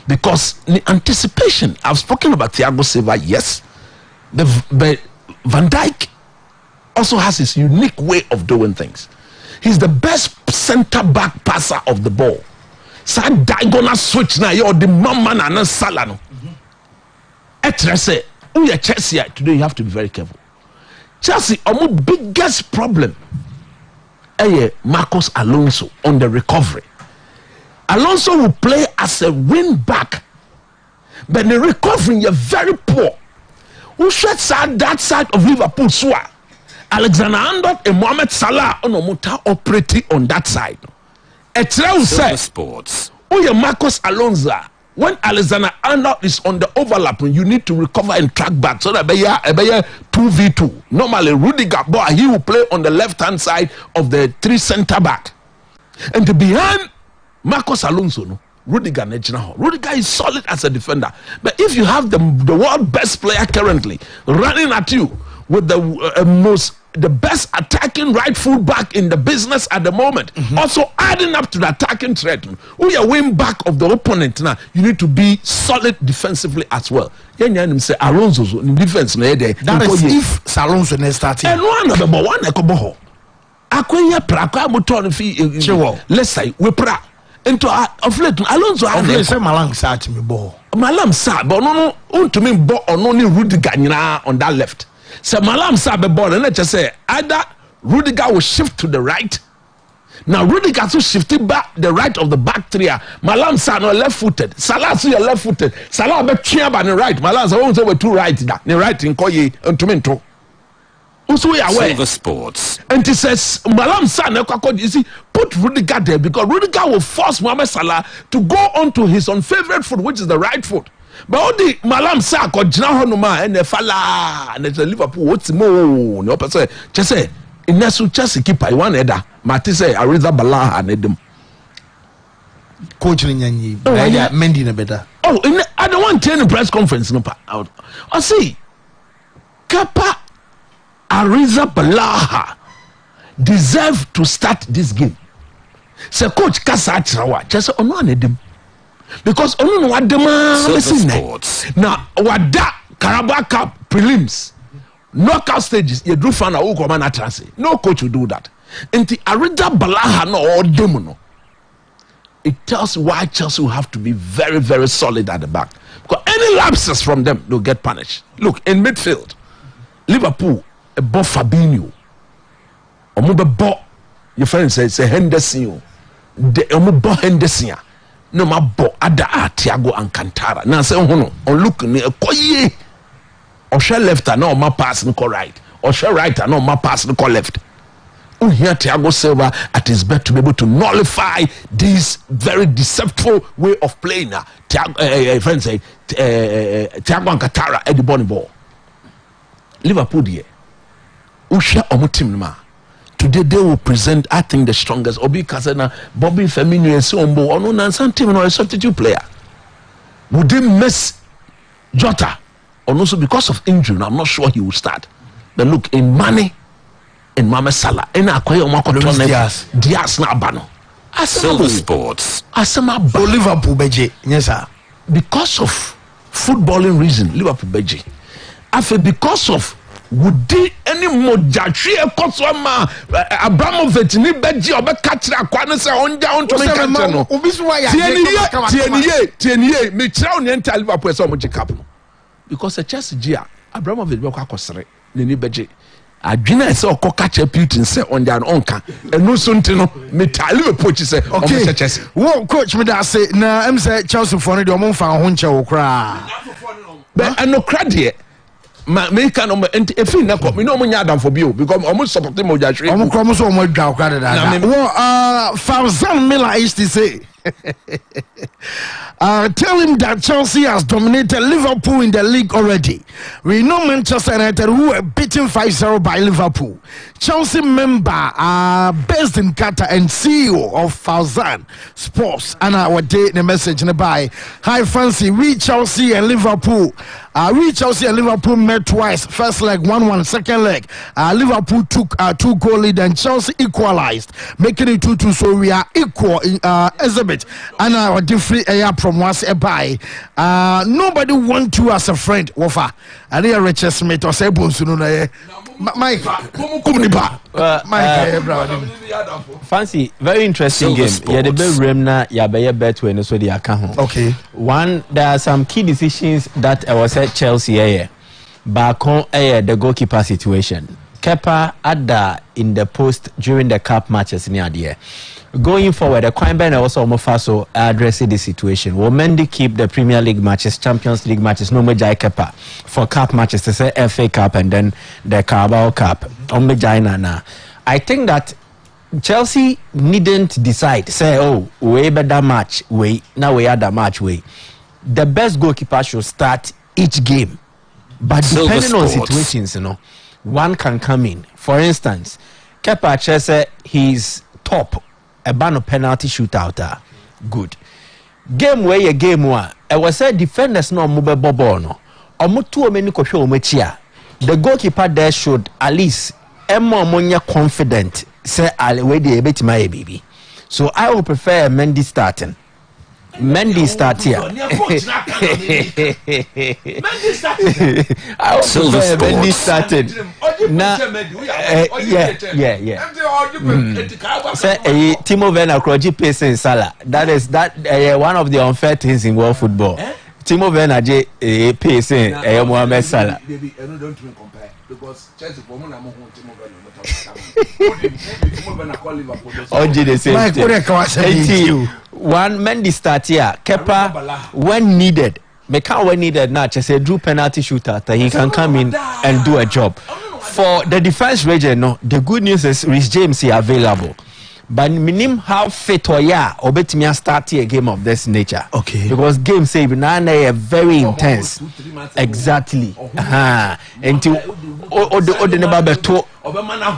Speaker 20: Because the anticipation, I've spoken about Thiago Silva, yes, but Van Dijk also has his unique way of doing things. He's the best centre back passer of the ball. So diagonal switch now, you're the mama and Salano. Say, oh yeah, Chelsea today you have to be very careful. Chelsea, our biggest problem, Marcos Alonso on the recovery. Alonso will play as a wing back, but the recovery is very poor. Who shuts out that side of Liverpool? Swa Alexander Arnold and Mohamed Salah operating on that side.
Speaker 5: Silver Sports.
Speaker 20: Oh yeah, Marcos Alonso. When Alexander Arnold is on the overlap, you need to recover and track back. So that be 2v2. Normally, Rudiger, boy, he will play on the left-hand side of the 3 centre back, and behind Marcos Alonso, no, Rudiger is solid as a defender. But if you have the world best player currently running at you with the most the best attacking right full back in the business at the moment. Also adding up to the attacking threat. We are wing back of the opponent now. You need to be solid defensively as well. Say Alonso's defense na there.
Speaker 1: That is if Alonso next starting.
Speaker 20: And one ekobo. Akwenya prakwa motor fi let's say we pra into of late Alonso
Speaker 1: say Malang sat me ball.
Speaker 20: Malam sa but no untumi bo ono ni Rudiger nyina on that left. So Malam sa be ball and let's say either Rudiger will shift to the right. Now Rudiger to shifted back the right of the back three. Malam sa no left footed. Salah so left footed. Salah be tria by the right. Malam sa won't say two right that. The right in koye untumi to.
Speaker 5: Silver Sports.
Speaker 20: And he says, Malam San, you see, put Rudiger there because Rudiger will force Mohamed Salah to go on to his unfavorite foot, which is the right foot. But all the Malam San, and the Fala, and the Liverpool, what's more? No, but just say, in Nesu Chelsea keeper, one header, Matisse, Ariza Bala, and them.
Speaker 1: Coach Nyanyi, Mendy na better.
Speaker 20: Oh, I don't want to press conference. No, I see, Kappa. Ariza Balaha deserve to start this game. So coach Kasa Achrawa just ono anedem because ono no wadema listen now wada Carabao Cup prelims knockout stages you do fan who come na trance no coach will do that. Enti Ariza Balaha no odem no. It tells why Chelsea will have to be very very solid at the back because any lapses from them they'll get punished. Look in midfield Liverpool a bo Fabinho omo be bo your friend say Henderson de omo bo Henderson no ma bo ada Thiago Alcantara na say hono on look ni ekoye o share left and no ma pass no right or share right and no ma pass no left on here Thiago Silva at his best to be able to nullify this very deceptive way of playing Thiago friend say Thiago Alcantara at the ball Liverpool here Usha Omutimma. Today they will present, I think, the strongest. Obi Kasena, Bobby Firmino, and Sombo, or no Nansan team or a substitute player. Would they miss Jota? Or also because of injury, I'm not sure he will start. But look, in Mane, in Mohamed Salah, in Akwayo Makotone, Diaz na Bano.
Speaker 5: Silver Sports.
Speaker 1: Asema Liverpool Beji. Yes, sir.
Speaker 20: Because of footballing reason, Liverpool Beji. After because of would they any more jatri ekosoma Abramovich ni beji obe katra akwane se onja onto me katra no tieniye me kira on enta Liverpool se omo cap no because the Chelsea gia Abramovich be kwa kosere ni beji adwena se okoka cha Putin se onja onka enu so ntino me ta Liverpool chi se omo se Chelsea
Speaker 1: wo coach me da say na em say Chelsea for no de omo fa ho nche wo kra
Speaker 20: be enokra de make no if you not me no money Adam for you because almost supporting mo jatri
Speaker 1: almost come so mo dwa kwa da Fauzan Miller used to say tell him that Chelsea has dominated Liverpool in the league already. We know Manchester United who were beaten 5-0 by Liverpool. Chelsea member based in Qatar and CEO of Fauzan Sports and our day the message by Hi Fancy. We Chelsea and Liverpool met twice. First leg 1-1, second leg Liverpool took 2-goal lead and Chelsea equalized, making it 2-2. So we are equal in exhibit and our different from once a buy. Nobody want you as a friend. Wofa. And here Richard Smith or say Mike.
Speaker 6: Fancy, very interesting game. Yeah, the best remna ya be bet when so the account.
Speaker 1: Okay.
Speaker 6: One, there are some key decisions that I was at Chelsea here. Back on the goalkeeper situation. Kepa Ada in the post during the cup matches near the going forward, the Quine also Mofaso addressing the situation. Will Mendy keep the Premier League matches, Champions League matches, no Jai Kepa for cup matches, to say FA Cup and then the Carabao Cup. Na. I think that Chelsea needn't decide, say, oh, we better match, now we had a match, the best goalkeeper should start each game. But depending on situations, one can come in. For instance, Kepa Chese, he's top. A ban of penalty shootout. Good. Game where a game one. I was said defenders no move bobo no. Omutu many ko hwe omachia. The goalkeeper there should at least Emma Monya confident say I'll wait the bit my baby. So I would prefer Mendy starting. Mendy start here. I would prefer Mendy started. Now, yeah. Say Timo Werner Kroji pace in Salah. That is one of the unfair things in world football. Timo Werner pace in Mohamed Salah. Because Chelsea for Timo Werner. One Mendy start here. Kepa when needed. Mekan when needed now. Just a Drew penalty shooter that he can come in and do a job. For the defense region, no. The good news is Rhys James is available. But minim how fit or obetimi start a game of this nature. Okay. Because game say now are very intense. Exactly. Until the number two.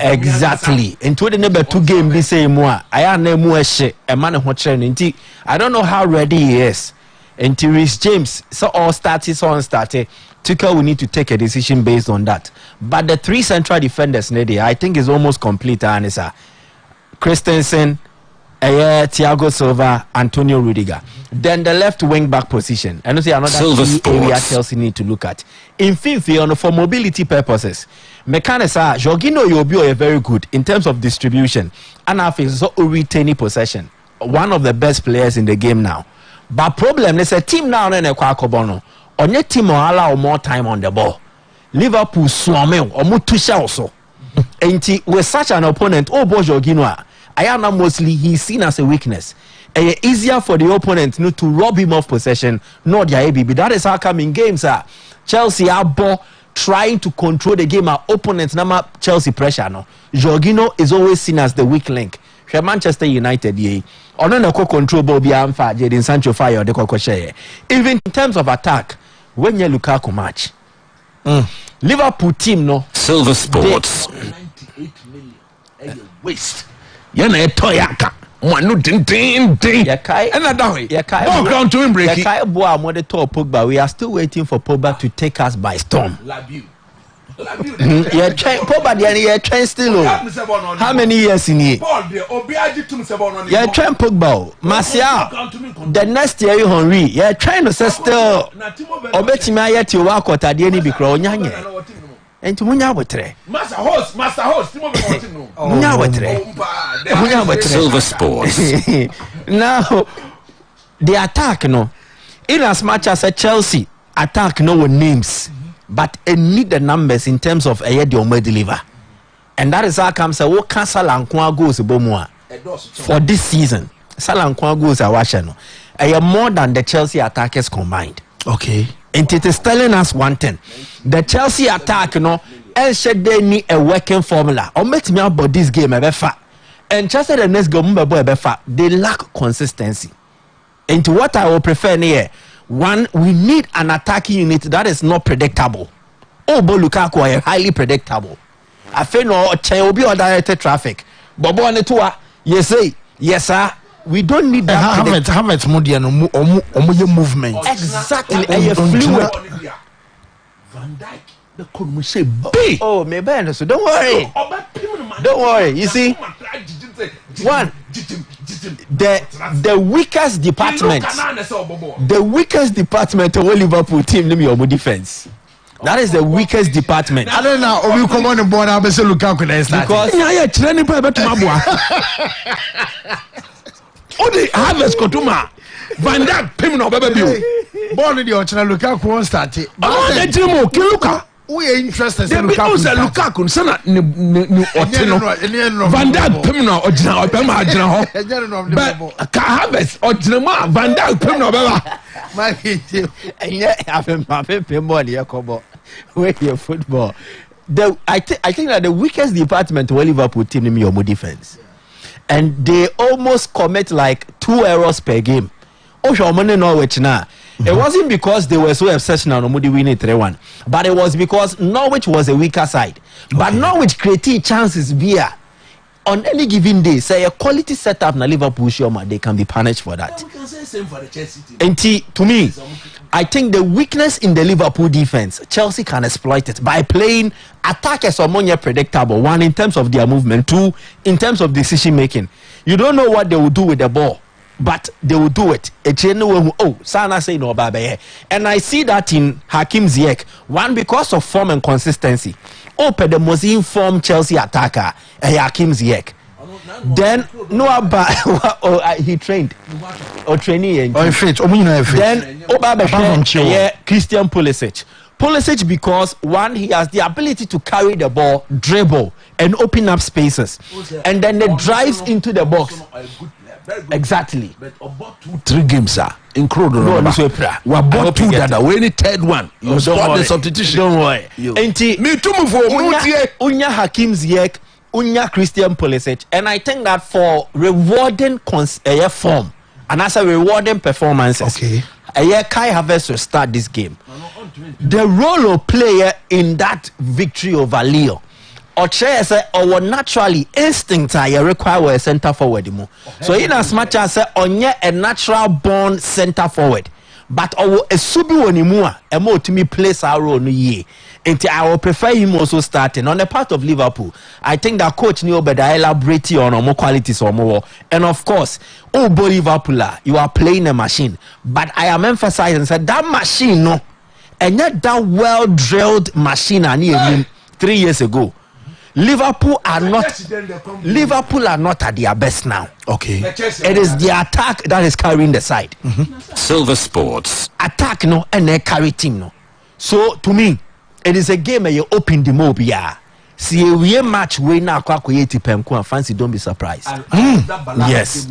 Speaker 6: Exactly. Into the number 2 game be say more. I am no more shit. A man who training. I don't know how ready he is. Until Rhys James so all started so unstarted. Tuchel will need to take a decision based on that. But the 3 central defenders I think is almost complete. Anissa. Christensen, Thiago Silva, Antonio Rudiger. Then the left wing back position. And another key area Chelsea need to look at. In Finfield, for mobility purposes, Mekanesa, Jorginho Yobio are very good in terms of distribution. And I think so retaining possession. One of the best players in the game now. But problem is a team now on your team will allow more time on the ball. Liverpool swarming or Mutusha also. And with such an opponent, Jorginho, I am mostly he's seen as a weakness. Easier for the opponent to rob him of possession, not the ABB. That is how come in games are Chelsea are trying to control the game. Our opponents number Chelsea pressure. No, Jorginho is always seen as the weak link. Manchester United, control Bobby Amfa, Jadon Sancho fire the share. Even in terms of attack, when you Lukaku match. Liverpool team no
Speaker 5: Silver Sports
Speaker 20: 98 million waste yana toyaka wanu tin and ball ground to him break
Speaker 6: Pogba. We are still waiting for Pogba to take us by storm. Pogba you're trying still. How many years in here? You're trying Pogba. Martial. The next year Henry. You're trying to say still. Obetima yet you walk out at the end because Nyanye. And to Munya Wetre. Master host. Munya Wetre.
Speaker 5: Silver Sports.
Speaker 6: Now the attack no. In as much as a Chelsea attack no names. But it need the numbers in terms of a deliver. And that is how comes a what can Salah goes for this season. Salah goes a washano. More than the Chelsea attackers combined. Okay. And it is telling us one thing. The Chelsea attack, they need a working formula. Or make me about this game and Chelsea the next game they lack consistency. And to what I will prefer here. One, we need an attacking unit that is not predictable. Lukaku are highly predictable. I feel no will be directed traffic. Bobo on the tour, yes sir. We don't need that.
Speaker 1: Havertz movement.
Speaker 6: Exactly. Fluid. Van Dijk, the could say B. Oh, maybe so. Don't worry. You see, one. The weakest department of Liverpool team name your defense. That is the weakest department.
Speaker 1: I don't know. We come on the board. I say Lukaku is
Speaker 20: because training play better mabua. Only Havertz Kotuma. Van Dijk pim no bebe bio.
Speaker 1: Born the Ochana Lukaku won't start it.
Speaker 20: The team will kill Lukaku.
Speaker 1: We are interested in
Speaker 20: Lukaku. Sana ni Otino. Van Dijk pim no Ojina Obama Ojina ho. But Havertz Ojina Van Dijk pim no beba.
Speaker 6: Where your football. I think that the weakest department of Liverpool team is your defense. And they almost commit like 2 errors per game. It wasn't because they were so exceptional on winning 3-1, but it was because Norwich was a weaker side. But Norwich created chances via on any given day. Say a quality setup na Liverpool, they can be punished for that.
Speaker 20: We can say same for the Chelsea team.
Speaker 6: And to me, I think the weakness in the Liverpool defense, Chelsea can exploit it by playing attackers or more predictable. One, in terms of their movement. Two, in terms of decision making. You don't know what they will do with the ball, but they will do it. Oh, Sana say no, Babe. And I see that in Hakim Ziyech. One, because of form and consistency. The most informed Chelsea attacker, Hakim Ziyech. Then he trained or training. Then Christian Pulisic because one, he has the ability to carry the ball, dribble, and open up spaces, and then the drives into the box. Exactly.
Speaker 20: But about 2-3 games are incredible. We bought 2 that are any third one. You spot the substitution.
Speaker 6: Don't worry.
Speaker 20: Me too.
Speaker 6: Unya Hakim Ziyech, Unya Christian Pulisic, and I think that for rewarding form and as a rewarding performances, Kai Havertz will start this game. The role of player in that victory over Leo. Or naturally instinct I require a center forward. So in as much as a natural born center forward, but a subi onimua a more to me place our role ye. And I will prefer him also starting on the part of Liverpool. I think that coach Neobeda elaborate on more qualities or more. And of course, Liverpool, you are playing a machine. But I am emphasizing that machine no, and yet that well drilled machine I need 3 years ago. Liverpool are not at their best now. It is the attack that is carrying the side.
Speaker 5: Silver Sports.
Speaker 6: Attack no and they carry team no. So to me, it is a game where you open the mobile. See we match we now fancy, don't be surprised. Yes.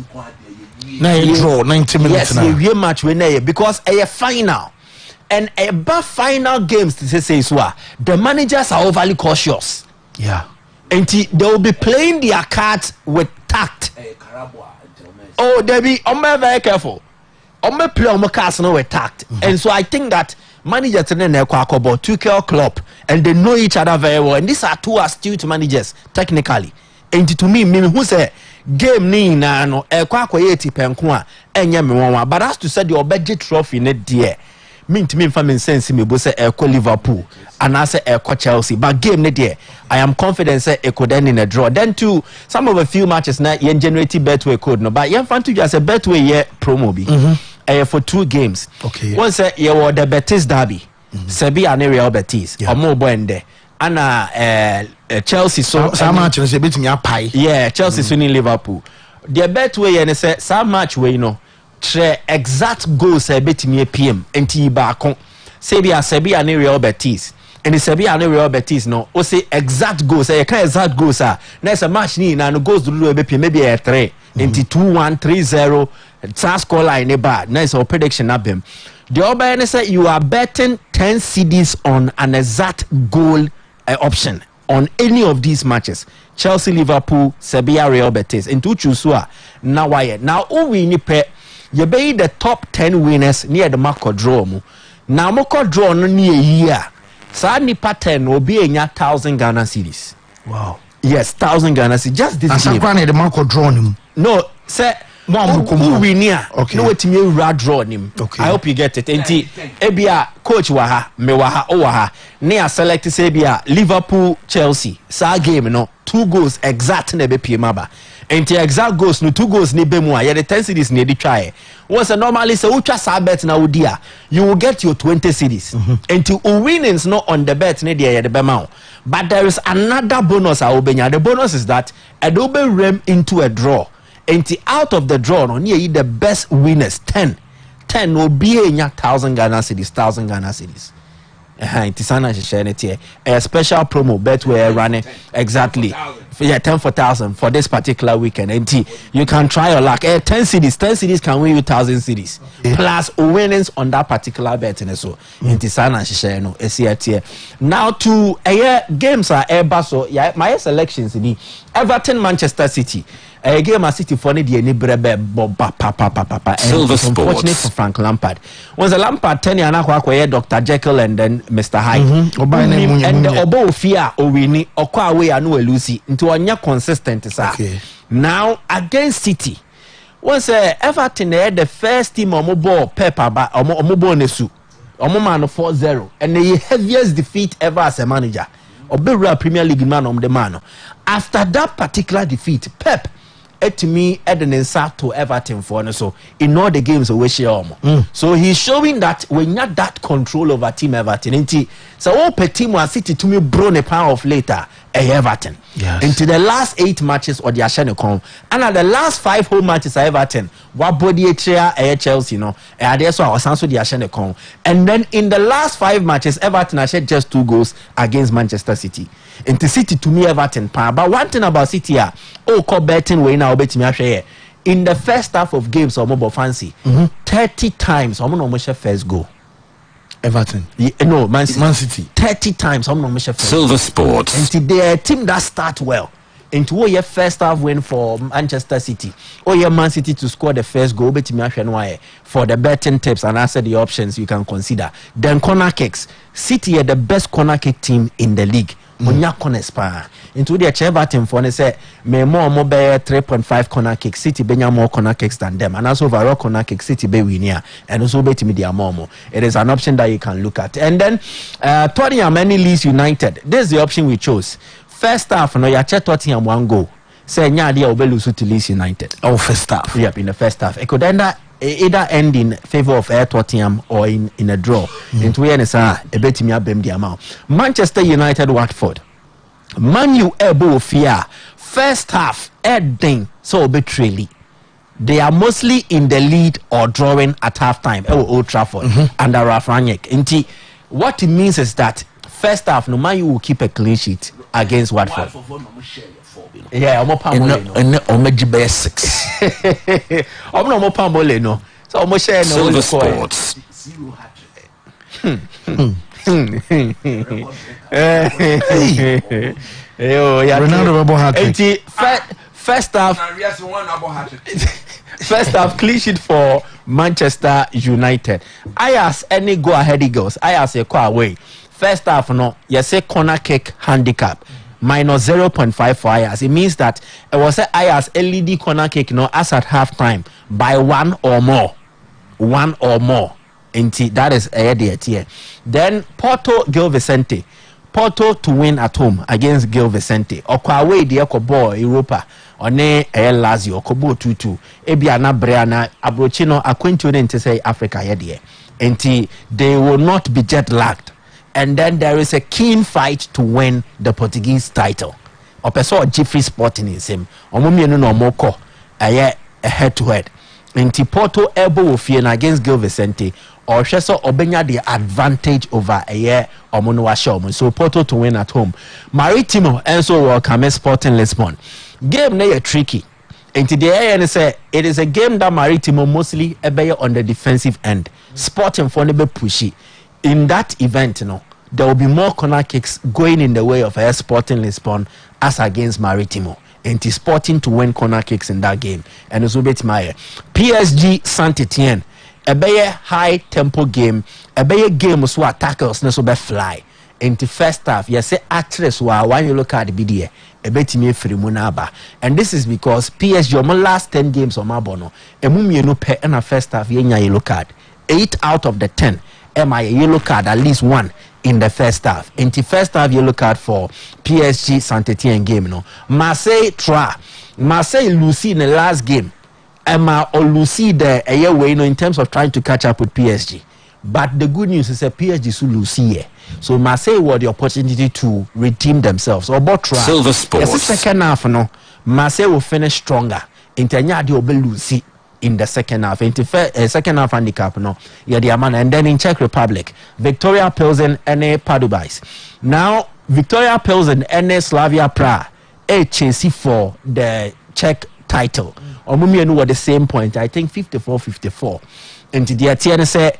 Speaker 1: Now you draw 90 minutes now.
Speaker 6: Yes, we match we because a final. And about final games to say the managers are overly cautious.
Speaker 1: Yeah.
Speaker 6: And they will be playing their cards with tact. Oh, they be very careful. Play cards with tact. And so I think that managers in the Tuchel Klopp, and they know each other very well. And these are 2 astute managers technically. And to me, who say game ni na no penkuwa but as to say the budget trophy net dear. Me sense me bo say Liverpool and I say Chelsea, but game ne there I am confident say it could end in a draw. Then too some of a few matches now yen generate betway code no, but yen fan to just a betway year promo be for 2 games. One say you were the Betis derby, Sebi and Real Betis or more boende and Chelsea so
Speaker 1: some matches a bit me a pie.
Speaker 6: Yeah, Chelsea winning Liverpool. The betway and say some match where you know exact goals a bit me PM and back Sebi and Real Betis and the Sebi and Real Betis no o say exact goals you can exact goals next a match ni na no goes to maybe a 3 into 2-1 3-0 score line bad nice or prediction up them the other say you are betting 10 CDs on an exact goal option on any of these matches. Chelsea, Liverpool, Sebi, Real Betis into choosua now why now we need you be the top 10 winners near the market draw mu. Now moko draw no near year. Sa ni pattern will be in 1,000 Ghana cedis.
Speaker 1: Wow.
Speaker 6: Yes, 1,000 Ghana cedis. Just this game.
Speaker 1: And the market draw him.
Speaker 6: No, say who we near. Okay. No wait me draw him. Okay. I hope you get it. Enti ebia coach waha, me waha o waha. Near select say ebia Liverpool, Chelsea. Sa game no 2 goals exact na be maba. And the exact goals no 2 goals ni bemwa ya the 10 cities ni di try once normally say ucha sa bet na udia you will get your 20 cities and to winnings not on the bet ni dia ya the bema but there is another bonus obenya. The bonus is that adobe rem into a draw and out of the draw no near the best winners 10 will be in 1,000 Ghana cedis 1,000 Ghana cedis. A special promo bet we're running exactly 10 for 1,000 for this particular weekend. And you can try your luck. 10 cities can win you 1,000 cities plus winnings on that particular bet. And so now to games are so my selections in Everton, Manchester City. A game at City for the
Speaker 5: Silver Sports.
Speaker 6: Unfortunate for Frank Lampard. Once a Lampard 10 years Dr. Jekyll and then Mr. Hyde. And the Obo fear or winning or qua away and Lucy into a consistent. Now against City. Once Everton had the first team on mobile paper or mobile nesu. man 4-0 and the heaviest defeat ever as a manager. Obera Premier League man the man. After that particular defeat, Pep to me Eden to Everton for so in all the games we share. So he's showing that when not that control over team Everton. So team was City to me bro a power of later Everton.
Speaker 1: Yes.
Speaker 6: Into the last 8 matches or the Ashanekon and at the last 5 home matches Everton what body chair Chelsea and that's why I was also the Ashanekon. And then in the last 5 matches Everton has had just 2 goals against Manchester City. Into City to me Everton but one thing about City call betting way now bet me in the first half of games or mobile fancy 30 times I'm gonna almost first goal.
Speaker 1: Everton.
Speaker 6: No, Man City. 30 times I'm not sure.
Speaker 5: Silver Sports.
Speaker 6: And today a team that start well. Into your first half win for Manchester City. Or your Man City to score the first goal for the betting tips and answer the options you can consider. Then corner kicks. City are the best corner kick team in the league. Into the Everton for say me more 3.5 corner kicks. City benya more corner kicks than them, and also overall corner kicks City be winner and also bet me their more. It is an option that you can look at. And then Tottenham Leeds United. This is the option we chose. First half no ya check Tottenham 1 goal. Say nya dia obelu to Leeds United.
Speaker 1: Oh, first half.
Speaker 6: Yep, in the first half. It could either end in favor of Tottenham or in a draw. Into where is a bet me abem the amount. Manchester United Watford. Man U able fear first half ending so arbitrarily. They are mostly in the lead or drawing at halftime. Old Trafford under Ralph Rangnick. What it means is that first half no Man U will keep a clean sheet against Watford. Yeah, I'm up on
Speaker 1: 6.
Speaker 6: I'm not up on no. So I'm share no
Speaker 5: Silver Sports.
Speaker 6: Ronaldo first half clean sheet for Manchester United. I ask any go ahead Eagles. I ask a call away. First half no, you say corner kick handicap minus 0.5 for Ayers. It means that it was a Ayers LED corner kick as at half time by 1 or more. 1 or more. That is a idea. Then Porto Gil Vicente. Porto to win at home against Gil Vicente. Okwawe di ball Europa. One Lazio Kobo 2-2. Ebiana Breana Abrochino Aquintune into say Africa here. They will not be jet lagged. And then there is a keen fight to win the Portuguese title. Opeso Jeffrey Sporting is him. Omumienu no moko a head to head. Porto able will fear against Gil Vicente. Or so obenya the advantage over a year or monoashom. So Porto to win at home. Maritimo and so welcome Sporting Lisbon. Game na tricky. And today I say it is a game that Maritimo mostly on the defensive end. Sporting for be pushy. In that event, there will be more corner kicks going in the way of Sporting Lisbon as against Maritimo. And it is Sporting to win corner kicks in that game. And it's bet my PSG Saint-Etienne. A high tempo game, a game so tackles so be fly. In the first half, you say actress when you look at the video, a bit me free munaba. And this is because PSG on my last 10 games on my bono, a mummy no pay in a first half, yellow card. 8 out of the 10, am I a yellow card, at least 1 in the first half. In the first half, yellow card for PSG Saint-Etienne game. Marseille Lucy in the last game. Emma or Lucy there a year way in terms of trying to catch up with PSG. But the good news is that PSG so Lucy. So Marseille had the opportunity to redeem themselves. Or about try.
Speaker 5: Silver Sports.
Speaker 6: Yes, the second half, Marseille will finish stronger. Intenya di obe Lucy in the second half. In the second half handicap, and then in Czech Republic, Victoria Pilsen and Pardubice. Now Victoria Pilsen and Slavia Prague chasing for the Czech title. Omumi were the same point. I think 54-54. And the TN say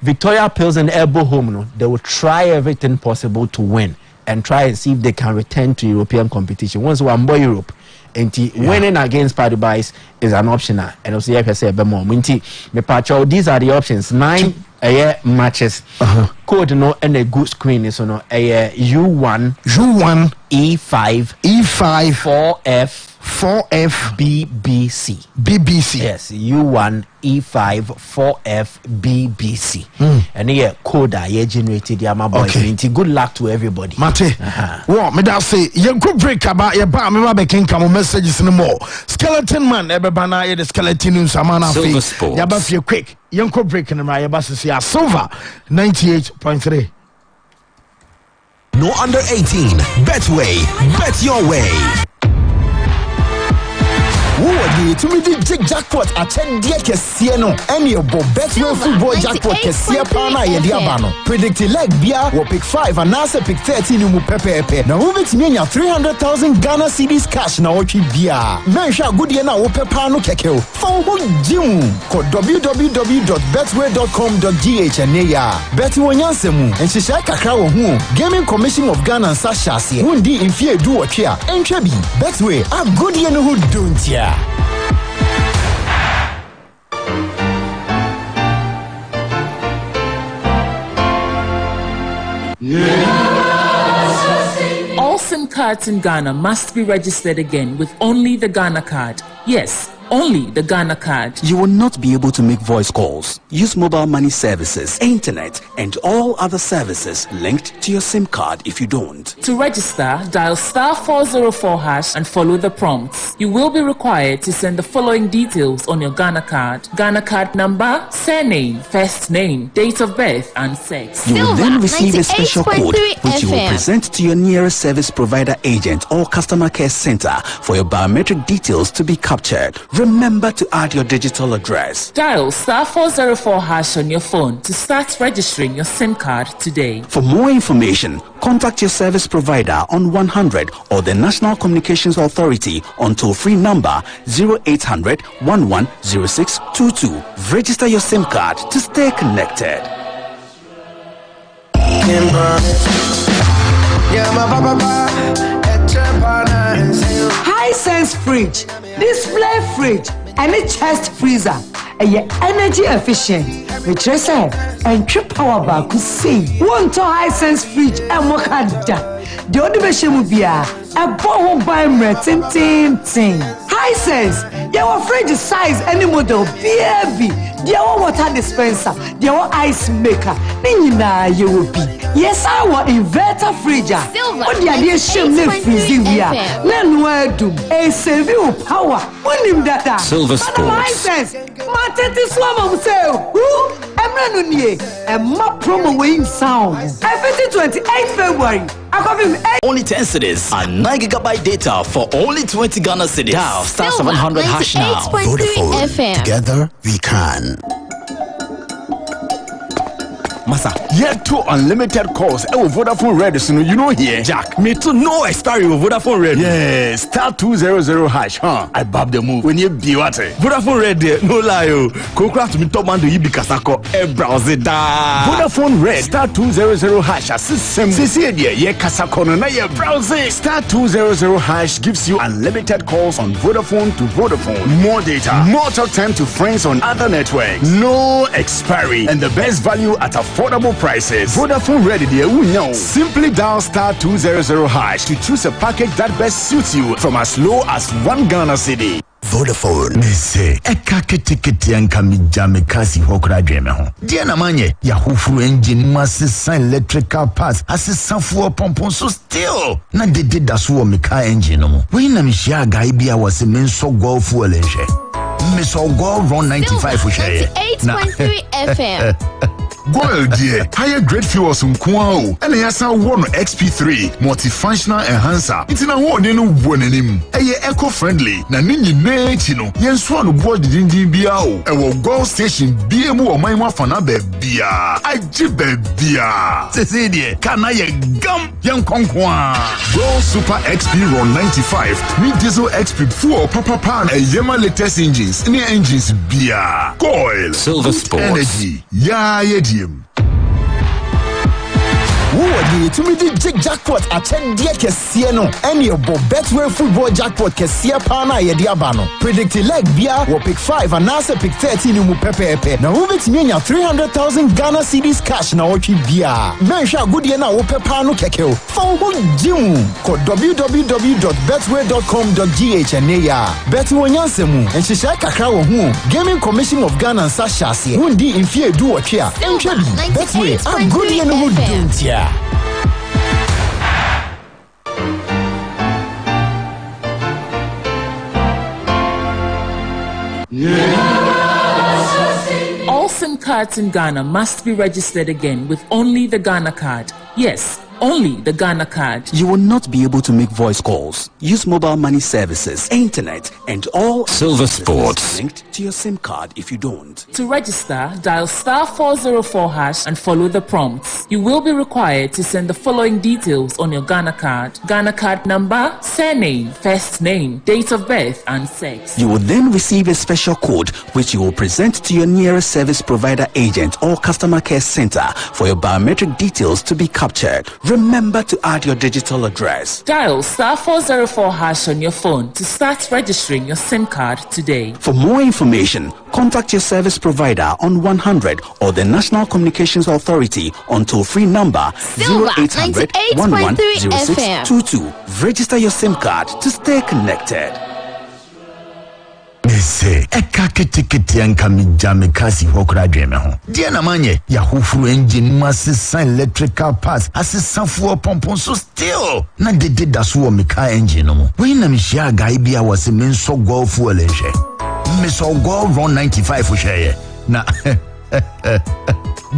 Speaker 6: Victoria Pilsen elbow home. They will try everything possible to win and try and see if they can return to European competition. Once one more Europe, and winning against Pardubice is an option. And also I say more. These are the options. 9 matches. Code and a good screen is U1
Speaker 1: E5
Speaker 6: 4F
Speaker 1: 4F
Speaker 6: BBC.
Speaker 1: BBC.
Speaker 6: Yes, U1E5 4F BBC. And here code I generated the boys. Okay. Good luck to everybody.
Speaker 1: Mate, what me that say? You could break about your bar. Me ba can come messages no more. Skeleton man, everybody na the skeleton news. Amana fe. Yaba fe quick. You could break in my yaba say Silver 98.3.
Speaker 21: No under 18. Betway. Bet your way. Who to me the jackpot at 10 dear Cassiano and your Betway football jackpot Cassia Pana Yediabano. Predict leg beer will pick 5 and NASA pick 13 mu pepe. Now move it me 300,000 Ghana cedis cash now ochi beer. Mensha good yana wo pepano kekeo. Phone Jim. Code www.betway.com.gh and ya. Betway Yansemu and Shisha Kakra wo Gaming Commission of Ghana and Sasha se. Wundi in fear do what here. Entrebi. Betway a good yana who don't ya.
Speaker 22: All SIM cards in Ghana must be registered again with only the Ghana card. Yes, only the Ghana card.
Speaker 23: You will not be able to make voice calls, use mobile money services, internet, and all other services linked to your SIM card if you don't.
Speaker 22: To register, dial *404# and follow the prompts. You will be required to send the following details on your Ghana card: Ghana card number, surname, first name, date of birth, and sex.
Speaker 23: You will then receive a special code which you will present to your nearest service provider agent or customer care center for your biometric details to be captured. Remember to add your digital address.
Speaker 22: Dial *404# on your phone to start registering your SIM card today.
Speaker 23: For more information, contact your service provider on 100 or the National Communications Authority on toll-free number 0800 110622. Register your SIM card to stay connected.
Speaker 24: Hisense fridge, display fridge, and a chest freezer. And your energy efficient. Which I say, and trip power back to see. One to Hisense fridge and work at that. The other version will be a bowl by tin. Hisense, your fridge size any model, BAB. Your water dispenser, your ice maker. Then you will be. Yes, our inverter fridge. What the idea shame freezing here. Then where do a save you power? When him data.
Speaker 5: Silver Sports.
Speaker 24: Hisense, Matete Swam say, who? Emranunye, and my promo weighing sound. 28 February.
Speaker 21: Only 10 cities and 9 GB data for only 20 Ghana cedis. Dial *700# now. Vodafone.
Speaker 22: FM.
Speaker 21: Together we can.
Speaker 25: Masa, yet two unlimited calls. Vodafone Red, so you know here. Jack, me too. No, I started with Vodafone Red. Yes, *200#, huh? I bob the move when you be what? Vodafone Red, no lie. Cocraft me top man do you be kasako. Browse it da. Vodafone Red, *200#. System. See here, ye kasako no na ye browse. *200# gives you unlimited calls on Vodafone to Vodafone. More data, more talk time to friends on other networks. No expiry, and the best value at affordable prices. Vodafone Ready there we know. Simply dial *200# to choose a package that best suits you from as low as 1 Ghana cedi.
Speaker 21: Vodafone. Me say, eka kete anka mi jame kasi hokra dweme ho. Dia na manye, ya hufuru engine masisa electrical parts, asisa fuo pompon so still. Na dede daso wo meka engine no. We na mi shia guy bia wase menso go fuel enhwe. Me so go run 95 for share.
Speaker 22: 98.3 FM.
Speaker 26: Goil dear, higher grade fuels nkwao. And yasa one XP3 multifunctional enhancer. It's na wo ne no wonenim. Eye eco-friendly. Na ninyi ne chino. Yenso no board dindin bia o. Ewo Goil station bia mu o manwa fana be bia. Ajibe bia. Sese die, kana ye gam yan konkwa. Goil Super XP Run 95. Ni diesel XP fuel papa pan e yema latest engines. Ni engines bia. Goil
Speaker 5: Silver Sports.
Speaker 26: Energy. Ya ye diem.
Speaker 21: Who to me the Jig Jackpot attend dear Kesiano any of Betway football jackpot Kesia Pana Yediabano. Predicted leg Bia will pick 5 and answer pick 13 in Pepe. Now move it me 300,000 Ghana cedis cash now what Bia. Mensha good yana wo pepano kekeo. Phone Jim. Code www.betway.com.gh and ya. Betway Yansemu and Shisha Kakra who Gaming Commission of Ghana and Sasha say Wundi in fear do what here. Betway I'm good yana who don't ya.
Speaker 22: All SIM cards in Ghana must be registered again with only the Ghana card. Yes, only the Ghana card.
Speaker 23: You will not be able to make voice calls, use mobile money services, internet, and all
Speaker 5: Silver Sports
Speaker 23: linked to your SIM card if you don't.
Speaker 22: To register, dial *404# and follow the prompts. You will be required to send the following details on your Ghana card. Ghana card number, surname, first name, date of birth, and sex.
Speaker 23: You will then receive a special code which you will present to your nearest service provider agent or customer care center for your biometric details to be captured. Remember to add your digital address.
Speaker 22: Dial *404# on your phone to start registering your SIM card today.
Speaker 23: For more information, contact your service provider on 100 or the National Communications Authority on toll-free number 0800 110622. Register your SIM card to stay connected.
Speaker 26: Say, eka kete anka mi jame kasi hokra dweme ho. Die na manye ya hofuru engine mu asesa electrical parts, asesa fuel pump so still na dede daso wo meka engine no. We na mi hia guy bia wase men so go fuel enhwe. Me so go run 95 hweye. Na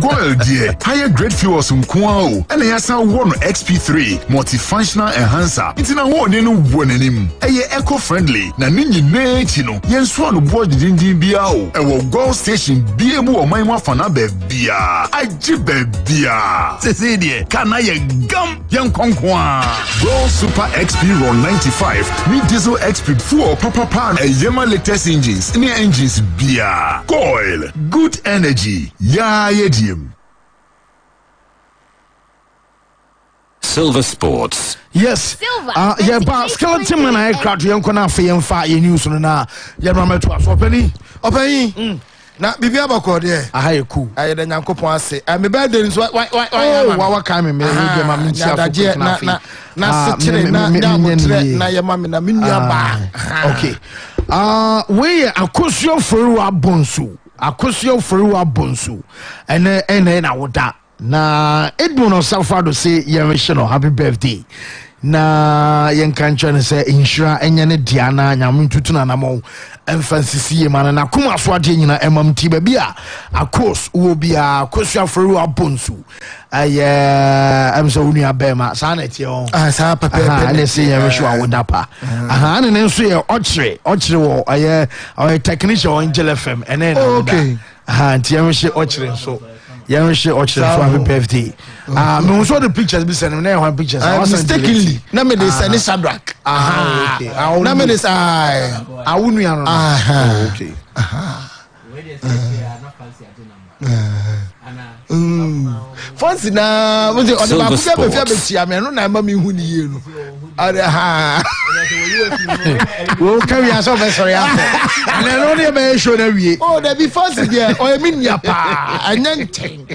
Speaker 26: Goil dear, higher grade fuels nkwao. Ene yasa wono XP3 multifunctional enhancer. Itina wo ne no wonenim. Eye eco-friendly na ninyi nechi no. Yenso no board dindin bia o. Ewo Goil station bia mu o man wafana be bia. Aji be bia. Sese dear, kana ye gam yen konkwa. Goil Super XP Run 95 ni diesel XP fuel papa Yema latest engines. Ni engines bia. Goil, good energy. Ya ye
Speaker 5: Silver Sports.
Speaker 1: Yes. Yeah, but skeleton man I crowd you kona fe yemfa ye news no na ye mama to aso opani
Speaker 2: na bibia bako de
Speaker 1: aha ku
Speaker 2: aye da nyankopon ase me birthday so
Speaker 1: wa ka me de ma me chia
Speaker 2: na sekire na nyamotre na ye ma me na me nua ba
Speaker 1: okay we akosio foru abonsu ene na woda na Edmund Osafado say yemishino happy birthday na yenkancha ne say insura enya ne diana nyam tutuna na mo emphasisi man na kuma so ade nyina MMT ba bia akos wo bia akosua foru abonsu amso unu abema sa na tie on
Speaker 2: sa papa
Speaker 1: ne say yemisho awoda pa ne nso ye ochre wo technician on Angel FM ene na
Speaker 2: okay
Speaker 1: nti yemisho ochre nso so happy birthday. Me also the pictures be sending na one pictures.
Speaker 2: Mistakenly. Na me dey send Shadrack.
Speaker 1: Okay.
Speaker 2: Na me dey
Speaker 1: awunu ya no.
Speaker 2: Okay. Fancy na mo dey on the back be fia be tia me no na ma me hu ni ye no.
Speaker 1: Wo carry yourself sorry after. And no dey be show na wie.
Speaker 2: Oh, there be fancy there. O emi nia pa. Anyanten.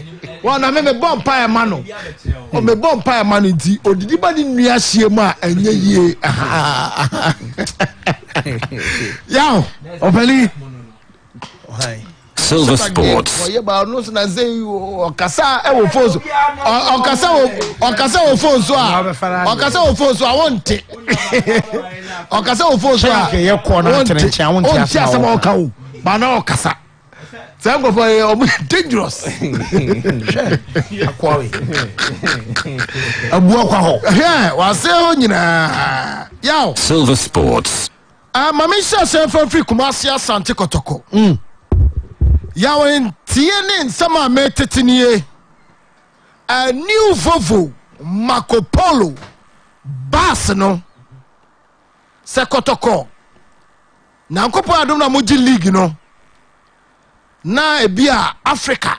Speaker 2: Wa na me bomb pie ma no. O me bomb pie ma no nti odidi ba ni nua hie ma anya yie. Yaw,
Speaker 1: Opeli.
Speaker 5: Silver Sports.
Speaker 2: Oye ba no so na say okasa e wo phone so. Okasa wo phone so a. Okasa wo phone so a wonte. Okasa wo phone so a.
Speaker 1: Ye ko na trenche a wonte
Speaker 2: asa. Asa ma oka wo. Ba na okasa. Say go for dangerous.
Speaker 1: Akwawe.
Speaker 2: Abu akwa ho. Wa say ho nyina. Yaw.
Speaker 5: Silver Sports.
Speaker 2: Mama sha say for free Kumasi Asante Kotoko. Yawen tiene nsama metetiniye a new Volvo Marco Polo bus no sekotoko na nkopo adom na moji league no na ebia Africa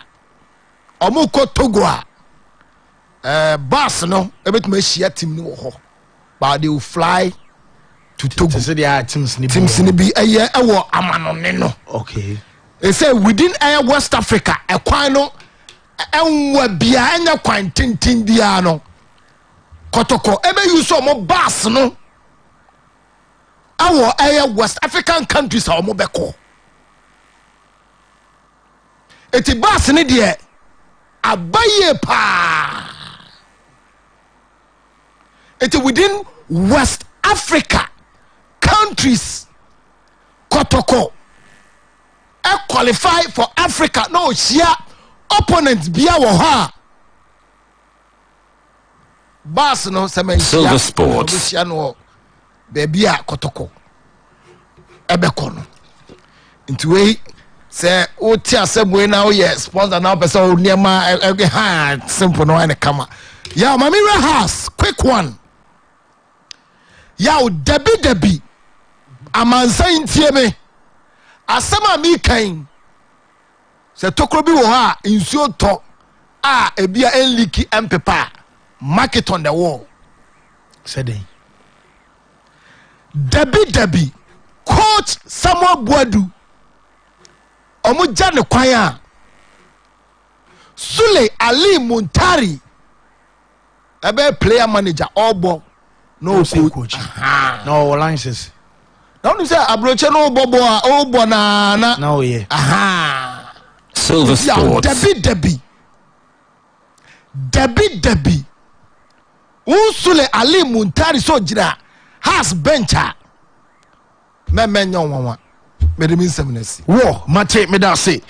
Speaker 2: omuko Togo a bus no ebetuma share team no ho but they will fly to Togo.
Speaker 1: So they are teams ni
Speaker 2: bi eye ewo amanone no.
Speaker 1: Okay.
Speaker 2: They say within West Africa ekwan no enwa bia enya kwan tintin bia no kotoko ebe use omo bus no awo West African countries omo beko eti bus ni de abaye pa eti within West Africa countries kotoko qualify for Africa no share opponents bia wo ha bas no semen
Speaker 5: Silver Sports
Speaker 2: no baby a kotoko ebeko no into we say o ti asebwe na o ye sponsor na person o niema ha simple no ene kama ya mamira house quick one ya o debi amansan tie me asama mi kan se tokro bi wo ha insuo to a ebia enliki empepa market on the wall
Speaker 1: said
Speaker 2: Debi coach Samuel Boadu omu jane kwan a Sule Ali Muntari ebe player manager obo no coach
Speaker 1: no licenses.
Speaker 2: Now you say abroche no bobo obo na
Speaker 1: no yeah.
Speaker 5: Silver Sports
Speaker 2: Debi Sule Ali Muntari so jira has bencher memenya wanwa medemi seminasi
Speaker 1: wo mate medase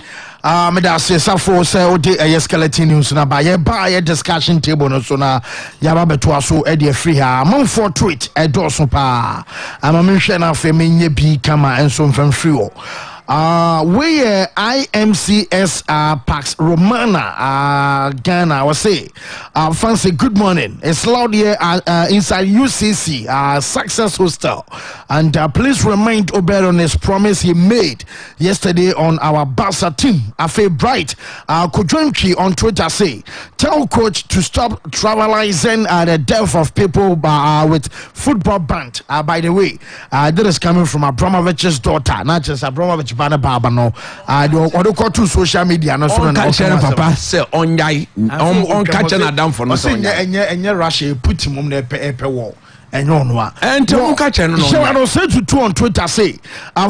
Speaker 1: medase safo say odi skeleton news na ba ye discussion table no so na ya ba beto aso e de free ha man for tweet e do so pa amamenhwe na afa menye bi kama enso mfam free o we IMCS Pax Romana Ghana was say fancy good morning. It's loud here inside UCC Success Hostel, and please remind Obed on his promise he made yesterday on our Barca team. Afe Bright Kujunki on Twitter say tell coach to stop trivializing the death of people with football band. By the way, that is coming from Abramovich's daughter, not just Abramovich Bana Baba no. I don't go to social media no so
Speaker 20: na papa say onyai on catch na down for no so
Speaker 1: enye Russia put him on the epe wall enye onwa
Speaker 20: and to catch no
Speaker 1: so I don't say to on Twitter say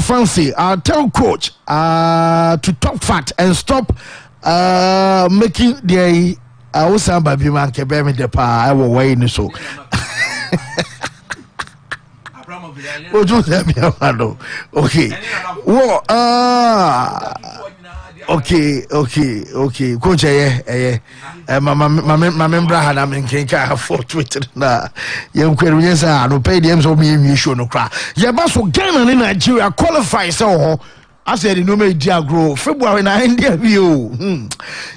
Speaker 1: fancy tell coach to talk fat and stop making the Osamba bi man ke be me de pa I wo way ni so okay. Well, okay. Coach, my member had am in Kenka for Twitter na. You can no pay them so me show no cry. Yeah, but so Ghana in Nigeria qualify so. I said no me dia grow February na India view.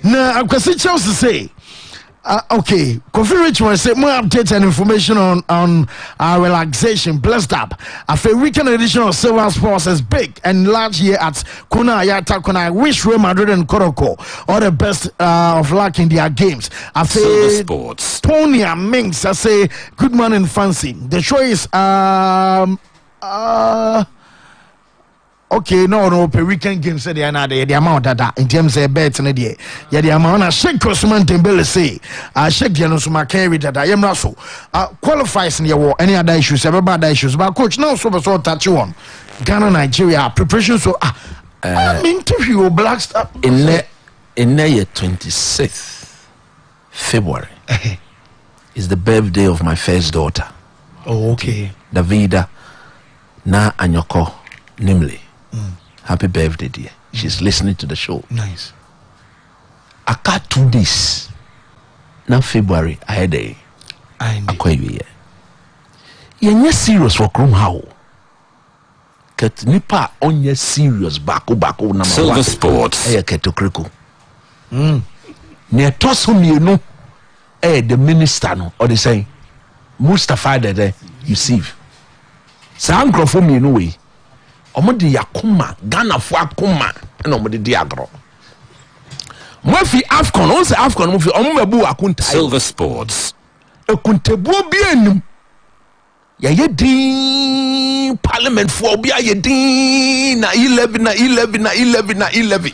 Speaker 1: Na akwasi Chelsea say okay, Kofi Richmond say more updates and information on our relaxation blessed up. A weekend edition of Silver Sports is big and large here at Kuna Ayata Kuna. I wish Real Madrid and Koroko all the best of luck in their games.
Speaker 5: Silver Sports.
Speaker 1: Tonya Minks, I say good morning, fancy. The show is okay, no, per weekend game said the amount that in terms of bets and the amount of Sheikh Osman Dembele say Sheikh Dianosuma carry that I am Russell qualifies in the war any other issues, everybody issues. But coach now so touch you on Ghana, Nigeria preparation so I'm interview Black Star
Speaker 13: in the 26th February is the birthday of my first daughter.
Speaker 1: Oh, okay.
Speaker 13: Davida na Anyoko Nimli. Happy birthday, dear. She's listening to the show.
Speaker 1: Nice.
Speaker 13: I got 2 days. Now February, I had a year. You're serious for Krum how? Ket nipa onye serious bako number
Speaker 5: Silver
Speaker 13: 1.
Speaker 5: Sports.
Speaker 13: Keto kriko. Near Tossum, you know, the minister no, or the saying Mustafa de you see. Sound from you know way. Omodi yakuma Ghana fo akuma na omodi di agro
Speaker 20: Mwafi AFCON, on say AFCON mwafi omumebu akunta.
Speaker 5: Silver Sports.
Speaker 20: Akuntebu bi enum. Ya yedin parliament for obi ayedin na 11.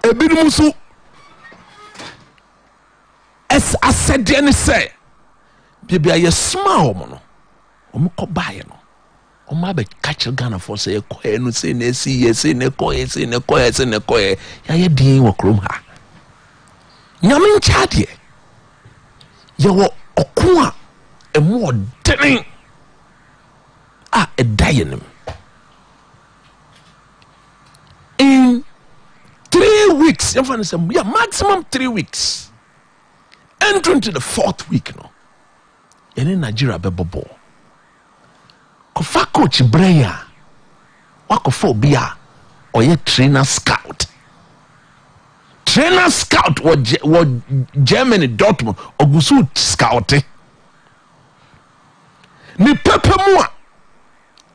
Speaker 20: Ebinom so es asede ne say bibia ye small mo no omo ko bae no omo abe catch Ghana for say ekoye no say na esi ye say na ekoye ya yedin wo krom ha nyame nchade ye wo oko a emu odene edayenim in 3 weeks maximum 3 weeks entering to the 4th week no in Nigeria bebo kofa coach Breya wakofa obia oye trainer scout wo Germany Dortmund ogusu scout ni pepe mua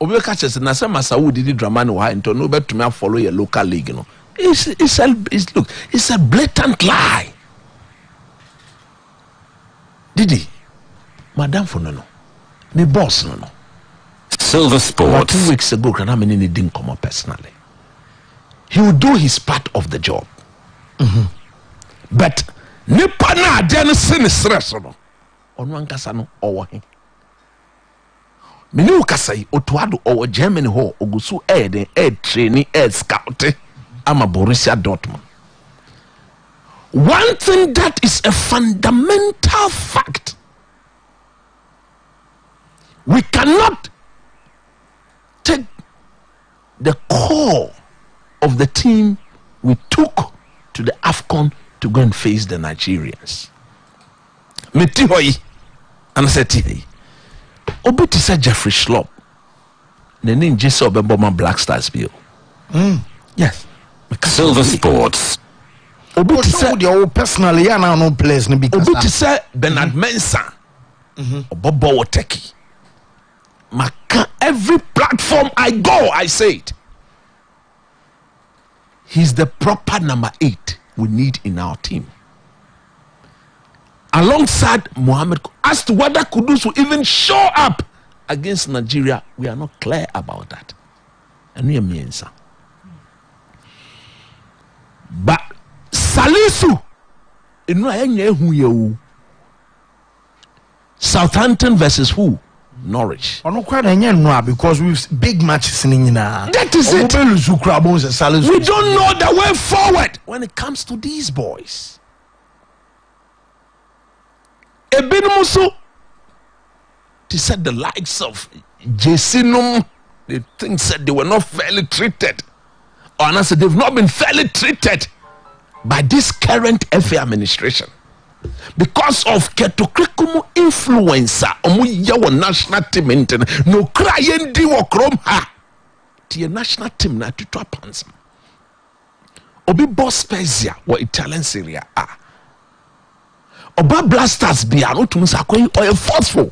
Speaker 20: obi catch us na say Masawu did drama no ha into no betumi follow your local league no it's a blatant lie. Didi madam for no me boss no
Speaker 5: Silver Sports.
Speaker 20: 2 weeks ago kana me ni didn't come up personally. He will do his part of the job. But nipa na ade no sin stress no ono ankasa no owo he meni ukasai otuado owo Germany ho ogusu training scout ama Borussia Dortmund. One thing that is a fundamental fact, we cannot take the core of the team we took to the AFCON to go and face the Nigerians. Meti hoyi anaseti hei obi ti say Jeffrey Schlupp ne nin jese obembo man Black Stars bill. Yes.
Speaker 5: Silver Sports.
Speaker 1: Obi ti say the personally ya na no players ne because
Speaker 20: obi ti say Bernard Mensah obobo wo Turkey. Maka every platform I go I say it. He's the proper number 8 we need in our team. Alongside Mohamed, as to whether Kudus will even show up against Nigeria, we are not clear about that. And we are Miensa. But Salisu, Southampton versus who? Norwich.
Speaker 1: Because we've big matches in
Speaker 20: that is it. We don't know the way forward when it comes to these boys. Ebinuso, they said the likes of Jesinum, they think said they were not fairly treated, or I said they've not been fairly treated by this current FA administration because of Ketokrikumu influencer. Omu yawo national team internet no crying di wo krom ha. The national team na tutwa pansa. Obi boss Spezia or Italian Serie A. Oba Blasters bia no tum sa kwen or forceful.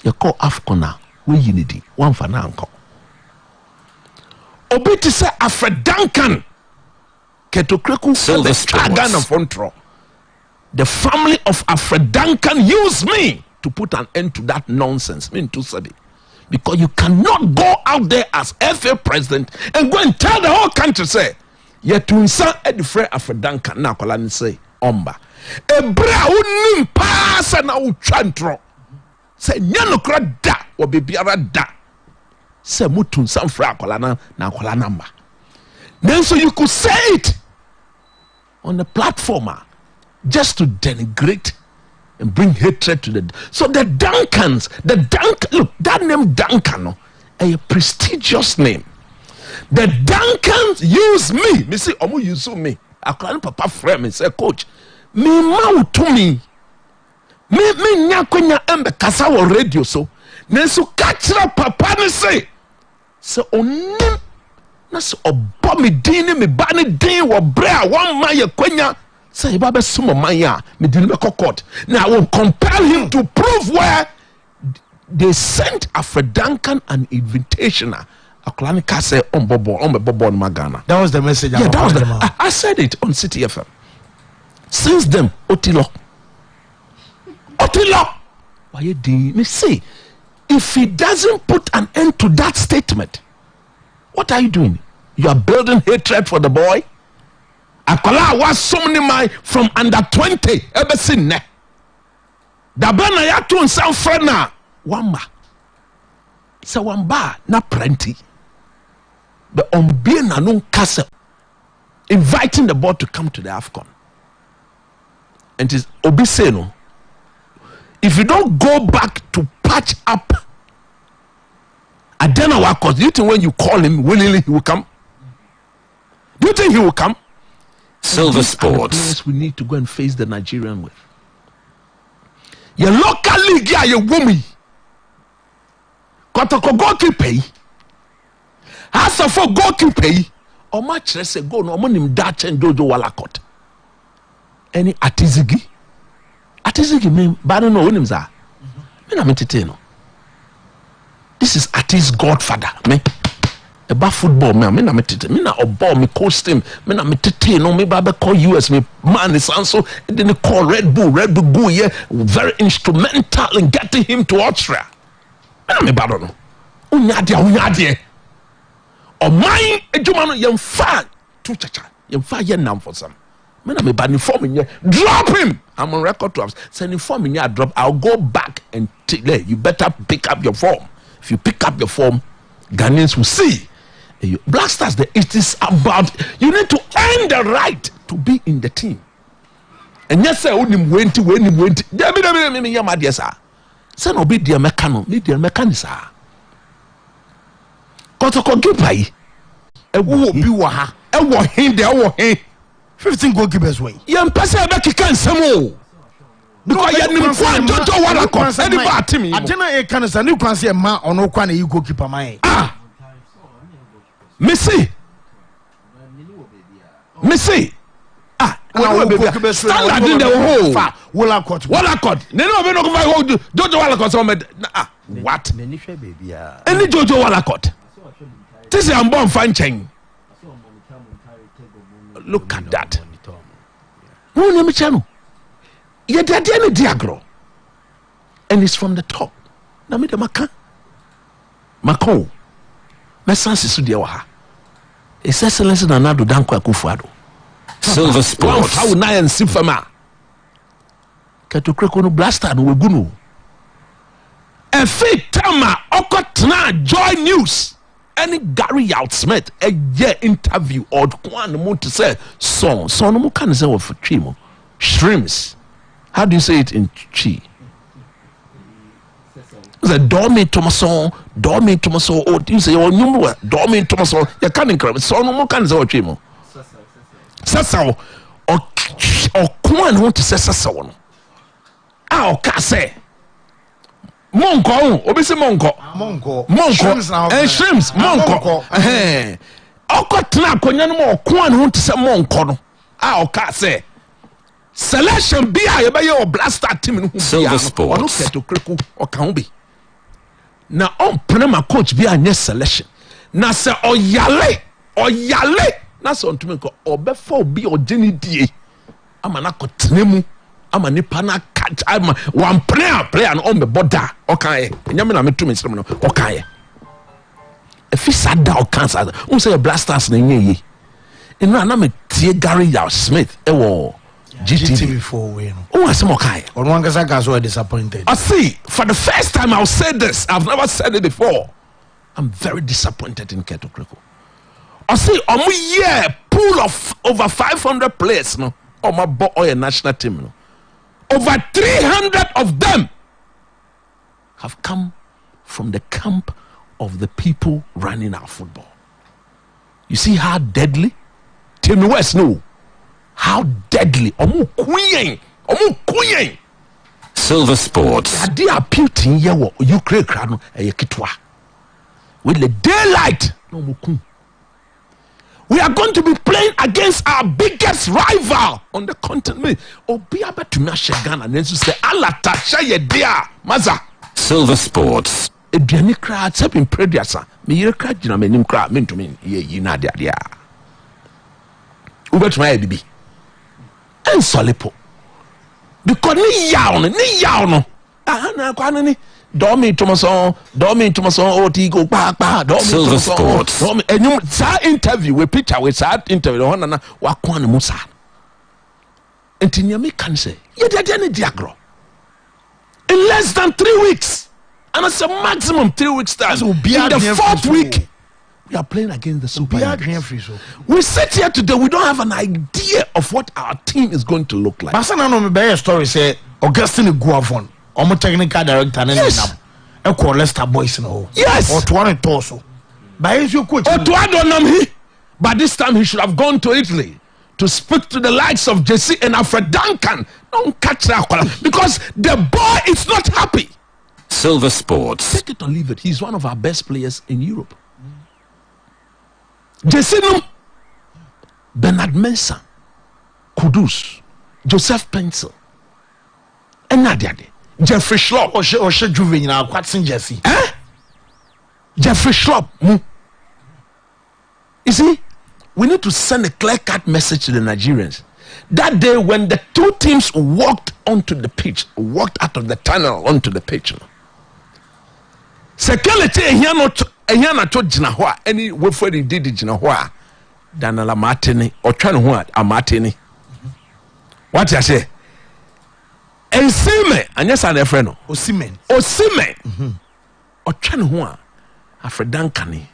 Speaker 20: You call AFCON we unity one for now uncle. Obi ti say Alfred Duncan Ketokreku
Speaker 5: Silver
Speaker 20: Ghana Fontro. The family of Alfred Duncan used me to put an end to that nonsense. Me too said it. Because you cannot go out there as FA president and go and tell the whole country say yet to insert the friend Alfred Duncan now call and say omba. Ebra unim pass na uchantro. Say nyano kra da or biara da. Say mutun some fra kolana na kola number. Then so you could say it on the platform just to denigrate and bring hatred to the. So the Duncans, look, that name Duncan, a prestigious name. The Duncans use me. Me say, omu use me. I call papa friend and say, coach, me mau to me. Me nyakwenya embe kasa wo radio so. Nenso kachira papa ne say. So onim na so obo me din me ba ne din wo bra one man ye kwenya. Say Baba Sumo Maya, me didn't court. Now I will compel him to prove where they sent Alfred Duncan an invitation. Aklanika say on Bobo on Magana.
Speaker 1: That was the message.
Speaker 20: Yeah, that was I said it on City FM. since them Otilo. Why you doing? Me see, if he doesn't put an end to that statement, what are you doing? You are building hatred for the boy. Akola was so many my from under 20 ever seen ne. Da bana ya to nsan frena wamba. So wamba na plenty. But on being a non castle inviting the boy to come to the AFCON. And it is Obiseno. If you don't go back to patch up Adena Wakos, do you think when you call him willingly he will come? Do you think he will come?
Speaker 5: Silver Sports.
Speaker 20: We need to go and face the Nigerian with. Your local league, yeah, your woman. Kotoko goalkeeper. Hasa for goalkeeper. Or much less a goal, no money Dutch and Jojo Walakot. Any Atizigi? Atizigi mean, but I don't know what names are. I'm entertaining. This is Ati's godfather. Me. About football, me na a ball, me coach team, me na me tete no me babe call US, me man is also then call Red Bull go yeah, very instrumental in getting him to Austria. Me na me bad no. Unyade. O mine ejumano yem fa tu chacha. Yem fa ye nam for some. Me na me bad inform in drop him. I'm on record to have send inform in drop. I'll go back and you better pick up your form. If you pick up your form, Ghanaians will see. Black Stars, it is about you need to earn the right to be in the team. And yes, sir, when him went. Debbie, my dear sir. Say no be dear mechanic, be dear mechanic, sir. Kotoko gipai. Ewo bi wa ha. Ewo hin de ewo hin.
Speaker 1: 15 goalkeepers way.
Speaker 20: Yem pese e be kika nsemo. Because you nim kwan Jojo Walakot. Any bad team.
Speaker 1: Adena e kan say ni kwan say ma ono kwan na yi goalkeeper man.
Speaker 20: Missy. Standard in the whole. Walakot. They know we no go Jojo Walakot so what? Any Jojo Walakot. This is am born fan chain. Look at that. Who name channel? You did any diagro. And it's from the top. Na me de Macron. Mesansi su dia wa ha. His Excellency Nana Addo Dankwa Akufo-Addo.
Speaker 5: Silver Sports.
Speaker 20: How na and Sifama. Keto Kreko no blaster no wegunu. Efi tama okotna Joy News. Any Gary Smith a year interview or one mo to say son no mo kan say of trimo. Shrimps. How do you say it in Chi? The Dormi Thomason, or you say, oh, no, Dormi Thomason, you can't incredible. So, no more can say, Chimo. Sasso, or Kwan want to say Sasso. Ah, Casse Monko, Obisi Monko, and Shrimps, Monko. Eh, Okotna, Konyan, Kwan want to say Monko. Ah, Casse. Selection be a bayo blaster team.
Speaker 5: Silver Sports.
Speaker 20: To Kriku or Kambi. Now on Prema coach be a new selection. Now say oyale. Na so ntumi ko obefo bi odini die. Ama na kotenemu. Ama nipa na catch. Ama one player no on the border. Okay. Nyame na metumi nsem no. Okay. If he sat down cancer. Who say blasters na nyi. Eno na me tie Gary Smith ewo GTV
Speaker 1: for win.
Speaker 20: Oh, I some okay.
Speaker 1: On one guys were disappointed.
Speaker 20: I see. For the first time, I'll say this. I've never said it before. I'm very disappointed in Keto Kreko. I see. Yeah, pool of over 500 players. No, my boy, national team. No, over 300 of them have come from the camp of the people running our football. You see how deadly Timmy West no. How deadly! Omu queen.
Speaker 5: Silver Sports.
Speaker 20: They are putin yewo Ukraine crano kitwa. With the daylight, no muku. We are going to be playing against our biggest rival on the continent. Obiaba to Nasha Ghana and then say Allah tasha ye dia maza.
Speaker 5: Silver Sports.
Speaker 20: Ediani crowd sepin prediasa. Me yere crowd jina me nim crowd me to me ye na dia. Ubet my bibi. and Solipo. Because ni yaw no. Na kwa ni Domi Thomason, Otigo,
Speaker 5: Silver Sports.
Speaker 20: And sa interview with Peter with that interview on na wakwan musa. And Tinyami can say, yeah, they're diagro. In less than 3 weeks. And it's a maximum 3 weeks time. So in the 4th week, we are playing against the Super Eagles. We sit here today, we don't have an idea of what our team is going to look like.
Speaker 1: But I know me story say Augustine Guavon, Omo technical director,
Speaker 20: yes.
Speaker 1: And call Leicester boys no.
Speaker 20: Yes.
Speaker 1: Or to one torso. But is your coach?
Speaker 20: Or to Adonam, but this time he should have gone to Italy to speak to the likes of Jesse and Alfred Duncan. Don't catch that because the boy is not happy.
Speaker 5: Silver Sports.
Speaker 20: Take it or leave it. He's one of our best players in Europe. Jesse no, Bernard Mensah, Kudus, Joseph Pencil, and Nadia. Jeffrey Schlupp.
Speaker 1: Oshe Juvenile, Quatsin Jesse.
Speaker 20: Jeffrey Schlupp. You see, we need to send a clear-cut message to the Nigerians. That day when the two teams walked onto the pitch, walked out of the tunnel onto the pitch. Security here na to jina ho any we for did jina ho a Danala Martini or trying ho a Martini. What you say? Ensime anya sa na friend no Osimhen o twa ne ho a Afredan Kane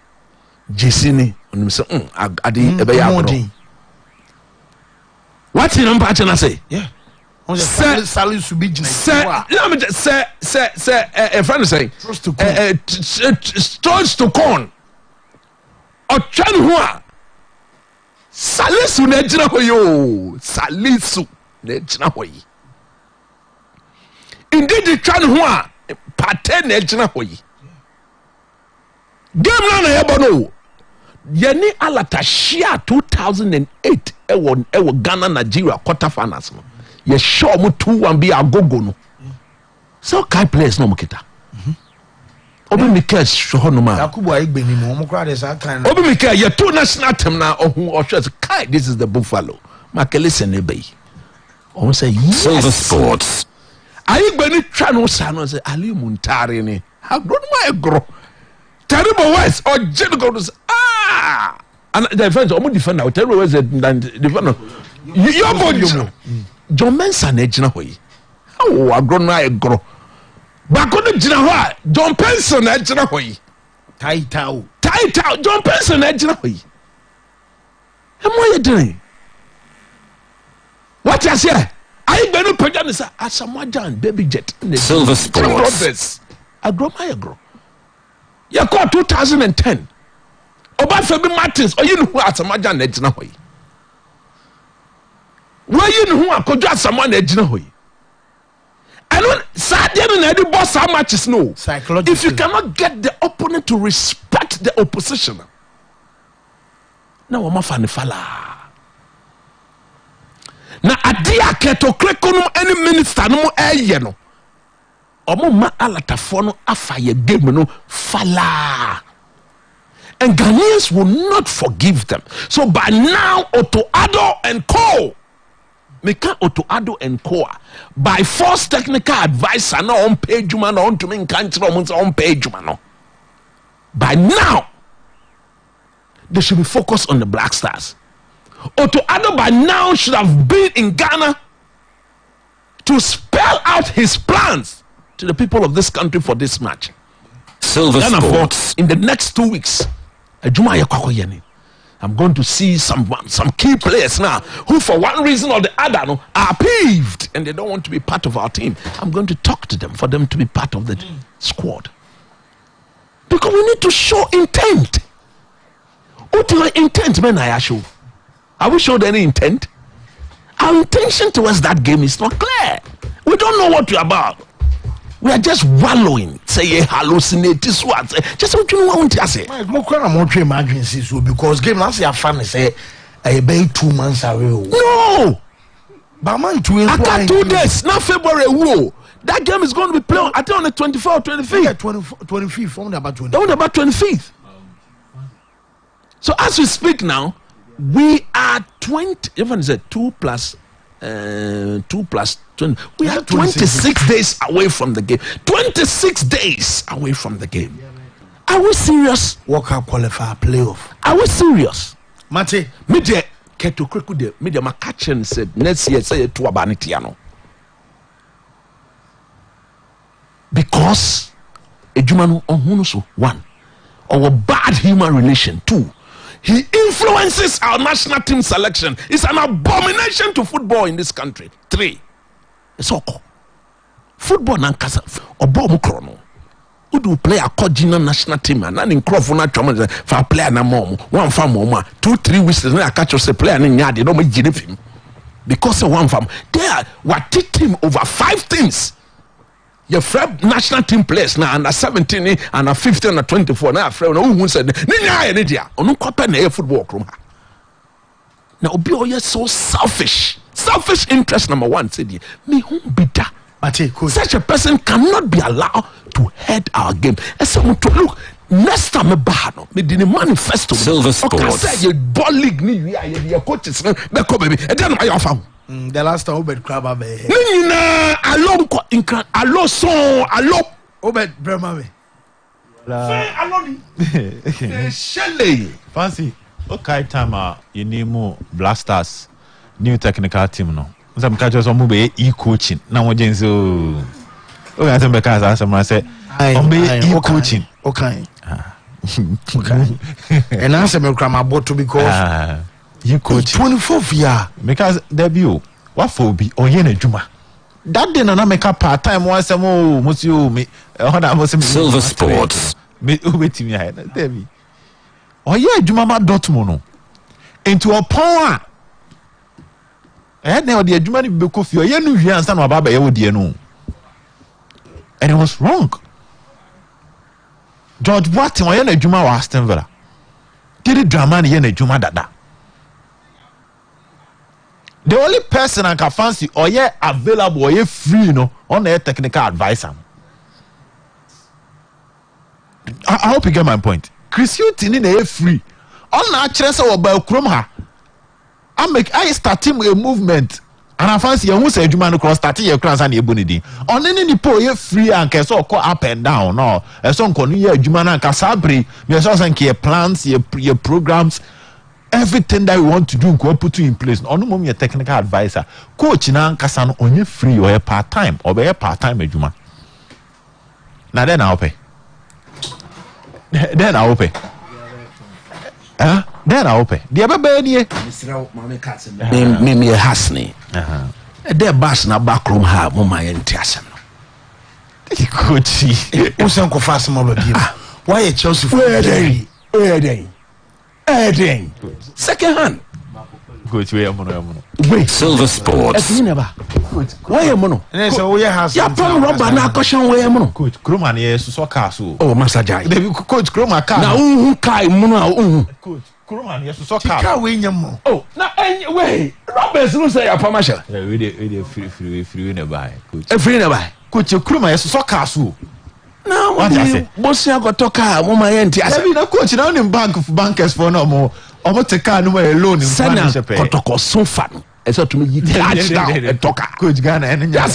Speaker 20: Jesini onim se ade ebe ya bro. What you number na say?
Speaker 1: Yeah. Sally Subi jina.
Speaker 20: Say a friend say Stones to corn o twa ne ho a Salisu na jina ho yo Salisu na jina ho yi. Indeed, the trying one pattern ejina hoyi. Game na na yebono. Yeni alata share 2008 ewo Ghana Nigeria quarter finals no. Ye sure mu 2-1 be agogo no. So kai players no mukita. Obi Mikel shoho no ma.
Speaker 1: Yakubu Aigbeni mo mo kra dey sa kan.
Speaker 20: Obi Mikel ye two national team na ohun ohwe kai this is the Buffalo. Makele Senebe. O say yes.
Speaker 5: Silver Sports.
Speaker 20: Aigbeni twa no sa no say Ali Muntari ni. Agro no agro. Terrible words or general and the defense omo defender terrible words defender. Your body John Mensah na gina hoyi. Oh agro no agro. Bako no gina ho a John Pencil na gina hoyi.
Speaker 1: Taitao
Speaker 20: John Pencil na gina hoyi. Emo ye doing? What you say? Aigbeni pejani sa Asamoah baby jet.
Speaker 5: Silver Sports.
Speaker 20: Agro my agro. You call 2010. Obafemi Martins, or you know who Asamoah na gina hoyi. Where you know who akojo Asamoah na gina hoyi. And when Sadia na the boss how much is no. If you cannot get the opponent to respect the opposition, now we must find fala. Na adia keto kreko no any minister no eye no. Omo ma alatafo no afa ye game no fala. And Ghanaians will not forgive them. So by now, Otto Addo and Co. Meka Otto Addo and Co. By force technical advice, no on page man on to me country on page man. By now, they should be focused on the Black Stars. Otto Addo by now should have been in Ghana to spell out his plans to the people of this country for this match.
Speaker 5: Silver Sports.
Speaker 20: In the next 2 weeks, I'm going to see some key players now who for one reason or the other are peeved and they don't want to be part of our team. I'm going to talk to them for them to be part of the squad. Because we need to show intent. What do intent men I show? Have we showed any intent? Our intention towards that game is not clear. We don't know what we're about. We are just wallowing. Say hallucinate this what. Just what you want to say.
Speaker 1: Because game last year fun say about 2 months away.
Speaker 20: No.
Speaker 1: But man,
Speaker 20: I got 2 days. Now February. Whoa. That game is going to be played. I think on the 24th, 25th.
Speaker 1: Yeah, 25th. Only about 25th.
Speaker 20: Only about 25th. So as we speak now, we are 20. Even said 2 plus 2 plus 20. We are 26 days away from the game. 26 days away from the game. Are we serious?
Speaker 1: World Cup qualifier playoff.
Speaker 20: Are we serious?
Speaker 1: Mate,
Speaker 20: media keto kreku de media makachin said next year say to abanitiano. Because ejumanu ohunu so 1. Our bad human relation 2. He influences our national team selection. It's an abomination to football in this country. 3. It's all. Football nankasa obo mu krono. Who do play a cordinal national team and in Crawford na trauma for player na mom. One farm mom 2-3 weeks na catch us a player in yard no make him. Because of one farm. There were team over 5 things. Your friend national team players now under 17 and 15 and 24 now friend who said ninya any dia onu kwapa na football krom ha na obi o so selfish interest number 1 said me who be that such a person cannot be allowed to head our game to look next time me did manifesto
Speaker 5: Silver Sports
Speaker 20: say ball league ni your coaches be ko baby e dey no my offer.
Speaker 1: The last time Obed Crab abe.
Speaker 20: Nina allo allo son allo
Speaker 1: Obed Brema me.
Speaker 20: Allo ni. Shelley.
Speaker 4: Fancy. Okay, time you need more Blasters new technical team no. Some catchers on be e-coaching. Now what jenso. Okay, I think because someone said on be e-coaching.
Speaker 1: Okay. Okay. And answer me cram about to because
Speaker 4: you coach
Speaker 1: 24th year
Speaker 4: because debut what for be oyena juma that day na make up part time once mo musio me
Speaker 5: Silver Sports
Speaker 4: me obetimi ha na debi oye juma ma Dortmund no into opon a na odi juma ni be kofi oye no hwi ansa na baba ye wodie no and it was wrong. George Boateng oye na juma wa Aston Villa kiri drama ni ye na juma dada. The only person I can fancy or available or free on a technical advisor. I hope you get my point. Chris Hutton in a free. On natural or by Kromha. I start him a movement. And I fancy you say you man cross starting your class and your bunny. On any po free and can so call up and down. No, a song con you Jumana Casabri, your source and your plans, your programs. Everything that we want to do, go put you in place. On the moment, your technical advisor, coach, now Kasano only free or a part time or a part time ejuma. Now then I'll pay. Then I'll pay. Then I'll pay. The other baby,
Speaker 20: me Hasni. Their bass na backroom have my enthusiasm.
Speaker 4: Coach,
Speaker 1: who's Uncle Fast Mobile? Why a Chelsea?
Speaker 20: Where they? Second hand.
Speaker 4: Coach,
Speaker 20: wait.
Speaker 5: Silver Sports.
Speaker 20: Why am mono?
Speaker 1: So we have.
Speaker 20: Ya pam rubber na caution where mono.
Speaker 4: Coach Kroman yes so car so.
Speaker 20: Oh, Master Jai.
Speaker 4: Coach Kroman car.
Speaker 20: Na who kai mono.
Speaker 4: Coach Kroman yes so car.
Speaker 1: Car we nyam.
Speaker 20: Oh, na wait. Roberts no say ya pam asha.
Speaker 4: Yeah, we dey free na buy. Coach.
Speaker 20: Free na buy.
Speaker 4: Coach Kroman yes so car so.
Speaker 20: Na what I say? Boss ya go talk mo my enti asa.
Speaker 4: Every na coach na on bank of bankers for no more. Omo take car no more alone in
Speaker 20: partnership. Kotoko so fat. Eso to me catch down talker.
Speaker 4: Coach Ghana and Ghana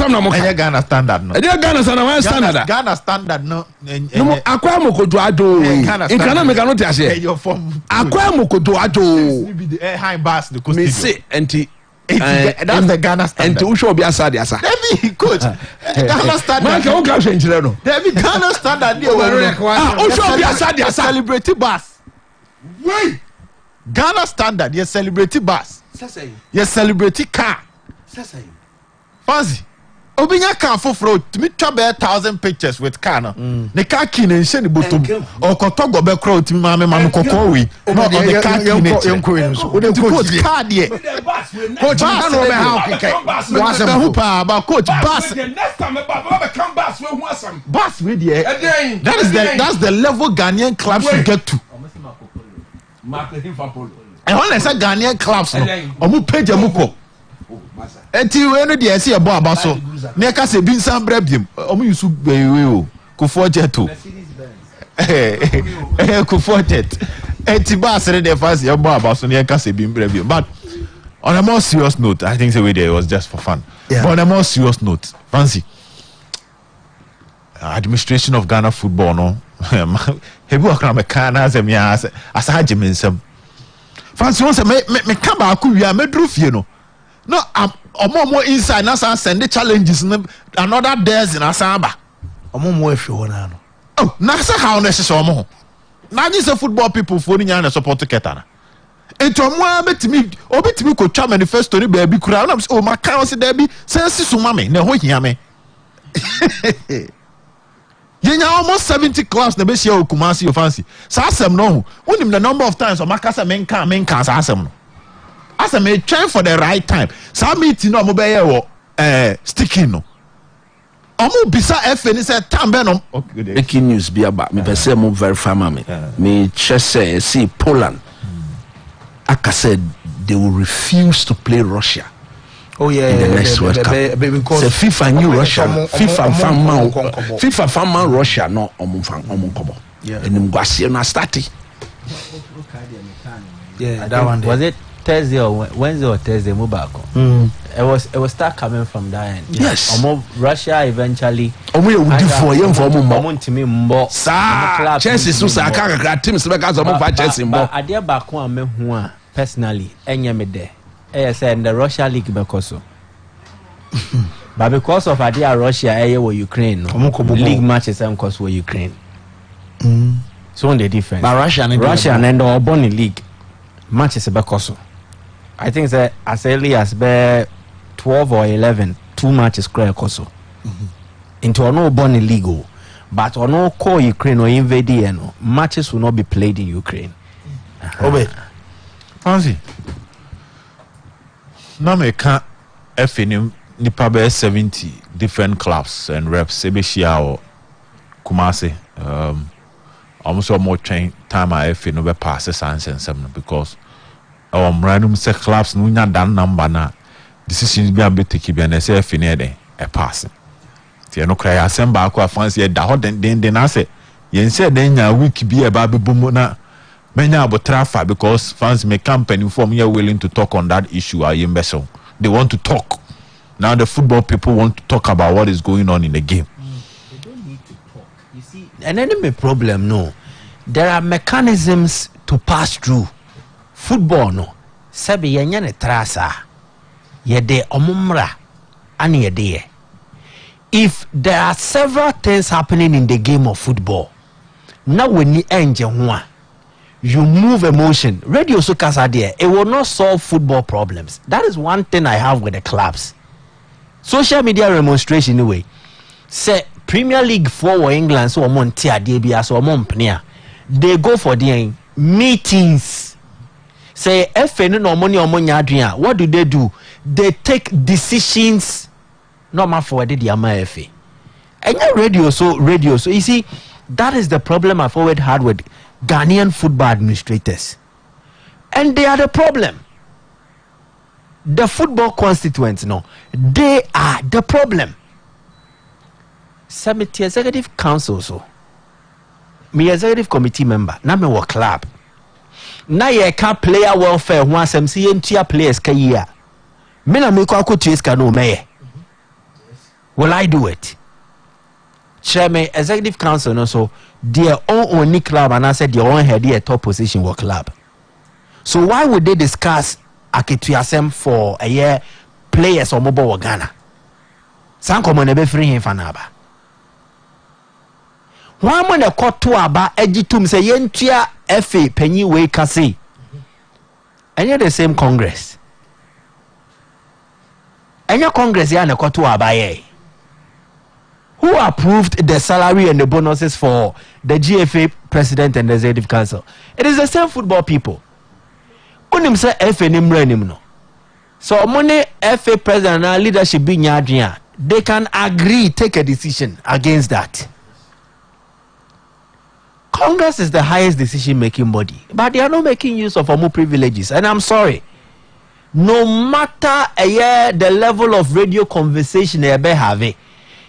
Speaker 4: standard no.
Speaker 20: Ghana standard.
Speaker 4: Ghana standard no.
Speaker 20: No akwa mo ko do ado. In Ghana me cannot say.
Speaker 4: Your form.
Speaker 20: Akwa mo ko do ado.
Speaker 4: High bass the cost.
Speaker 20: Me say enti
Speaker 4: that's the Ghana standard.
Speaker 20: Enti who show be aside asa.
Speaker 4: Debbie coach. Ghana standard.
Speaker 20: Man can go change no.
Speaker 4: Debbie Ghana standard dey
Speaker 20: who show be aside asa.
Speaker 4: Celebrity bass.
Speaker 20: Wait.
Speaker 4: Ghana standard, yes, celebrity bus. Yes, celebrity car. Fancy. Obinya car for fraud. To me, 1,000 pictures with car. The car key and send the bottom. Or Kotogo be crowd to Mamma Kokoi. No, on the car key. Coach car, dear. Coach, about coach bus.
Speaker 20: Next time about come bus we want some.
Speaker 4: Bus with you. That's the level Ghanaian clubs you get to. And when I say Ghanaian clubs, omu page amuko. Eti we no dey see ebo abaso. Na ka se bin san brabiem. Omu yusu gbewe o. Kofo jeto. Kofo jet. Eti ba sere dey fast ebo abaso na ka se bin brabiem. But On a more serious note, I think the way there was just for fun.
Speaker 1: Yeah.
Speaker 4: But on a more serious note, Fancy, administration of Ghana football, no. Hebu akra me kana as me as asaje me nsem. Fancy won say me ka ba ku wi a me dru fie no. No, omo inside na send the challenges another days in asaba.
Speaker 1: Omo ehwe wona no.
Speaker 4: Oh, na say how na hye omo. Na just say football people for ni nya na support ketana. Eto omo obetimi ko twa manifesto ni ba bi kura na say o maka o say da bi sense suma me na ho hia me. Yenya almost 70 clubs na be share Kumasi o Fancy. Sa asem no. Unim the number of times o maka say menka sa asem no. Asem me try for the right time. Sa meeting no mo be ye wo sticking no. Omo bisa FA ni say tambe no.
Speaker 13: Breaking news be about me say mo verify me. Me say see Poland. Aka said they will refuse to play Russia.
Speaker 1: Oh yeah,
Speaker 13: in the next World Cup. So FIFA knew Russia. FIFA fan man Russia no omon kobo. And him go see na start.
Speaker 6: Yeah, that one was it Thursday or Wednesday or Thursday Mobako. It was start coming from that end.
Speaker 13: Yes.
Speaker 6: Russia eventually.
Speaker 13: Omo you would for yam for
Speaker 6: omo ntimi mbo.
Speaker 13: Sa Chelsea so sa ka teams be ka so mo fa Chelsea mbo.
Speaker 6: But ade ba ko am hu a personally enye me there. Say in the Russia league because but because of idea Russia were Ukraine league matches and cause were Ukraine. So on the difference.
Speaker 1: But Russia
Speaker 6: and the born league matches because I think that as early as 12 or 11 2 matches clear also. Into no born league but on no call Ukraine or invade matches will not be played in Ukraine.
Speaker 1: Obey.
Speaker 4: Fancy. Na me ka FNM nipa be 70 different clubs and reps ebeshia o Kumasi almost more train time I FNM be pass sense because random say clubs no nya dan number na decisions be am be take bi na say FNM dey e pass tie no cry assemble akwa fancy da ho den na say yen say den nya week bi e ba be bomo na many about traffic because fans may company from here willing to talk on that issue. They want to talk. Now the football people want to talk about what is going on in the game.
Speaker 6: They don't need to talk. You see, an enemy problem, no. There are mechanisms to pass through. Football, no. Sabi yanyane trasa. Yede omumra. Ani yede. If there are several things happening in the game of football, now we need engine. You move emotion. Radio Sukasa there. It will not solve football problems. That is one thing I have with the clubs. Social media remonstration anyway. Say Premier League for England so Montia DBA so Montpellier. They go for the meetings. Say FN no money or money Adrian. What do? They take decisions normal for the FA. And radio so you see that is the problem I've always had with Ghanaian football administrators, and they are the problem. The football constituents, no, they are the problem. Summit executive council, so me executive committee member, na me work club. Na ye ka player welfare who some CNT players ka year. Me na me ko akoti ska no me. Will I do it? Chairman executive council no so their own club and I said their own head their top position work club. So why would they discuss Akituasem for a year players or mobile Ghana? Sanko nebe free him fanaba. Why when a court to aba ejitum say yentia FA penny way kasi. And you're the same Congress. And your Congress ya na court to aba ye. Who approved the salary and the bonuses for the GFA president and the executive council? It is the same football people. Unim say FA nimrenim no. So money FA president and leadership be nyadria. They can agree, take a decision against that. Congress is the highest decision-making body, but they are not making use of more privileges. And I'm sorry. No matter the level of radio conversation they may have,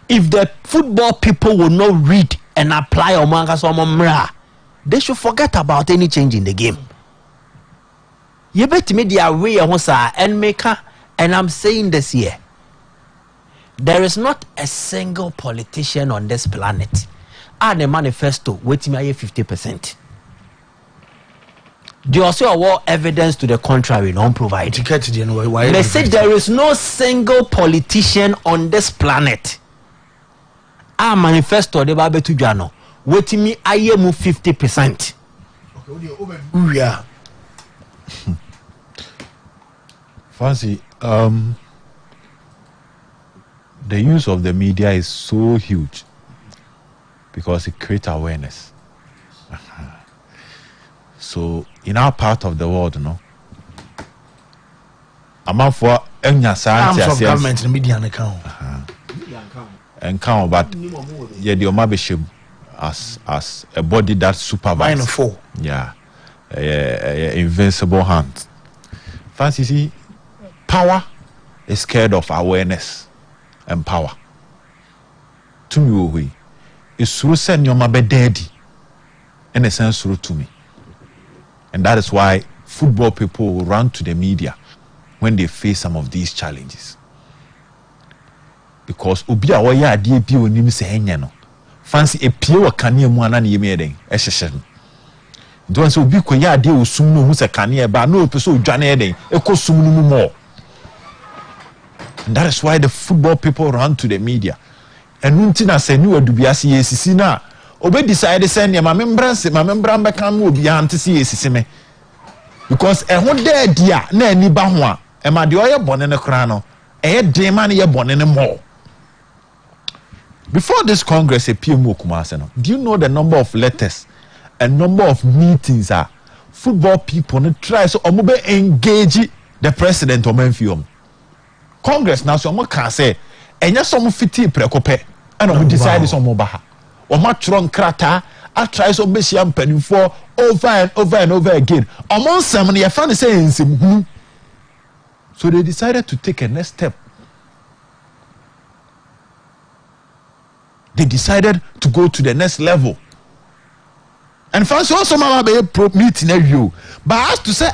Speaker 6: if the football people will not read and apply Omanga Somomra, they should forget about any change in the game. You bet me the away and maker, and I'm saying this here. There is not a single politician on this planet. And the manifesto waiting me 50%. Do you also have evidence to the contrary? Non provide. They say there is no single politician on this planet. Our manifesto the Bible to Jano waiting me 50%.
Speaker 1: Yeah.
Speaker 4: Fancy, the use of the media is so huge because it creates awareness. So in our part of the world, amount for
Speaker 1: arms of government and media account.
Speaker 4: Count, but yeah, the Omabishim as a body that supervises. Yeah, invincible hand. Fancy, see, power is scared of awareness and power. To me, it's through send your mabe daddy, in a sense through to me. And that is why football people will run to the media when they face some of these challenges. Because Ubia Waya DP will name say no. Fancy a pure canny one and ye made a session. Don't so be quia deal with soon who's a canny, but no episode Janade, a cosum more. And that is why the football people run to the media. And Nuntina said, you would be as ye see now. Obe decided to send my membrance, my membrane become will be to see me. Because a whole day, dear, ne ni bahwa, and my dear born in a crano, a day man ye born in a more. Before this Congress, a PMO Kumasano, do you know the number of letters and number of meetings are football people try so omobe engage the president or Menfium? Congress now so can say, and yes, some fiti precope, and we decide some mobaha. Or much wrong crata, I try so messiam penny for over and over and over again. Among some, I found saying, so they decided to take a next step. They decided to go to the next level. And fancy also mama be pro meeting you. But as to say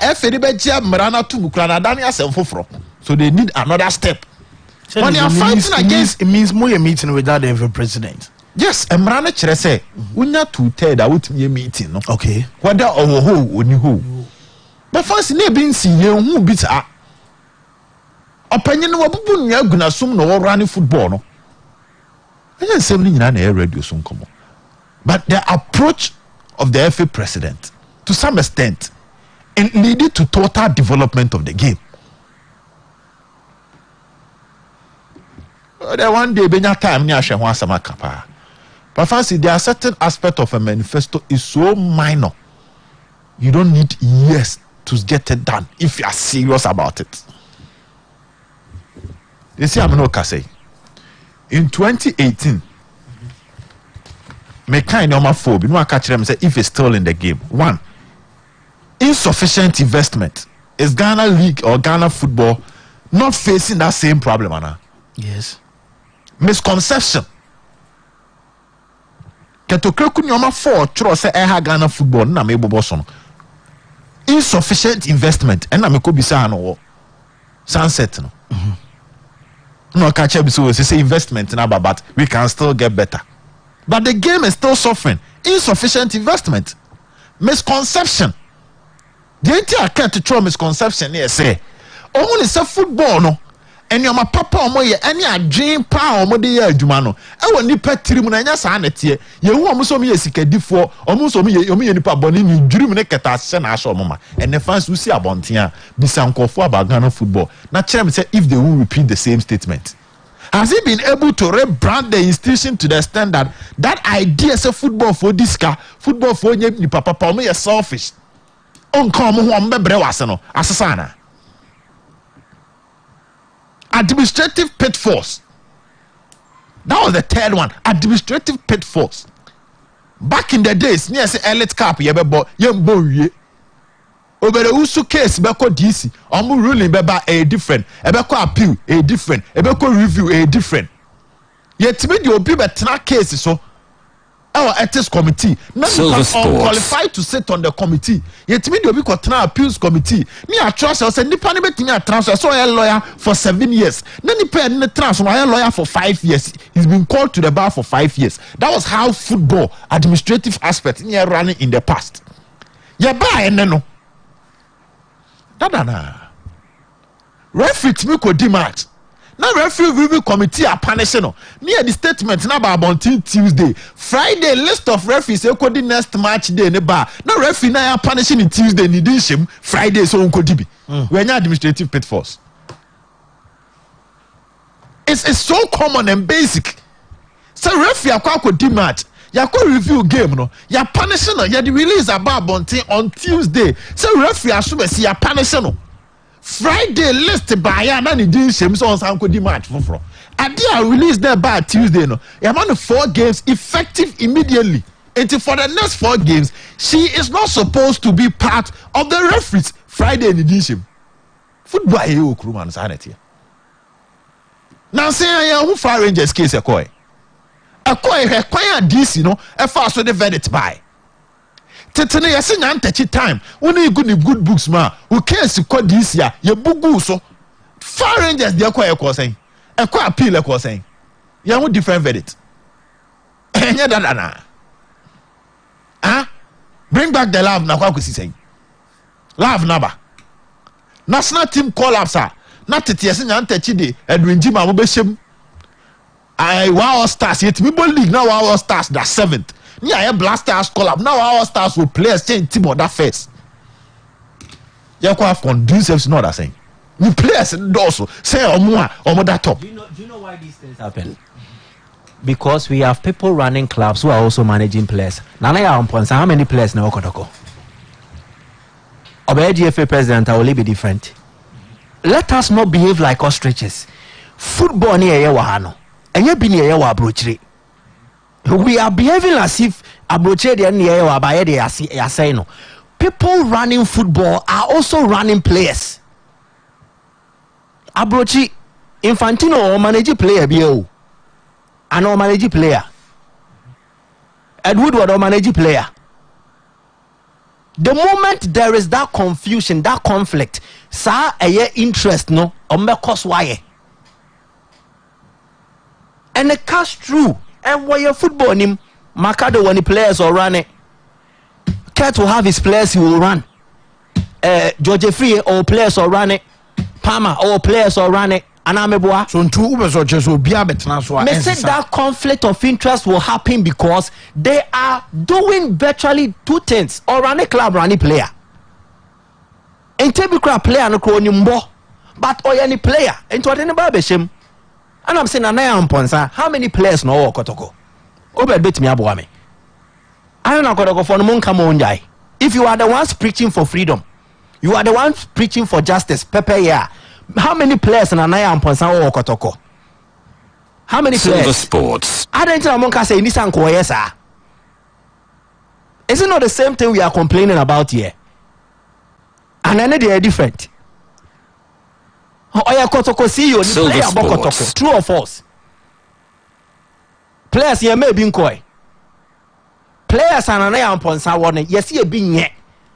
Speaker 4: Marana to Bukrana Dania Selfofro. So they need another step.
Speaker 1: So when they are fighting against, it means more a meeting without every president.
Speaker 4: Yes, and Marana Chere we not to tell that would be a meeting. No?
Speaker 1: Okay.
Speaker 4: Whether or who on who. But fancy ne being seen who beats up. Opinion of Bunya Gunasum no running football. No? I didn't say radio soon come on. But the approach of the FA president, to some extent, it leaded to total development of the game. There one day, Benya time near Shahwa Samakapa. But fancy, there are certain aspects of a manifesto is so minor. You don't need years to get it done if you are serious about it. You see, I'm not Kase. In 2018, me kind of homophobe. You know, I catch them say if it's still in the game. One, insufficient investment. Is Ghana League or Ghana football not facing that same problem, Anna?
Speaker 1: Yes.
Speaker 4: Misconception. Ketokreku nyoma for chro say Ghana football na me boboso. Insufficient investment. And na me ko bisa no sunset no. No catch up so say investment na but we can still get better. But the game is still suffering. Insufficient investment. Misconception. The entire care to throw misconception here say, only say football no. And your papa omoye any a dream pa omode ye adwuma no. E woni patirim na nya sa na tie. Ye hu omuso me yesikadifo, omuso me ye nipa boni ni dream ne keta se na aso mama. And the fans who see abonten a bisankofo about Ghana football. Na chem say if they will repeat the same statement. Has he been able to rebrand the institution to the extent that that idea say football for this car, football for ni papa pa me selfish. On come who mbebre wase no asesana. Administrative pitfalls. That was the third one. Administrative pitfalls. Back in the days, near say elite cap yebebo yembo wie. Over the Usu case, Beko DC, Omu ruling beba a different, Ebeko appeal a different, Ebeko review a different. Yet to me, you'll be better case so.
Speaker 1: our ethics committee. Now you are unqualified to sit on the committee. Yet me do be contra appeals committee. Ni a trust us and nipa ni betimi a transfer. So I lawyer for 7 years. Then nipa ni transfer. I lawyer for 5 years. He's been called to the bar for 5 years. That was how football administrative aspect ni running in the past. Ya ba no. Na. Referee me ko di match. Now referee review committee are punishing no. Near the statement now about Tuesday. Friday list of referees equal the next match day ne bar. Now referee now are punishing in Tuesday ni din shame Friday so unko dibi. We are administrative pitfalls. It's so common and basic. So referee akwa di match. Ya ko review game no. Ya punishing no. Ya the release about Bontin on Tuesday. So referee asube si ya punishing no. Friday list by ya na ni din shame so on sanko di match for. Ade a release there by Tuesday no. Ya man 4 games effective immediately. Until for the next 4 games, she is not supposed to be part of the referees Friday ni din shame. Football e o kru man sanity. Now say ya who Fire Rangers case ekoy. Ekoy require DC no e fa so the verdict by. Tetene yesi nyan tachi time woni good books ma who case ko this year ye bugu so Fire Rangers dey ko saying e ko appeal e ko saying ye who different verdict enye dada na bring back the love na kwa kwesi saying love naba national team collapse na tete yesi nyan tachi de Edwin Jima mo be shem Wow Stars yet me league now Wow Stars that 7th. Yeah, Blasters collab. Now our stars will play a change team on that face. You have conducive not that saying. We players also say or more that top.
Speaker 6: Do you know why these things happen? Because we have people running clubs who are also managing players. Nana ya umponsa how many players na Okotoko? Obe GFA president will be different. Let us not behave like ostriches. Football ni eye wahano. Enye bi ni eye wa brochire. We are behaving as if people running football are also running players. Abrochi Infantino or manage player bio. And or manage player. Edward or manage player. The moment there is that confusion, that conflict, sa a interest no or me cause why. And it cash through. And where your football him, Makado when the players will run it. Kurt will have his players he will run. George Free or players will run it. Palmer or players will run it. And Ameboa. So two Ubers or just will be a bit now. So I said that conflict of interest will happen because they are doing virtually 2 things. Or run a club, run a player. And Tebikra player no crony but or any player. And to any barbeshim. And I'm saying, how many players know Kotoko? Obe bet me abuame. I don't know Kotoko for Munka. If you are the ones preaching for freedom, you are the ones preaching for justice, Pepe, yeah. How many players in Anaya and Ponsa or Kotoko? How many players?
Speaker 5: Silver Sports.
Speaker 6: I don't know Monka say Nissan Koyesa. Is it not the same thing we are complaining about here? And then they are different. Oya Kotoko see you play about Kotoko. True or false? Players here may be koi. Players and an Ponsa one yes he being yet.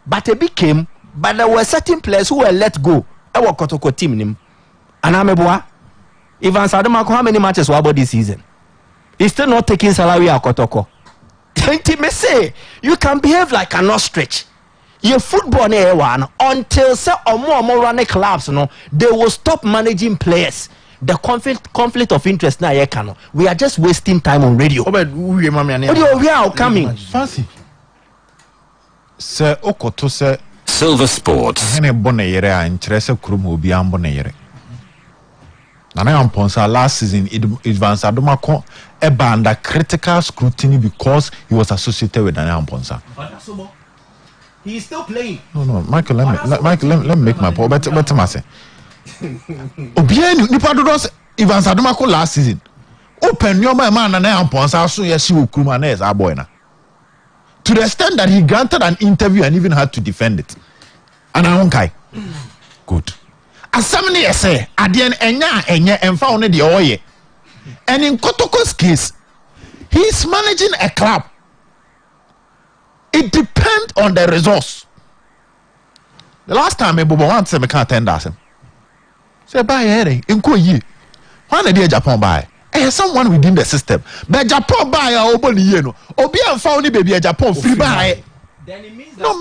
Speaker 6: But it became but there were certain players who were let go. Our Kotoko team name. And Ameboa Ivan Sadomako how many matches were about this season? He's still not taking salary at Kotoko. Me say you can behave like an ostrich. Your football near one until say or more running clubs no they will stop managing players. The conflict of interest now here we are just wasting time on radio. We are coming.
Speaker 4: Fancy. Sir Okoto sir
Speaker 5: Silver Sports.
Speaker 4: Hene bonne yere a interesse krum obi am bonne yere. Nana Amponsa last season Advance Adomako eba under critical scrutiny because he was associated with Nana Amponsa.
Speaker 6: He is still playing.
Speaker 4: No, Michael, let me make my point. Better say. Obienu nipa do dos Ivan Sadomako last season. Open your man and Nana Amponsa so yes you Kruma na is our boy na. To the extent that he granted an interview and even had to defend it. And I won't kai. Good. As somebody say, at the end, enya and found the oye. And in Kotoko's case, he's managing a club It depends on the resource. The last time I want to make 10,000. Say buy here in Koyi. Why did Japan buy? Someone within the system. But Japan buy a open year. Obi and found baby a Japan free buy.
Speaker 6: Then it means that
Speaker 4: No,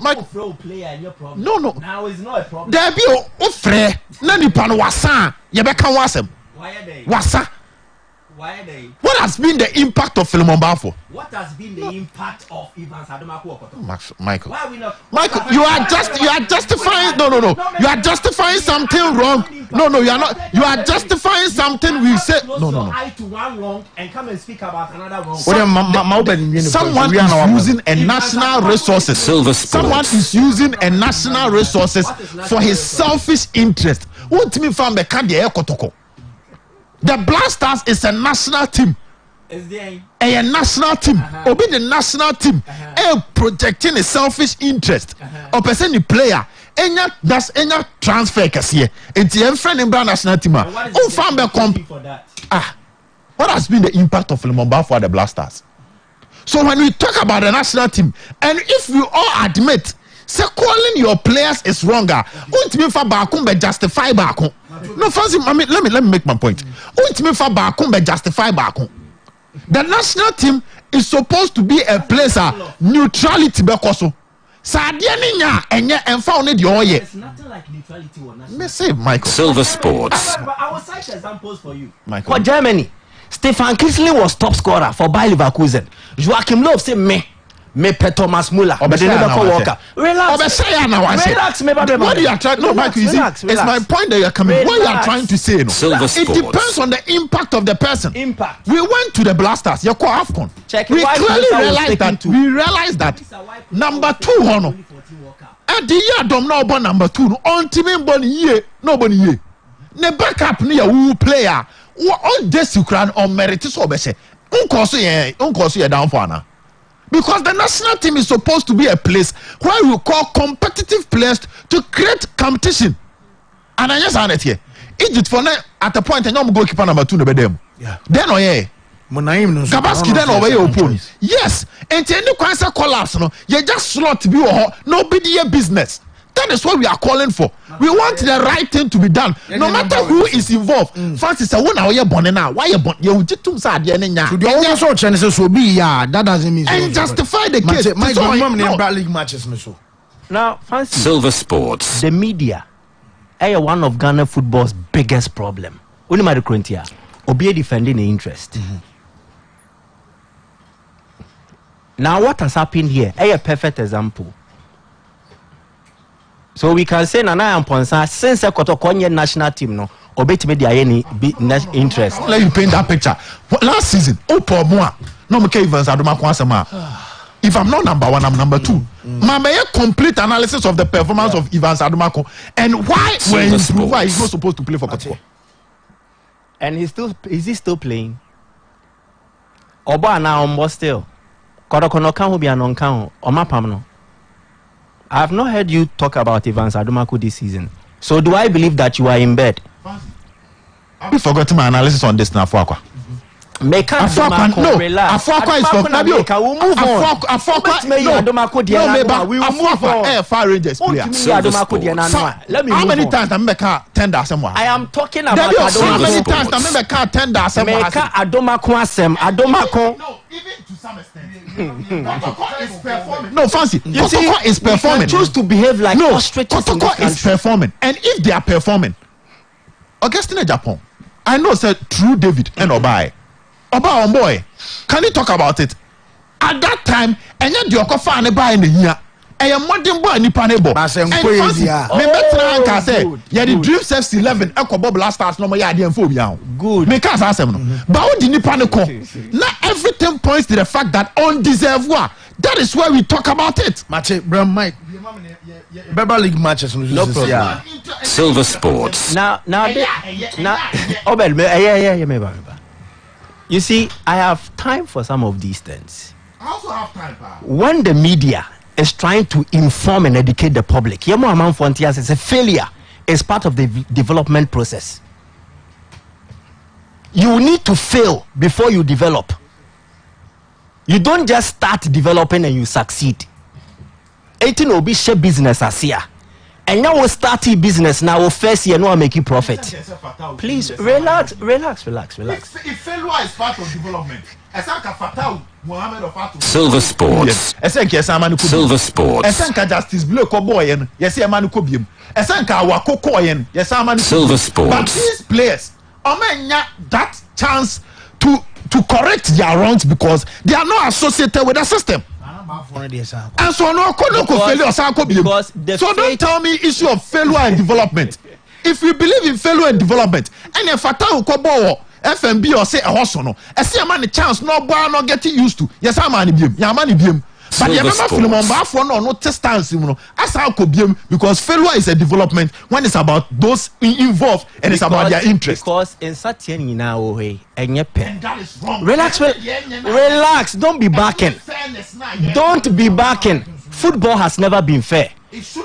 Speaker 4: Michael.
Speaker 6: player and your problem.
Speaker 4: No.
Speaker 6: Now it's not a problem.
Speaker 4: There be o frɛ na nipa no wasa ye bɛka wasɛm.
Speaker 6: Why are they?
Speaker 4: Wasa.
Speaker 6: Why are they?
Speaker 4: What has been the impact of Philemon Bafo?
Speaker 6: What has been the impact of Evans Adomako Okoto?
Speaker 4: Michael.
Speaker 6: Why are we not?
Speaker 4: Michael, you are justifying. No. You are justifying something wrong. No, you are not. You are justifying something we say. No.
Speaker 6: Eye to one wrong and come and speak about another wrong.
Speaker 4: Someone is using a national resources. Someone is using a national resources for his selfish interest. What me from the Kandia Kotoko? The Black Stars is a national team. A national team. Obi the national team. Projecting a selfish interest. Or person the player. That's any transfer kasiye. It's your friend in Brown national team. What has been the impact of Philemon Bafo for the Black Stars? So when we talk about the national team, and if we all admit, say calling your players is wronger, won't me for Bakum be justify Bakum. No, fancy, I mean, let me make my point. Won't me for Bakum be justify Bakum. The national team is supposed to be a place of neutrality bekoso.
Speaker 6: There's nothing like neutrality or national.
Speaker 4: Michael.
Speaker 5: Silver Sports.
Speaker 6: But I will cite examples for you.
Speaker 4: Michael.
Speaker 6: For Germany, Stefan Kiesling was top scorer for Bayer Leverkusen. Joachim Löw say me pay Thomas Müller. But they never call Walker. Relax.
Speaker 4: What you are trying? No, Michael. It's my point that you are coming. What you are trying to say? No.
Speaker 5: Silver
Speaker 4: It depends on the impact of the person.
Speaker 6: Impact.
Speaker 4: We went to the Blasters. You call AFCON. We clearly realized that number 2 hono. At the year dom no born number 2 no. On team born year nobody year. Ne backup ni a who player. On this Ukraine on merit so be say. Unkoso ye down for na. Because the national team is supposed to be a place where we call competitive players to create competition. And I just said it here. Egypt for now at a point and I'm goalkeeper number 2 no be them.
Speaker 1: Yeah.
Speaker 4: Then Gabaski then over your opponent. Yes. And any cancer collapse no. You just slot be nobody your business. That is what we are calling for. We want the right thing to be done, no matter who is involved. Francis, I want to hear Bonena. Why you born? You just too sad.
Speaker 1: That doesn't mean.
Speaker 4: And justify the case.
Speaker 1: My God, league matches.
Speaker 6: Now, Francis,
Speaker 5: Silver Sports.
Speaker 6: the media are one of Ghana football's biggest problem. Only my Corinthia, Obi defending the interest. Now, what has happened here? A perfect example. So we can say Nana and Ponsa since a Kotokonye national team no obey me any interest.
Speaker 4: Let you paint that picture. Last season, Opo Moa, no make Evans Adomako Asama. If I'm not number 1, I'm number 2. Mama, a complete analysis of the performance of Evans Adomako and why when he's not supposed to play for Kotoko.
Speaker 6: And is he still playing? Oba na ombo still. Kotokono kan be anon kan o mapam no. I have not heard you talk about Evans Adomako this season. So do I believe that you are in bed?
Speaker 4: Have you forgotten my analysis on this now, Afwakwa?
Speaker 6: Adomako, relax.
Speaker 4: Afwakwa is for Fabio.
Speaker 6: We'll move on.
Speaker 4: Afwakwa, Far Rangers player.
Speaker 6: Let me
Speaker 4: how many times I make a tender asem?
Speaker 6: I am talking about Adomako.
Speaker 4: How many times I make a tender asem?
Speaker 6: Make Adomako asem. Adomako.
Speaker 4: No, even to some extent. Kotoko is performing. No, fancy. Kotoko is performing.
Speaker 6: Choose to behave like ostriches.
Speaker 4: Kotoko is performing, and if they are performing, Augustine Japan, I know said True David and Obai on boy. Can you talk about it? At that time, and yet you're fan buy in the year. I am modern boy nipa nebo. And fancy, me better can say, yeah, the Dream Sets 11, Echo Bob Last Stars no more yard and phobia. Good. Me can't ask them. But what the nipa neko? Not everything points to the fact that undeserved war. That is why we talk about it.
Speaker 1: Match, Bram Mike. Beba League matches.
Speaker 6: No problem. Yeah.
Speaker 5: Silver Sports.
Speaker 6: Now, you see, I have time for some of these things.
Speaker 4: I also have time,
Speaker 6: when the media is trying to inform and educate the public, Yemo Amman Frontiers is a failure. It's part of the development process. You need to fail before you develop. You don't just start developing and you succeed. 18 will be share business as here. And now we'll start business now. We'll first year no make you profit. Please relax.
Speaker 1: If failure is part of development,
Speaker 5: Silver Sports. Silver Sports. Silver Sports.
Speaker 1: But these players, that chance to correct their wrongs because they are not associated with the system. And so no failure. So don't tell me issue of failure and development. If you believe in failure and development, and if Fatah Kobo FMB or say a hosono, I see a man a chance no bar not getting used to. Yes, I'm an idiom, Yamani. But you remember Philemon for no testance, as how could be because failure is a development when it's about those involved and it's about their interest.
Speaker 6: Because in such a way, and
Speaker 1: that is wrong.
Speaker 6: Relax, don't be backing. Don't be backing. Football has never been fair.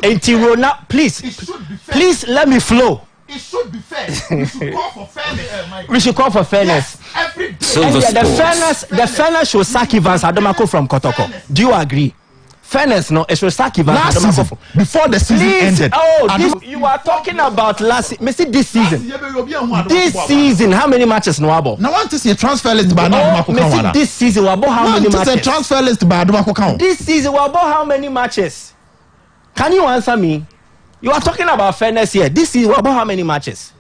Speaker 6: Until Ronaldo, please let me flow.
Speaker 1: It should be fair. We should call for fairness.
Speaker 6: We should call for fairness.
Speaker 1: Yes, every day.
Speaker 6: The fairness should sack Evans Adomako from Kotoko. Do you agree? Fairness, no, it should sack Evans Adomako
Speaker 1: before the season ended.
Speaker 6: Oh, you are talking about this season. This season, how many matches no abo?
Speaker 1: Now want to see a transfer list by Adomako.
Speaker 6: This season, we about how many matches?
Speaker 1: A transfer list by Adomako.
Speaker 6: This season, we about how many matches? Can you answer me? You are talking about fairness here. This is about how many matches?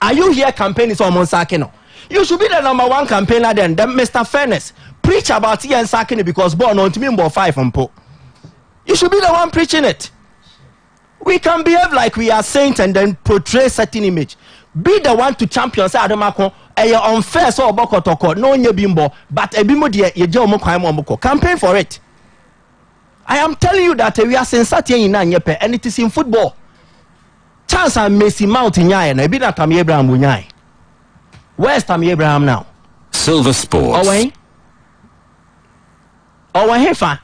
Speaker 6: Are you here campaigning for Monsakino? You should be the number one campaigner then Mr. Fairness. Preach about Ian Sakini because born on to me about 5 on Po. You should be the one preaching it. We can behave like we are saints and then portray certain image. Be the one to champion say Adomako unfair so oboko toko no nye bimbo but ebimo de ye je omoko amoko. Campaign for it. I am telling you that we are sensating in Nanyepe and it is in football. Chance and Messi Mount in Yaya, and not Tammy Abraham Bunyai. Where's Tammy Abraham now?
Speaker 5: Silver Sports.
Speaker 6: Owen Hefa.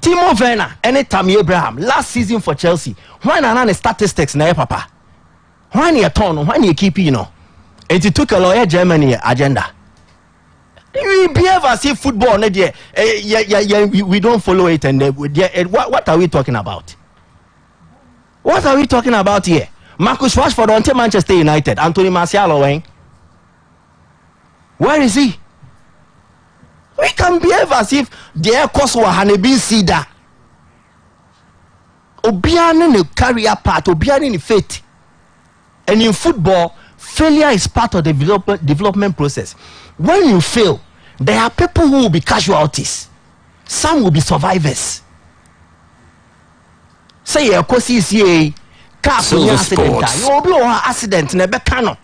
Speaker 6: Timo Werner and Tammy Abraham last season for Chelsea. Why not the statistics na papa? Why you turn? Why you keep And it took a lawyer Germany agenda. We behave as if football, we don't follow it. And what are we talking about? What are we talking about here? Marcus Rashford until Manchester United. Anthony Martial, where is he? We can behave as if the air course were Hanebin Sida. Obiane in the career part, Obiane in the faith. And in football, failure is part of the development process. When you fail, there are people who will be casualties. Some will be survivors. Say a CCA car accident. You will be on accident never cano.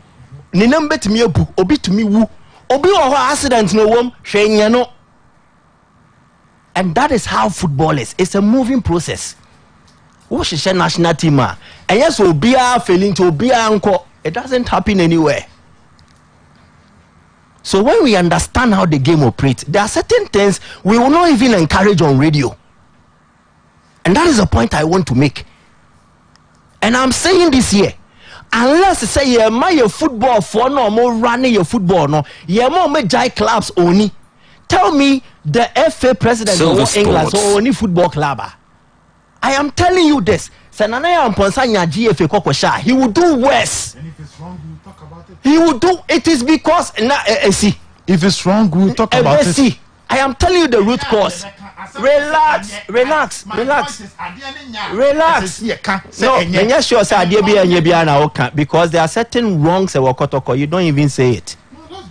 Speaker 6: Ni number to me obi to me woo. Obi on accident no wom no. And that is how football is. It's a moving process. Who should share national team? And yes, will be failing to be uncle. It doesn't happen anywhere. So when we understand how the game operates, there are certain things we will not even encourage on radio. And that is the point I want to make. And I'm saying this here. Unless say you my football for no more running your football no, you more me jai clubs only. Tell me the FA president of England so only football club. I am telling you this. Senanaya Mponsanya GFA Kokosha, he will do worse.
Speaker 1: And if it's wrong, we'll talk about it.
Speaker 6: He will do it is because see.
Speaker 1: If it's wrong, we'll talk about it.
Speaker 6: I am telling you the root cause. Relax. No, sure say because there are certain wrongs you don't even say it.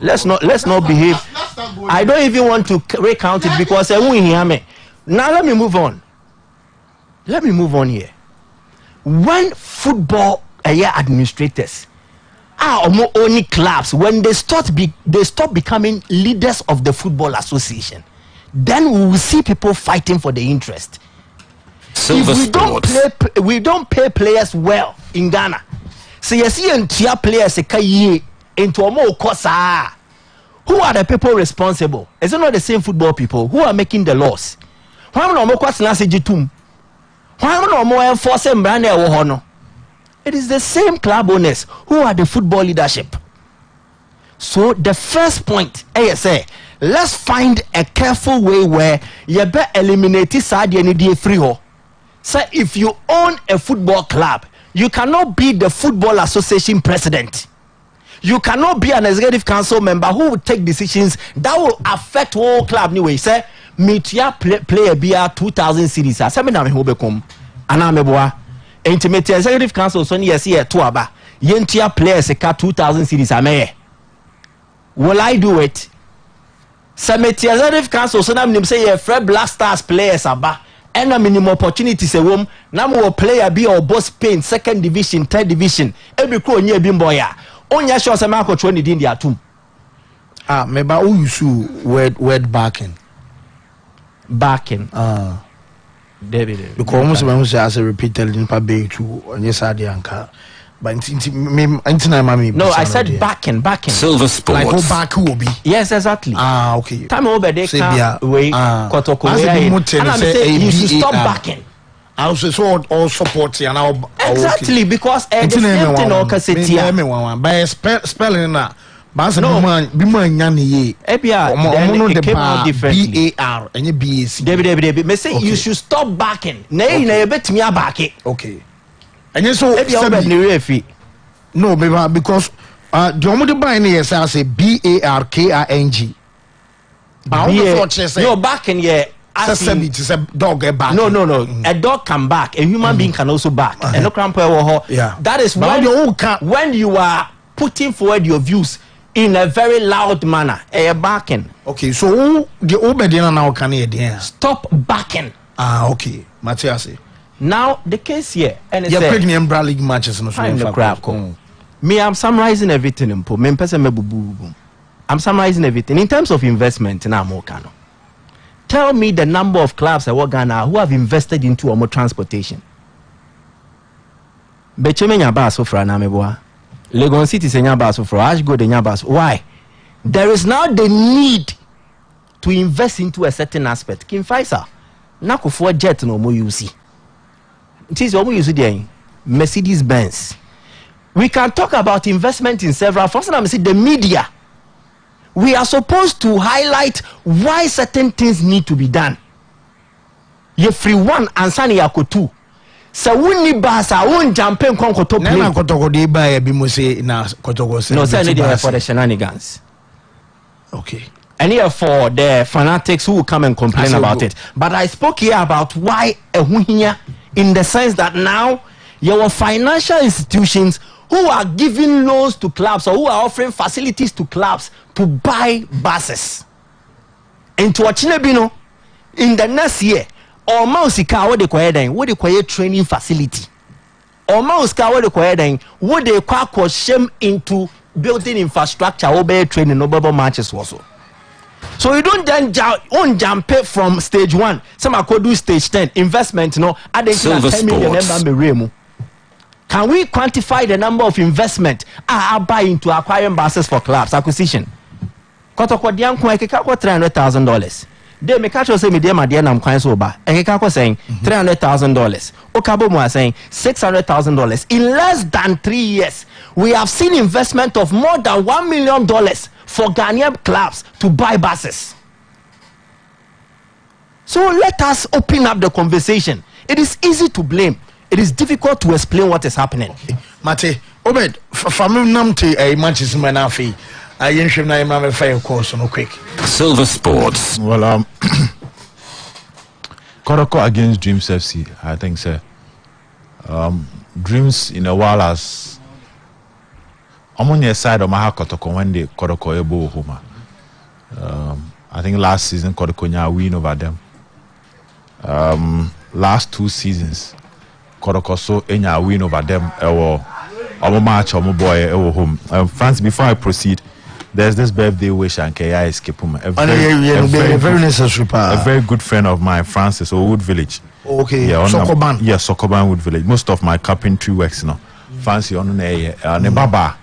Speaker 6: Let's not behave. I don't even want to recount it because I won't hear me. Now let me move on. Let me move on here. When football administrators are only clubs, when they stop becoming leaders of the football association, then we will see people fighting for the interest. If we don't pay players well in Ghana, so you see entire players into a more cosa. Who are the people responsible? Is it not the same football people who are making the laws? Why no more enforcing brand? It is the same club owners who are the football leadership. So the first point, say,
Speaker 3: let's find a careful way where you be eliminate side any free ho. So if you own a football club, you cannot be the football association president. You cannot be an executive council member who will take decisions that will affect whole club anyway. Say meet ya player be 2,000 cities. I say me na me hobekom. Ana meboa. Intimate executive council so yes here to aba. Yentia players ka 2,000 cities ameye. Will I do it? Cemetery executive council so na say yeah Fred Black Stars players aba. And a minimum opportunities a room. Now more player be or boss Spain, 2nd division, 3rd division. Every crow near Bimboya. Only shows a mark of 20 in the atom.
Speaker 1: Maybe who you word backing.
Speaker 3: David.
Speaker 1: Because almost when we as a repeated in Pabe to yes, Adianka. But
Speaker 3: no, I said backing.
Speaker 13: Silver Sports.
Speaker 1: Like who back will be?
Speaker 3: Yes, exactly.
Speaker 1: Okay.
Speaker 3: Time over there. You should stop backing.
Speaker 1: I also saw all support and now
Speaker 3: exactly because the same thing all cassette
Speaker 1: by spelling na be man nyani
Speaker 3: it came out differently.
Speaker 1: BAR and BAC.
Speaker 3: David me say you should stop backing. Na betimi abake.
Speaker 1: Okay. And so no, because the only buy near say BARKING.
Speaker 3: No, backing yeah.
Speaker 1: It's a dog back.
Speaker 3: No. A dog can back. A human being can also back. And no
Speaker 1: yeah.
Speaker 3: That is when you are putting forward your views in a very loud manner. A backing.
Speaker 1: Okay, so the obedient now can
Speaker 3: stop backing.
Speaker 1: Okay. Matthias.
Speaker 3: Now the case here, and it's
Speaker 1: pregnant League matches.
Speaker 3: Me, I'm summarizing everything. I'm summarizing everything in terms of investment. Tell me the number of clubs at Ghana who have invested into transportation. Bechemenya baso fra na meboa. Legon City senya baso fra. Ashgo de nya baso. Why? There is now the need to invest into a certain aspect. Kim Faisal, na kofo jet no mo use. It is what use there. Mercedes Benz. We can talk about investment in several. First, I'm saying the media. We are supposed to highlight why certain things need to be done. You free one and sani yako two. So we need basa won jampen konko to play.
Speaker 1: Na kotoko dey buy bi mo say na kotoko say.
Speaker 3: No, say need for the shenanigans.
Speaker 1: Okay.
Speaker 3: And here for the fanatics who will come and complain about it. But I spoke here about why in the sense that now your financial institutions who are giving loans to clubs or who are offering facilities to clubs to buy buses. And to Achinebino, in the next year, or Mausika, what they call training facility. Or Mausika, what they call what they call shame into building infrastructure, over training, over matches also. So you don't then jump from stage 1. Some are called do stage 10 investment. No, I think $10 million. Can we quantify the number of investment I buy into acquiring buses for clubs acquisition? Kotoko diam ko ekeka ko $300,000. They make catch say me dey my dear nam kwan so ba. Ekeka ko saying $300,000. Okabo mo saying $600,000 in less than 3 years. We have seen investment of more than $1 million for Ghanaian clubs to buy buses. So let us open up the conversation. It is easy to blame. It is difficult to explain what is happening.
Speaker 1: Okay. Mate, Obed, from Namte, a Manchester Manafi, I usually na fire course on quick.
Speaker 13: Silver Sports.
Speaker 4: Well, Koroko against Dreams FC, I think, sir. Dreams in a while as I'm on your side of my Kotoko when they Koroko Ebo Homa. I think last season Koroko nya win over them. Last 2 seasons. Korokoso enya win over them our match our boy home. France, before I proceed, there's this birthday wish and Kaya escape a very
Speaker 1: necessary part.
Speaker 4: A very good friend of mine, Francis Wood Village.
Speaker 1: Okay,
Speaker 4: yeah,
Speaker 1: Sokoban.
Speaker 4: Yeah, Sokoban Wood Village. Most of my carpentry works now. Fancy on Nebaba.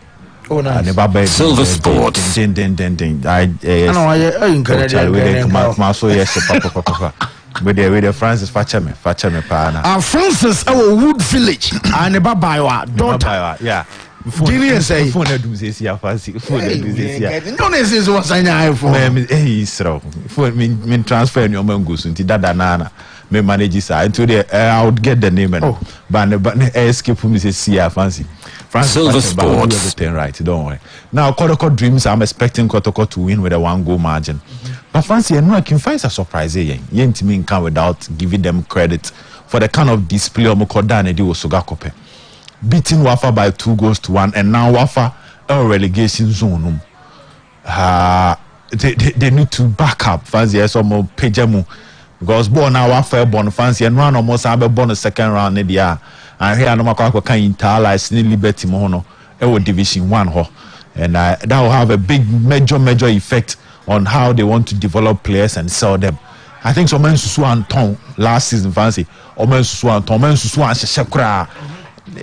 Speaker 1: Oh, nice.
Speaker 13: Silver Sports.
Speaker 4: Ding. I with the Francis Fachame Pana.
Speaker 1: Francis Wood Village and Nebaba daughter.
Speaker 4: Yeah.
Speaker 1: Dini say
Speaker 4: phone na dum say sia fancy phone na dum say sia
Speaker 1: no na say so sanya iPhone
Speaker 4: me Israel phone me transfer no mango so nti dada na me manage sa into the I would get the name and but escape me say sia fancy
Speaker 5: Silver Sports
Speaker 4: everything right, don't worry. Now Kotoko Dreams, I'm expecting Kotoko to win with a 1-goal margin. But fancy and I can find a surprise yen to me come without giving them credit for the kind of display of Mokoda and Sogakope. Beating Wafa by 2-1 and now Wafa a relegation zone. They need to back up fancy as more Pejamu because born now Wafa born fancy and run almost have born a second round in the year. And here no makwa kan internalize ni Liberty mo no e wo division 1 ho and that will have a big major effect on how they want to develop players and sell them. I think so men susu anton last season fancy o men susu anton men susu an shekura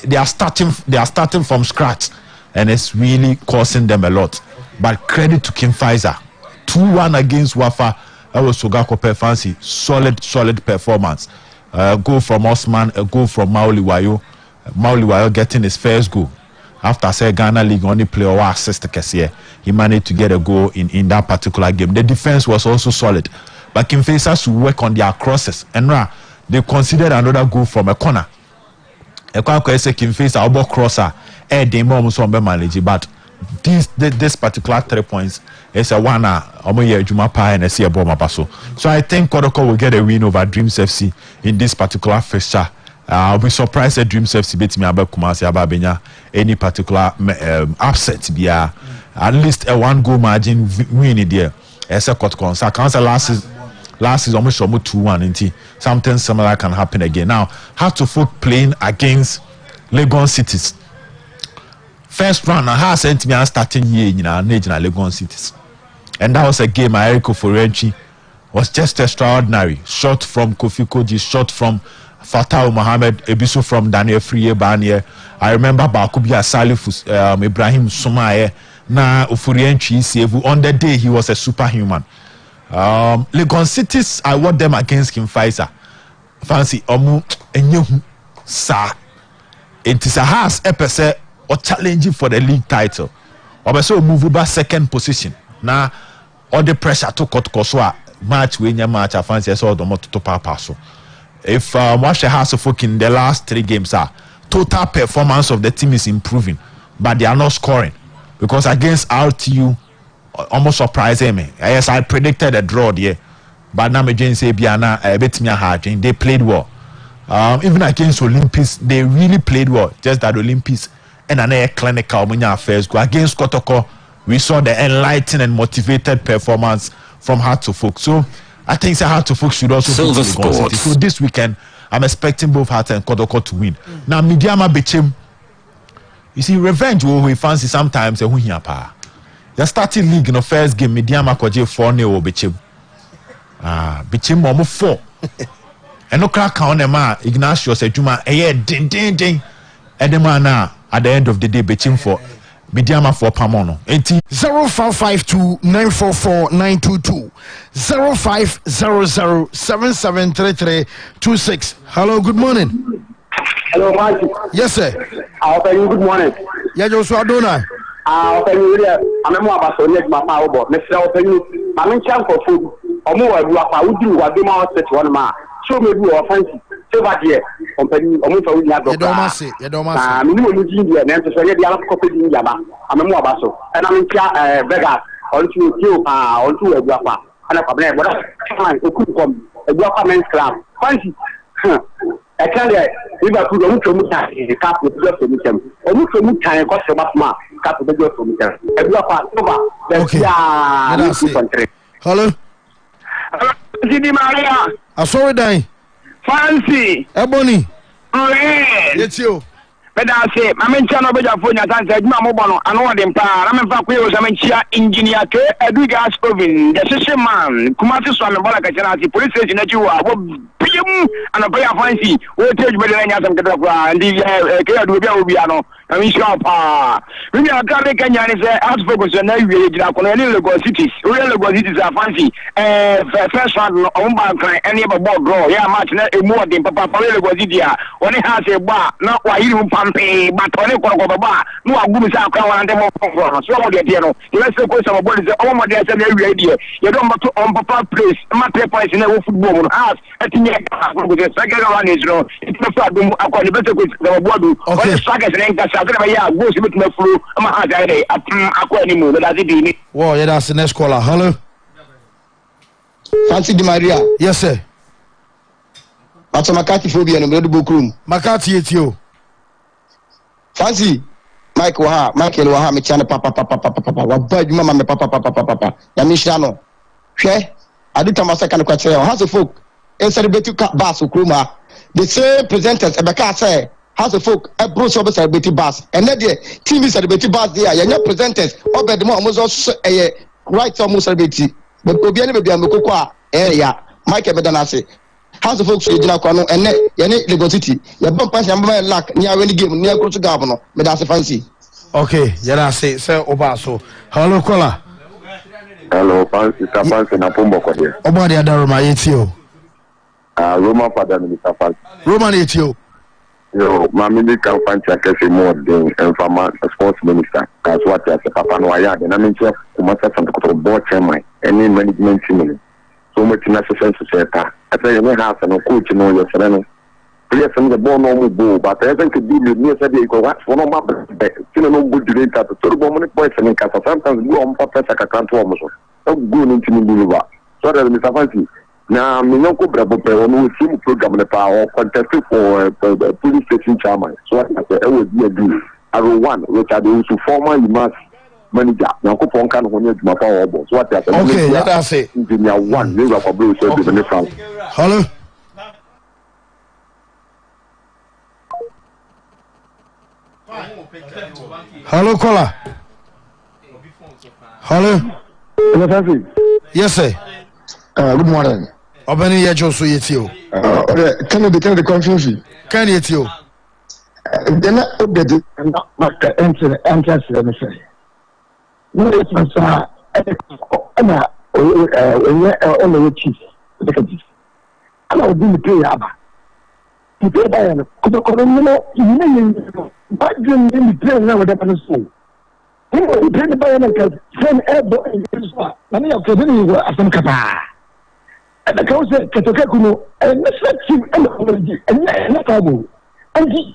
Speaker 4: they are starting from scratch and it's really costing them a lot, but credit to Kim Pfizer 2-1 against Wafa. That was Sogakope fancy solid performance. Goal from Osman, a goal from Mauli Wayo getting his first goal after say Ghana League only play or assist Kessie. He managed to get a goal in that particular game. The defense was also solid, but Kim Faisal to work on their crosses and they considered another goal from a corner. A corner say Kim Faisal about crosser they more so manage, but this particular 3 points is a one Juma Pa and a see a bomber basso. So I think Kodoko will get a win over Dreams FC in this particular fixture. I'll be surprised that Dreams FC beat me about Kumasi Ababenya any particular upset be at least a 1-goal margin win there. As a Kodoko, so I can't say last season almost 2-1 into something similar can happen again. Now have to folk playing against Legon Cities. First round, I had sent me starting year in our Legon Cities. And that was a game Eriko Forenchi was just extraordinary. Shot from Kofi Koji, shot from Fatah Mohamed, Ebisu from Daniel Friye Banier. I remember Bakubi Salif Ibrahim Sumaye. Na Forenchi Sevu. On the day he was a superhuman. Legon Cities, I want them against Kim Pfizer. Fancy Omu Enyehu Sa. It is a house episode or challenging for the league title. Obeso move back second position. Now all the pressure to cut Koswa match when your match I fancy saw the moto to paso. If watch the house of folk in the last 3 games total performance of the team is improving, but they are not scoring. Because against RTU almost surprised me. Yes, I predicted a draw there. But now me say Biana bet me hard. They played well. Even against Olympics, they really played well. Just that Olympics and another clinical first go against Kotoko. We saw the enlightened and motivated performance from Heart to Folk. So I think Heart to Folk should also
Speaker 5: Silver Sports.
Speaker 4: So this weekend, I'm expecting both Heart and Kotoko to win. Now Midiama Bechem, you see, revenge we fancy sometimes a win pa. The starting league in the first game, Midiama Koje 4-0 or Bechem. Bechem Momo 4. And no crack on them, Ignatius Ejuma, ding. And the man at the end of the day, Bechem for Midiama for Pamono.
Speaker 1: 0552-944-922 0500-773326. Hello, good morning.
Speaker 7: Hello, Marty.
Speaker 1: Yes, sir.
Speaker 7: I'll tell you good morning.
Speaker 1: Yeah, Joshua Dona.
Speaker 7: I'll tell you, I'm a more about my power board. Mr. I'll tell you, I'm in chance for food. Or more, I would do what they might set 1 man. So maybe you are fancy. So bad here, company, almost a week ago. You don't must say, I'm new India, and to say the other copy in Yaba. I'm a more basso. And I'm in Vegas, onto you, onto a guapa. And a problem, but I could come a guapa men's club. Fancy. I tell you, if I could only from the cap with the from only from time cost a map, cap with the girl from them. A guapa, okay.
Speaker 1: Hello.
Speaker 7: Maria.
Speaker 1: I saw it dying.
Speaker 7: Fancy.
Speaker 1: Ebony.
Speaker 7: It's you. But I say, my men channel better phone at answer, Mamma, and all them power. I'm a faculty, I'm a engineer, Edwigas Provin, the system man, Kumasi Swan, Balaka, police station that you are, and a prayer fancy, will tell you better than Yasan Katakra, and the Kaya I mean, sharp. We are coming Kenya is out focus on every Lagos cities. Real Lagos cities are fancy. First one on bank, any about draw. Yeah, much more than Papa Lagos City. When it has a bar, not why you
Speaker 8: pampe but one ko baba no agu say akwa wan dem for so mo de no you say ko some body say o mo de say na wi de you don't matter on papa place ma 3 points na football mo house etinye ka go say second one is no it no fa dum akwa de better ko the board o strikers na nka say na ya go see betuma flu ma ha dai akwa ni mo na di ni
Speaker 1: wow yeah that's the next caller. Hello
Speaker 9: Fancy Di Maria.
Speaker 1: Yes sir.
Speaker 9: Ato Makati phobia no do bokrum.
Speaker 1: Makati etio.
Speaker 9: Fancy Michael Waha me chana papa wa bad mama me papa ya me hira no hwe adita masaka no kwakere House of Folk e celebrate bass okroma the same presenters ebeka say House of Folk e bro so be celebrate bass and na dey TV celebrate bass there ya presenters obedemo omozo right almost celebrate but obi ani be bia mekoko a ya Michael Bedanase House of Folks ejina kwa no ene ye ne Lagos City ye bon pass ya mba lack ni awani game ni akro to gab no me da se fancy.
Speaker 1: Okay, yeah that's say oba so. Hello caller.
Speaker 10: Hello fancy na pombo kwa here.
Speaker 1: Oba de adaroma yetio.
Speaker 10: Roma father Mr. Fancy.
Speaker 1: Roman yetio.
Speaker 10: Yo, mami ni kan fancy akese more than informal sports minister. That's what I say papa no aya na me nche kuma sa santo ko board chairman any management team. So much necessary society. I say you have no coach no your friend. Please send the ball no move but I think the deal near said you go watch for no map. You know good during that so the moment boys and cast sometimes go on papa ka kan to almost. So go into the river. So that Mr. Fancy. Now me no ko brabo pe on team program the power contest for police station chairman. So I say it would be a deal. I one which are the former must manager na ko pon kan honye duma pa obo so what I say
Speaker 1: okay let us say
Speaker 10: engineer 1 we for blue so the benefit.
Speaker 1: Hello hello caller. Hello yes sir.
Speaker 9: Good morning.
Speaker 1: Obani ye joso yetio.
Speaker 9: Can the confusion
Speaker 1: can yetio
Speaker 9: then update not entrance let me say no it's na only chief the ana obi mi pay aba ti pay ba no ko no ba dun ni pay na wa da pa so ni pay ba na ka sen ebo na ni o ke ni go asam kapa ada ka o se ketoke kuno na chief na ka bo anti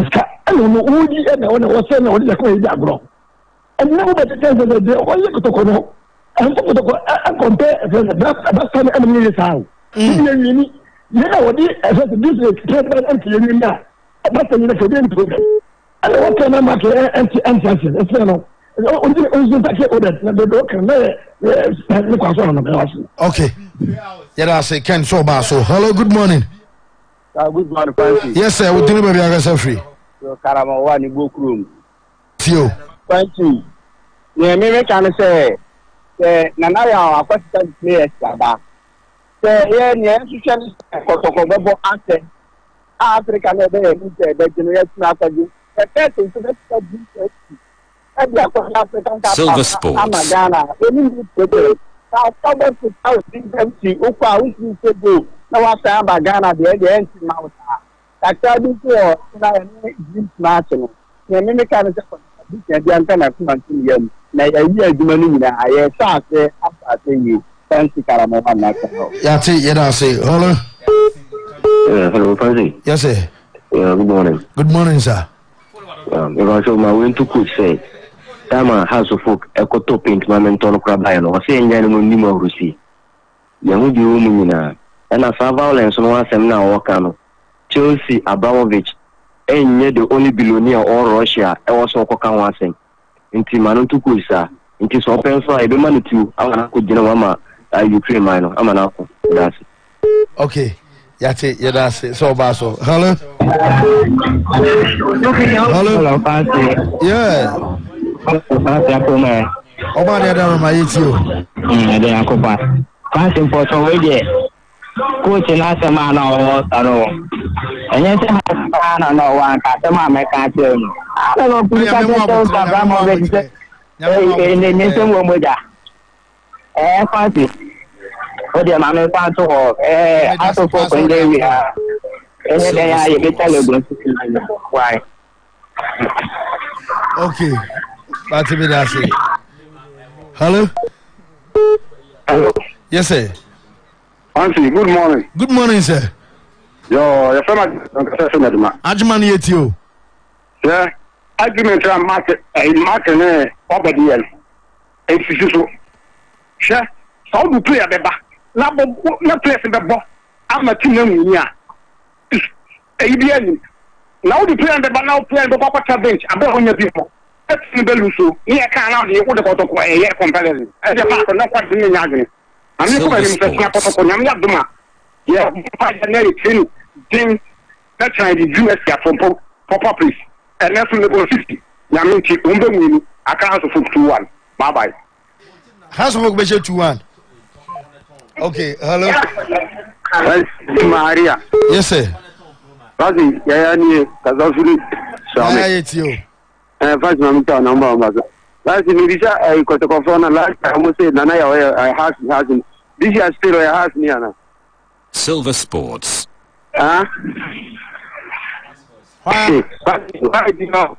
Speaker 9: ska ana no odi na wona wose na wodi ko yi agro ana wo bete tese de o ye kotoko no anto kotoko an compare ba sa na amini sao ni ni na wodi ese this treatment anti ni na ba sa ni na fodi program ana wo kana ma ke anti ese no on ta ke order na do kan na ni kwa so na ba wasu
Speaker 1: okay yada say Ken so ba so hello good morning.
Speaker 8: Good morning, Fancy.
Speaker 1: Yes, sir. We didn't be able free.
Speaker 8: So, Karamawa ni Bokrum.
Speaker 1: Tio.
Speaker 8: Fancy. Yeah, me can say, Nana ya question players ba. Say, yeah, ni institution kotoko bebo ante. Africa na be ni say the generation na kwaji. The first thing to be
Speaker 5: Silver Sports.
Speaker 8: Amagana. Any good now, someone to tell them to Oka, which is to go. Now, after Amagana, the end to Mount. I tell you, this match. The American the antenna to na year the money na I start after saying you fancy Karamo na
Speaker 1: Yati yeda say hello.
Speaker 10: Hello Fancy.
Speaker 1: Yes sir.
Speaker 10: Good morning.
Speaker 1: Good morning sir.
Speaker 10: Because my went to coach say Tama House of Folk ekoto paint momentum kraba no say nya no ni ma rusi. Ya hu di umu nyina. Na sa violence no asem na work no. Chelsea Abramovich enye the only billionaire or Russia e was so koka ho asem. Nti manu to coach sa. Nti so pen so e be man tu amana ko gina mama Ukraine man no amana ko. That's
Speaker 1: okay. Yati yeda say so ba so. Hello.
Speaker 11: Hello, Fancy.
Speaker 1: Yeah.
Speaker 11: Fancy akoma.
Speaker 1: Oba de da ma yitio.
Speaker 11: De akopa. Fancy for so we dey. Coach na se ma na o taro. Enye se ha na no wan ka se ma me ka che no. Ala no pu ka se so ba mo be se. Ne se mo moja. Fancy. O de ma me pa to aso fo ko nde wi ha.
Speaker 8: Why?
Speaker 1: Okay. That's me that's it. Hello?
Speaker 10: Hello.
Speaker 1: Yes, sir.
Speaker 10: Auntie, good morning.
Speaker 1: Good morning, sir.
Speaker 10: Yo, your friend
Speaker 1: Ajman Yetio.
Speaker 10: Yeah. Argument around market property and so. Sure. So do play a beba. No place in the box. I'm a team here. ABN. Now the player on the banana play the Papa bench. I bet on your people. That's the Beluso. Here can't out here. What about a comparison? As a matter, not quite the argument. I'm not going to say, I'm not doing. Yeah, thing that's why the US from Papa Place. And that's when they go 50. Yamin Chip, Umbe, I can't afford 2-1. Bye bye.
Speaker 1: How's the work 2-1? Okay, hello.
Speaker 10: Maria.
Speaker 1: Yes, sir.
Speaker 10: Razi, Yayani, Kazafuri,
Speaker 1: Shami.
Speaker 10: First, number. Last in Nisha, I got a confront last time. I say, Nana, I has him. This year still I has Niana.
Speaker 5: Silver Sports.
Speaker 10: Why do you know?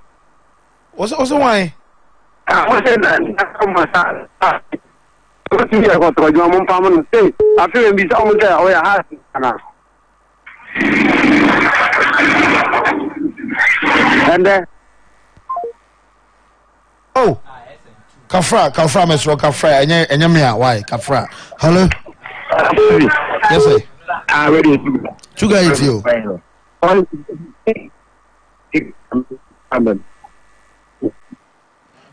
Speaker 1: What's the why?
Speaker 10: I was saying that I got to do one permanent state. I feel it's almost there where I have and
Speaker 1: oh, Kafra, Mr. Kafra, and Yamia, why? Kafra. Hello? Yes, sir.
Speaker 10: I'm ready.
Speaker 1: Two guys, you.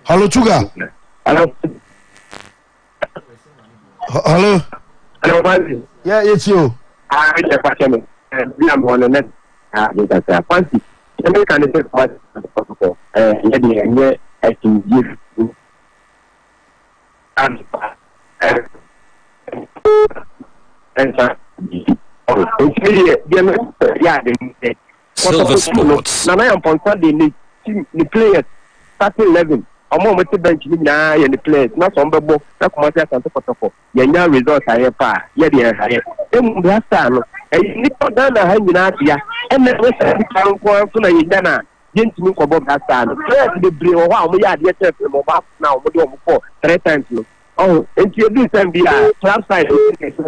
Speaker 1: Hello, Chuga.
Speaker 10: Hello.
Speaker 1: Hello.
Speaker 10: Hello,
Speaker 1: yeah, it's you.
Speaker 10: I'm on the net. Fancy. You make an effect for I can give you and
Speaker 5: Silver Sports.
Speaker 10: Now I am on Sunday. The players starting 11. I'm on the bench now and the players. Not on the book. That's what I can talk about. Your results I have. Yeah, dear. Then last time, and you need to done a hand in Asia. And then we said, I'm going to Yidana. Didn't move about that time. First, the blue, wow, we are yet now, we do 3 times. Oh, and you do some club side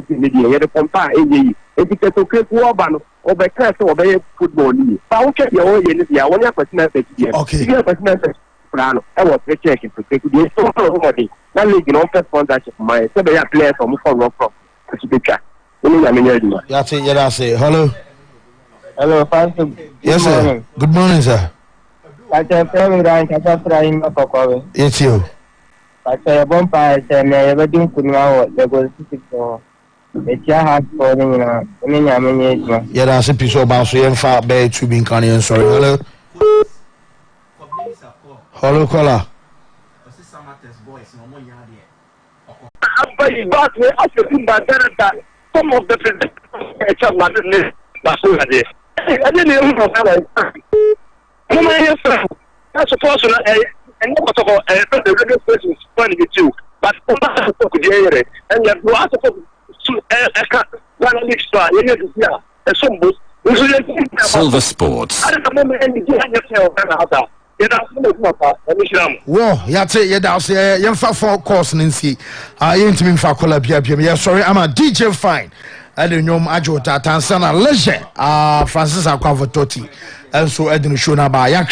Speaker 10: media, you compare AJ. If you get to click Warban or by class or by football. I'll check your own unity. I want your personal safety. Okay, you have personal safety. I was checking to take the somebody. Now, you know, first sponsorship. My several players from from the
Speaker 1: that's it, yeah, say hello.
Speaker 11: Hello, Pastor.
Speaker 1: Yes, sir. Good morning, sir. It's you.
Speaker 11: Pastor, bonfire, and everything could now the goal for the chair for the
Speaker 1: yeah, that's a piece of bounce and far bay to be incarnate. Sorry, hello. Hello, caller.
Speaker 10: Some of the presidents I didn't even know that. That's supposed to and the radio station is funny with you, but and you are supposed
Speaker 5: Silver Sports.
Speaker 1: Whoa, yate yedase yemfa for course nsi yentimi mfa kola bia yeah, sorry, I'm a DJ Fine and nyom ajo tata sana legend Francis Akwavototi and so edin show na ba